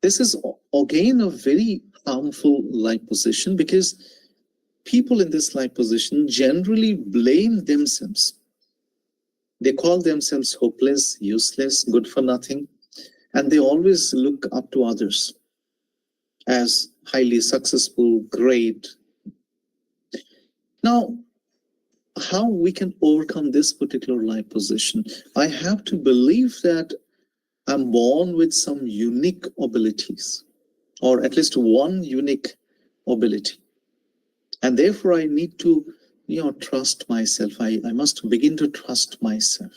This is again a very harmful life position, because people in this life position generally blame themselves. They call themselves hopeless, useless, good for nothing. And they always look up to others as highly successful, great. Now, how we can overcome this particular life position? I have to believe that I'm born with some unique abilities. or at least one unique ability. And therefore I need to, trust myself. I must begin to trust myself.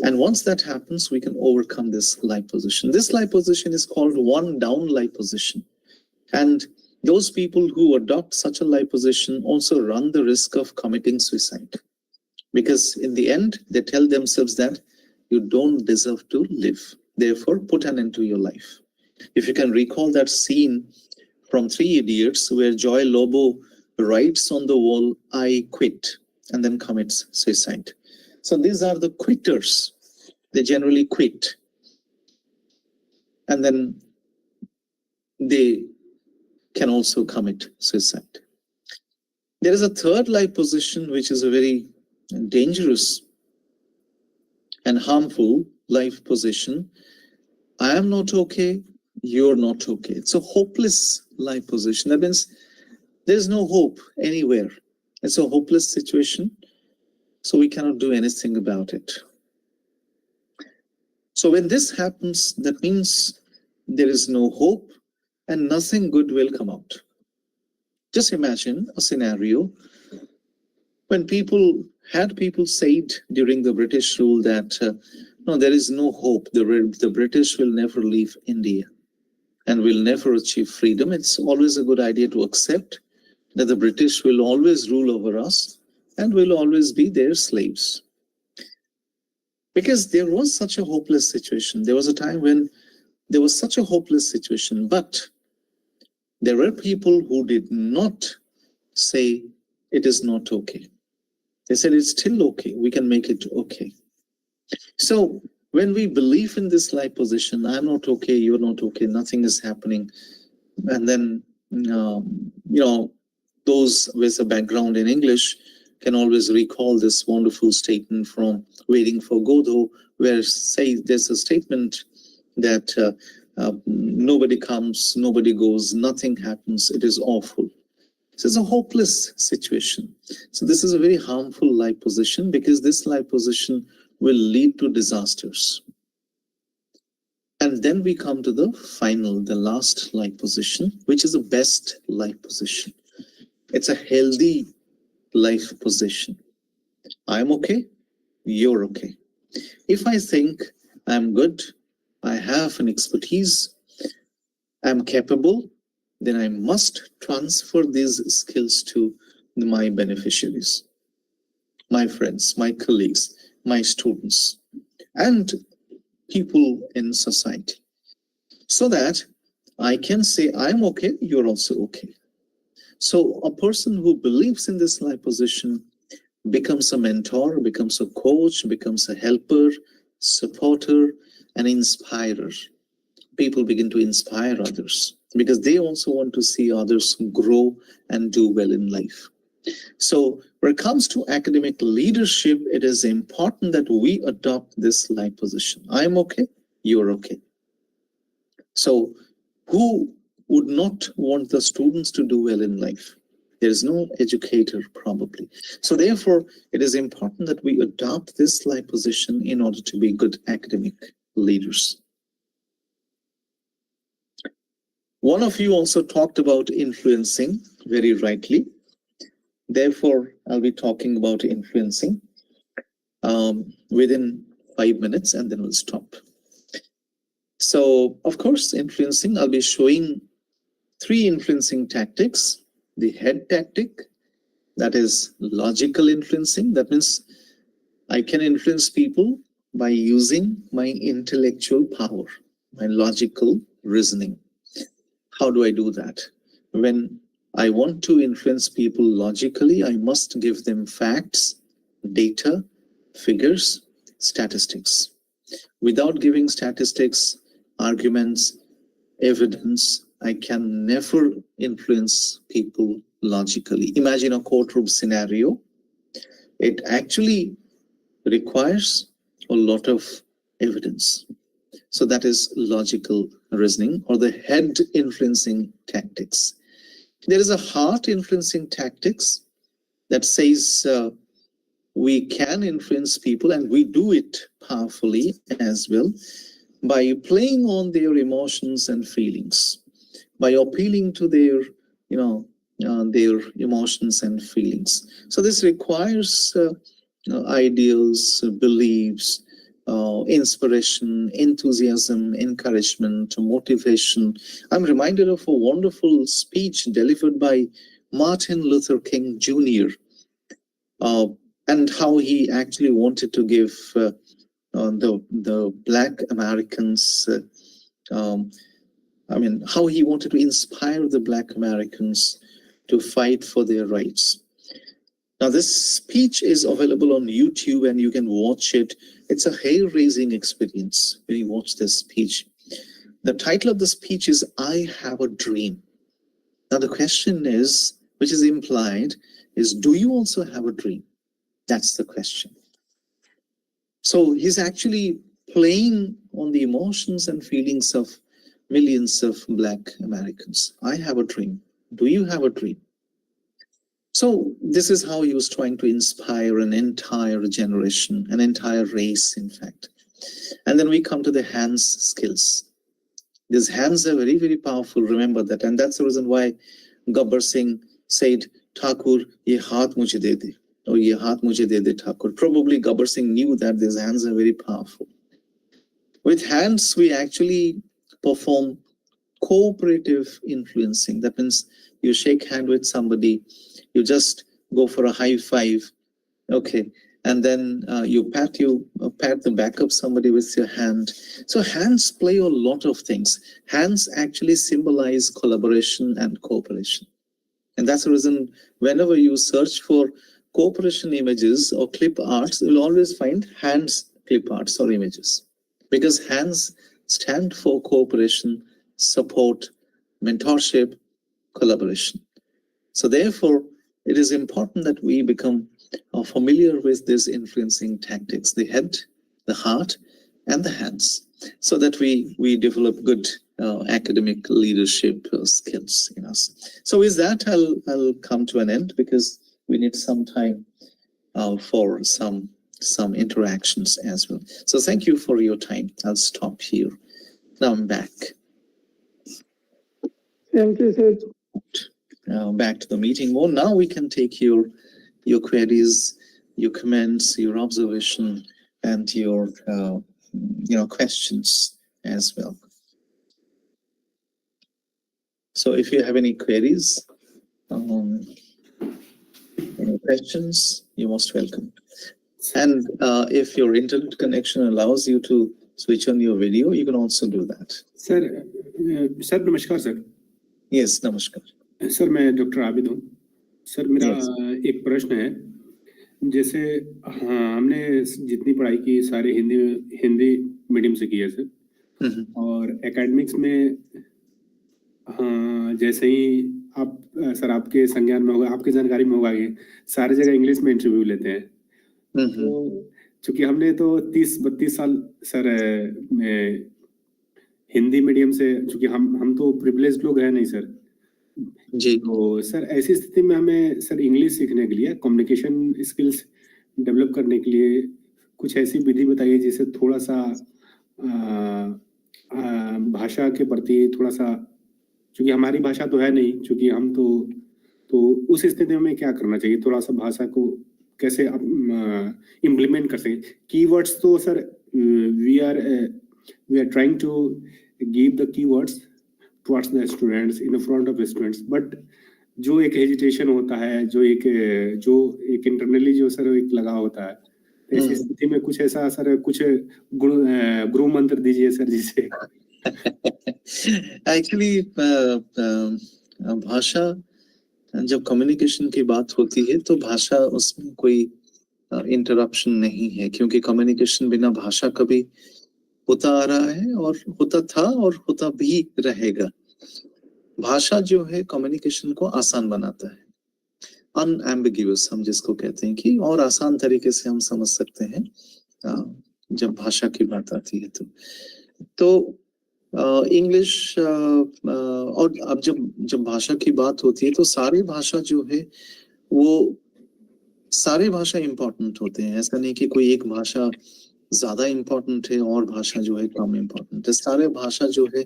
And once that happens, we can overcome this lie position. This lie position is called one down lie position. And those people who adopt such a lie position also run the risk of committing suicide. Because in the end, they tell themselves that you don't deserve to live. Therefore, put an end to your life. If you can recall that scene from Three Idiots where Joy Lobo writes on the wall, "I quit," and then commits suicide. So these are the quitters. They generally quit. And then they can also commit suicide. There is a third lie position, which is a very dangerous and harmful life position. I am not okay, you're not okay. It's a hopeless life position. That means there's no hope anywhere. It's a hopeless situation, so we cannot do anything about it. So when this happens, that means there is no hope and nothing good will come out. Just imagine a scenario when people said during the British rule that no, there is no hope. The British will never leave India and will never achieve freedom. It's always a good idea to accept that the British will always rule over us and will always be their slaves. Because there was such a hopeless situation. There was a time when there was such a hopeless situation, but there were people who did not say it is not okay. They said it's still okay. We can make it okay. So when we believe in this lie position, I'm not okay, you're not okay, nothing is happening. And then, those with a background in English can always recall this wonderful statement from Waiting for Godot, where there's a statement that nobody comes, nobody goes, nothing happens, it is awful. This is a hopeless situation. So this is a very harmful lie position, because this lie position will lead to disasters. And then we come to the last lie position, which is the best lie position. It's a healthy life position. I'm okay, you're okay. If I think I'm good, I have an expertise, I'm capable, then I must transfer these skills to my beneficiaries, my friends, my colleagues, my students, and people in society, so that I can say I'm okay, you're also okay. So a person who believes in this life position becomes a mentor, becomes a coach, becomes a helper, supporter, and inspirer. People begin to inspire others because they also want to see others grow and do well in life. So when it comes to academic leadership, it is important that we adopt this life position. I'm okay, you're okay. So who would not want the students to do well in life? There is no educator probably. So therefore, it is important that we adopt this life position in order to be good academic leaders. One of you also talked about influencing very rightly. Therefore, I'll be talking about influencing within 5 minutes, and then we'll stop. So, of course, influencing, I'll be showing 3 influencing tactics. The head tactic, that is logical influencing. That means I can influence people by using my intellectual power, my logical reasoning. How do I do that? When I want to influence people logically, I must give them facts, data, figures, statistics. Without giving statistics, arguments, evidence, I can never influence people logically. Imagine a courtroom scenario. It actually requires a lot of evidence. So that is logical reasoning, or the head influencing tactics. There is a heart influencing tactics that says we can influence people, and we do it powerfully as well. by playing on their emotions and feelings, by appealing to their, their emotions and feelings. So this requires ideals, beliefs, inspiration, enthusiasm, encouragement, motivation. I'm reminded of a wonderful speech delivered by Martin Luther King Jr. And how he actually wanted to give the Black Americans, how he wanted to inspire the Black Americans to fight for their rights. Now, this speech is available on YouTube and you can watch it. It's a hair-raising experience when you watch this speech. The title of the speech is I Have a Dream. Now, the question is, which is implied, is do you also have a dream? That's the question. So he's actually playing on the emotions and feelings of millions of Black Americans. I have a dream. Do you have a dream? So this is how he was trying to inspire an entire generation, an entire race, in fact. And then we come to the hands skills. These hands are very, very powerful. Remember that. And that's the reason why Gabbar Singh said, Thakur, ye haath mujhe de de. Or ye haath mujhe de de, Thakur. Probably Gabbar Singh knew that these hands are very powerful. With hands, we actually perform cooperative influencing. That means you shake hand with somebody, you just go for a high five, okay, and then you pat the back of somebody with your hand. So hands play a lot of things. Hands actually symbolize collaboration and cooperation. And that's the reason whenever you search for cooperation images or clip arts, you'll always find hands clip arts or images. Because hands stand for cooperation, support, mentorship, collaboration. So therefore, it is important that we become familiar with these influencing tactics, the head, the heart, and the hands, so that we develop good academic leadership skills in us. So with that, I'll come to an end because we need some time for some interactions as well. So thank you for your time. I'll stop here. Now I'm back. Thank you, sir. Back to the meeting mode. Now we can take your queries, your comments, your observation, and your questions as well. So if you have any queries, any questions, you're most welcome. And if your internet connection allows you to switch on your video, you can also do that. Sir, namaskar, sir. Yes, namaskar. Sir मैं doctor Abid हूँ sir मेरा एक प्रश्न है जैसे हमने जितनी पढ़ाई की सारे हिंदी मीडियम से की है सर और एकेडमिक्स में जैसे ही आप सर आपके संज्ञान में होगा आपकी जानकारी में होगा कि सारी जगह इंग्लिश में इंटरव्यू लेते हैं तो चूंकि हमने तो 30-32 साल सर हिंदी मीडियम से चूंकि हम तो प्रिविलेज्ड लोग हैं नहीं सर जी तो सर ऐसी स्थिति में हमें सर इंग्लिश सीखने के लिए कम्युनिकेशन स्किल्स डेवलप करने के लिए कुछ ऐसी विधि बताइए जिससे थोड़ा सा भाषा के प्रति थोड़ा सा क्योंकि हमारी भाषा तो है नहीं क्योंकि हम तो उस स्थिति में हमें क्या करना चाहिए थोड़ा सा भाषा को कैसे इम्प्लीमेंट कर सकें कीवर्ड्स तो sir we are trying to give the keywords towards the students in the front of the students but जो एक हेजिटेशन होता है जो एक इंटरनली जो सर एक लगा होता है ऐसी स्थिति में कुछ ऐसा सर कुछ गुरु मंत्र दीजिए सर जिसे एक्चुअली भाषा जब कम्युनिकेशन की बात होती है तो भाषा उसमें कोई इंटरप्शन नहीं है क्योंकि कम्युनिकेशन बिना भाषा कभी होता आ रहा है और होता था और होता भी रहेगा। भाषा जो है कम्युनिकेशन को आसान बनाता है अनएम्बिग्यूअस हम जिसको कहते हैं कि और आसान तरीके से हम समझ सकते हैं जब भाषा की बात आती है तो इंग्लिश और अब जब भाषा की बात होती है तो सारी भाषा जो है वो सारे भाषा इम्पोर्टेंट होते हैं ऐसा नहीं कि कोई एक भाषा ज्यादा इम्पोर्टेंट है और भाषा जो है कम इम्पोर्टेंट है। सारे भाषा जो है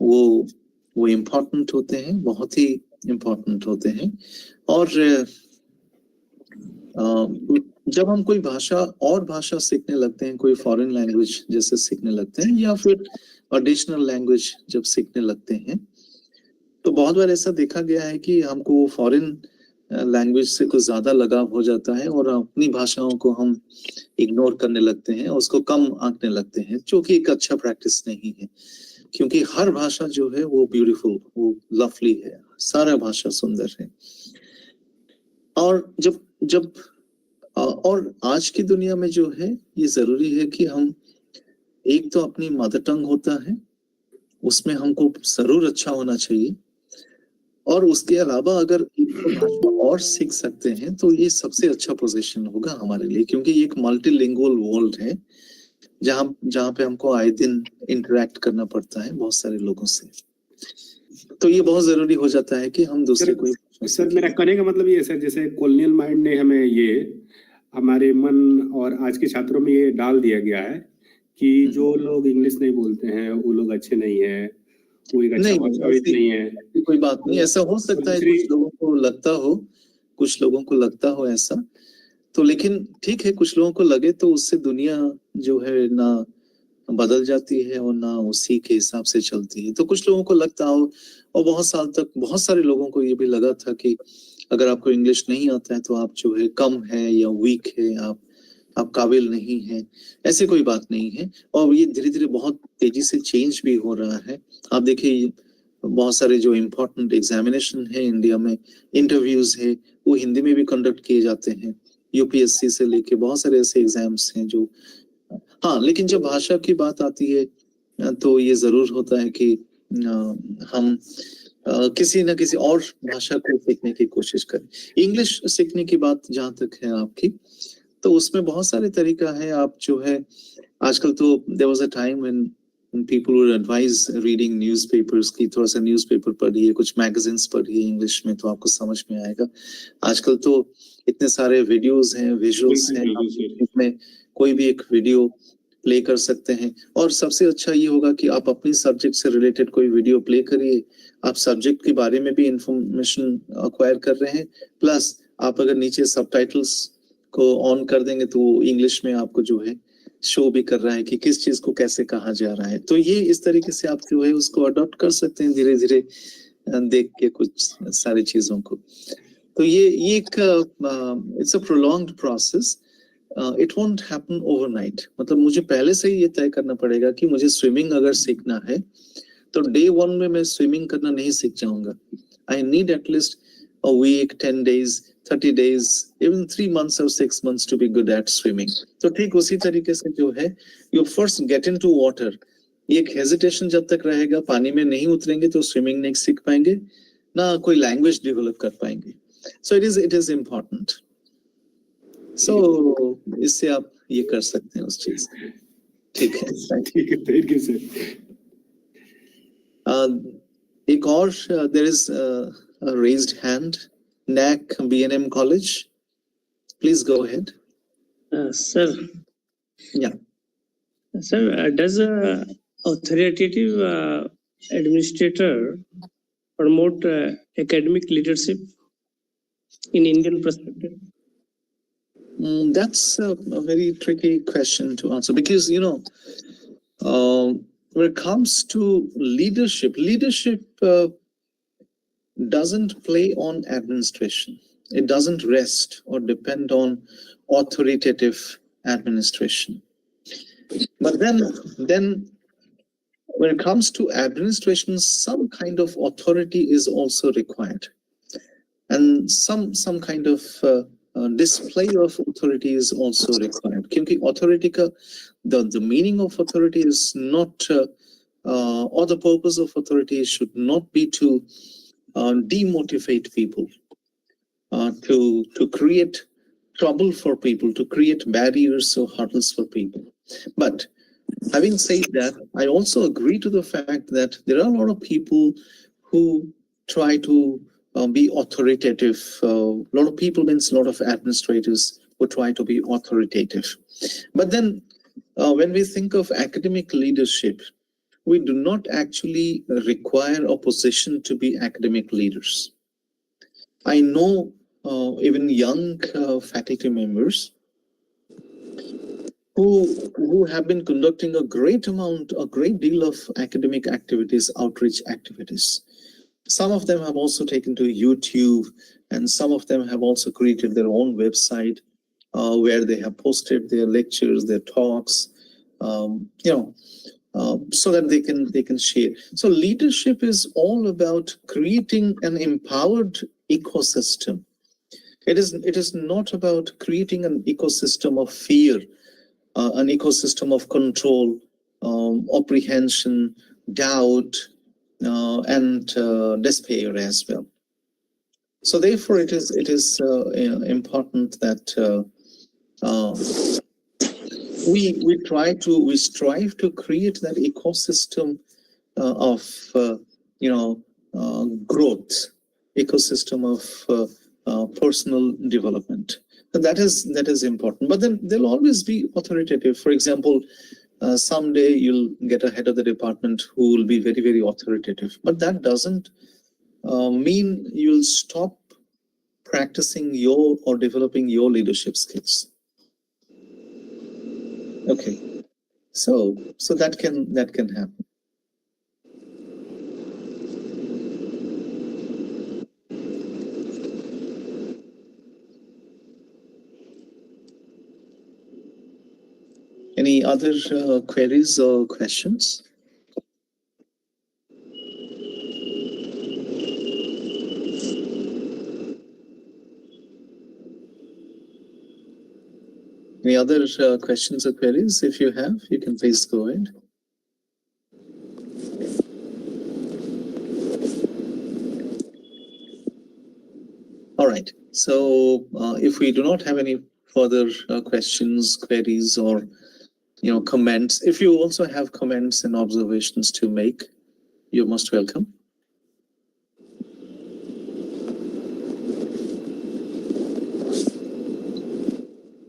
वो इम्पोर्टेंट होते हैं, बहुत ही इम्पोर्टेंट होते हैं। और जब हम कोई भाषा सीखने लगते हैं, कोई फॉरेन लैंग्वेज जैसे सीखने लगते हैं या फिर एडिशनल लैंग्वेज जब सीखने लगते हैं, तो बहुत बार ऐसा देखा गया है कि हमको फॉरेन लैंग्वेज से कुछ ज्यादा लगाव हो जाता है और अपनी भाषाओं को हम इग्नोर करने लगते हैं, उसको कम आंकने लगते हैं, जो कि एक अच्छा प्रैक्टिस नहीं है। क्योंकि हर भाषा जो है वो ब्यूटीफुल, वो लवली है, सारा भाषा सुंदर है। और जब और आज की दुनिया में जो है ये जरूरी है कि हम एक तो अपनी मदर टंग होता है, उसमें हमको जरूर अच्छा होना चाहिए, और उसके अलावा अगर एक भाषा और सीख सकते हैं तो ये सबसे अच्छा पोजीशन होगा हमारे लिए, क्योंकि ये एक मल्टीलिंगुअल वर्ल्ड है जहाँ पे हमको आए दिन इंटरेक्ट करना पड़ता है बहुत सारे लोगों से। तो ये बहुत जरूरी हो जाता है कि हम दूसरे को। सर मेरा कहने का मतलब ये है सर, जैसे कॉलोनियल माइंड ने हमें ये हमारे मन और आज के छात्रों में ये डाल दिया गया है कि जो लोग इंग्लिश नहीं बोलते हैं वो लोग अच्छे नहीं है, वो एक अच्छा भाषाविद नहीं है। कोई बात नहीं, ऐसा हो सकता है, कुछ लोगों को लगता हो ऐसा, तो लेकिन ठीक है, कुछ लोगों को लगे तो उससे दुनिया जो है ना बदल जाती है और ना उसी के हिसाब से चलती है। तो कुछ लोगों को लगता हो, और बहुत साल तक बहुत सारे लोगों को ये भी लगा था कि अगर आपको इंग्लिश नहीं आता है तो आप जो है कम है या वीक है, आप काबिल नहीं है। ऐसी कोई बात नहीं है, और ये धीरे धीरे बहुत तेजी से चेंज भी हो रहा है। आप देखिए बहुत सारे जो इम्पोर्टेंट एग्जामिनेशन है इंडिया में, इंटरव्यूज है, वो हिंदी में भी कंडक्ट किए जाते हैं। यूपीएससी से लेके बहुत सारे ऐसे एग्जाम्स हैं जो, हाँ, लेकिन जब भाषा की बात आती है तो ये जरूर होता है कि हम किसी न किसी और भाषा को सीखने की कोशिश करें। इंग्लिश सीखने की बात जहाँ तक है आपकी, तो उसमें बहुत सारे तरीका है। आप जो है आजकल तो there was a time when people would advise reading newspapers की, थोड़ा सा न्यूज़पेपर पढ़िए, कुछ मैगजीन्स पढ़िए इंग्लिश में, तो आपको समझ में आएगा। आजकल तो इतने सारे वीडियोस हैं, विजुअल्स हैं, इसमें कोई भी एक वीडियो प्ले कर सकते हैं। और सबसे अच्छा ये होगा कि आप अपनी सब्जेक्ट से रिलेटेड कोई वीडियो प्ले करिए, आप सब्जेक्ट के बारे में भी इंफॉर्मेशन अक्वायर कर रहे हैं, प्लस आप अगर नीचे सबटाइटल्स को ऑन कर देंगे तो इंग्लिश में आपको जो है शो भी कर रहा है कि किस चीज को कैसे कहा जा रहा है। तो ये इस तरीके से आप जो है उसको अडॉप्ट कर सकते हैं धीरे धीरे देख के कुछ सारी चीजों को। तो ये एक it's a prolonged process, it won't happen overnight. मतलब मुझे पहले से ही ये तय करना पड़ेगा कि मुझे स्विमिंग अगर सीखना है तो डे 1 में मैं स्विमिंग करना नहीं सीख जाऊंगा। I need at least a week, 10 days, 30 days, even 3 months or 6 months to be good at swimming. तो ठीक उसी तरीके से जो है, you first get into water. एक हेजिटेशन जब तक रहेगा, पानी में नहीं उतरेंगे तो स्विमिंग नहीं सीख पाएंगे, ना कोई लैंग्वेज डेवलप कर पाएंगे। So it is important. So इससे आप ये कर सकते हैं उस चीज। ठीक है, थैंक यू सर। एक और there is a raised hand, NAC B&M College. Please go ahead. Sir. Yeah. Sir, does a authoritative administrator promote academic leadership in Indian perspective? That's a very tricky question to answer, because when it comes to leadership doesn't play on administration. It doesn't rest or depend on authoritative administration. But then when it comes to administration, some kind of authority is also required, and some kind of display of authority is also required. Because authority ka the meaning of authority is not or the purpose of authority should not be to demotivate people, to create trouble for people, to create barriers or hurdles for people. But having said that, I also agree to the fact that there are a lot of people who try to be authoritative. A lot of people means a lot of administrators who try to be authoritative. But then when we think of academic leadership, we do not actually require a position to be academic leaders. I know even young faculty members who have been conducting a great deal of academic activities, outreach activities. Some of them have also taken to YouTube, and some of them have also created their own website where they have posted their lectures, their talks, so that they can share. So leadership is all about creating an empowered ecosystem. It is not about creating an ecosystem of fear, an ecosystem of control, apprehension, doubt, and despair as well. So therefore, it is important that we strive to create that ecosystem of growth, ecosystem of personal development. And that is important. But then there'll always be authoritative. For example, someday you'll get a head of the department who will be very, very authoritative. But that doesn't mean you'll stop practicing or developing your leadership skills. Okay, so that can happen. Any other queries or questions? Any other questions or queries? If you have, you can please go ahead. All right. So if we do not have any further questions, queries, or comments, if you also have comments and observations to make, you're most welcome.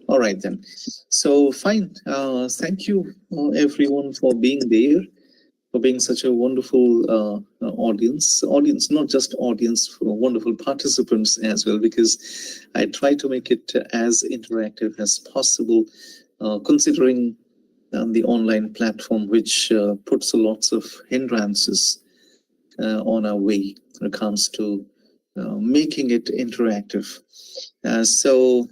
All right then. So fine. Thank you everyone for being there, for being such a wonderful audience, not just audience, for wonderful participants as well, because I try to make it as interactive as possible, considering the online platform, which puts lots of hindrances on our way when it comes to making it interactive. So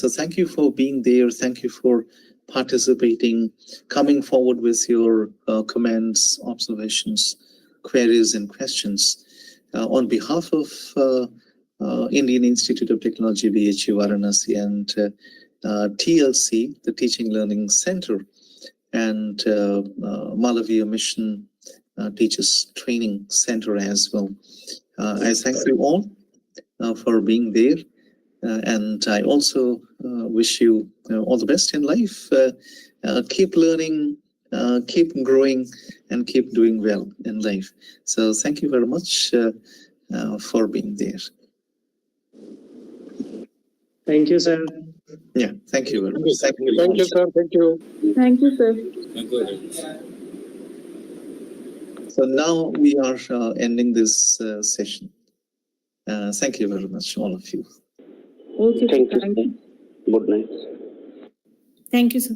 thank you for being there. Thank you for participating, coming forward with your comments, observations, queries, and questions. On behalf of Indian Institute of Technology, BHU, Varanasi, and TLC, the Teaching Learning Center, and Malaviya Mission Teachers Training Center as well. I thank you all for being there. And I also wish you all the best in life. Keep learning, keep growing, and keep doing well in life. So thank you very much for being there. Thank you, sir. Yeah, thank you very much. Thank you, sir. Thank you. Thank you, sir. So now we are ending this session. Thank you very much, all of you. Okay, Thank you. thank you. Good night. Thank you, sir.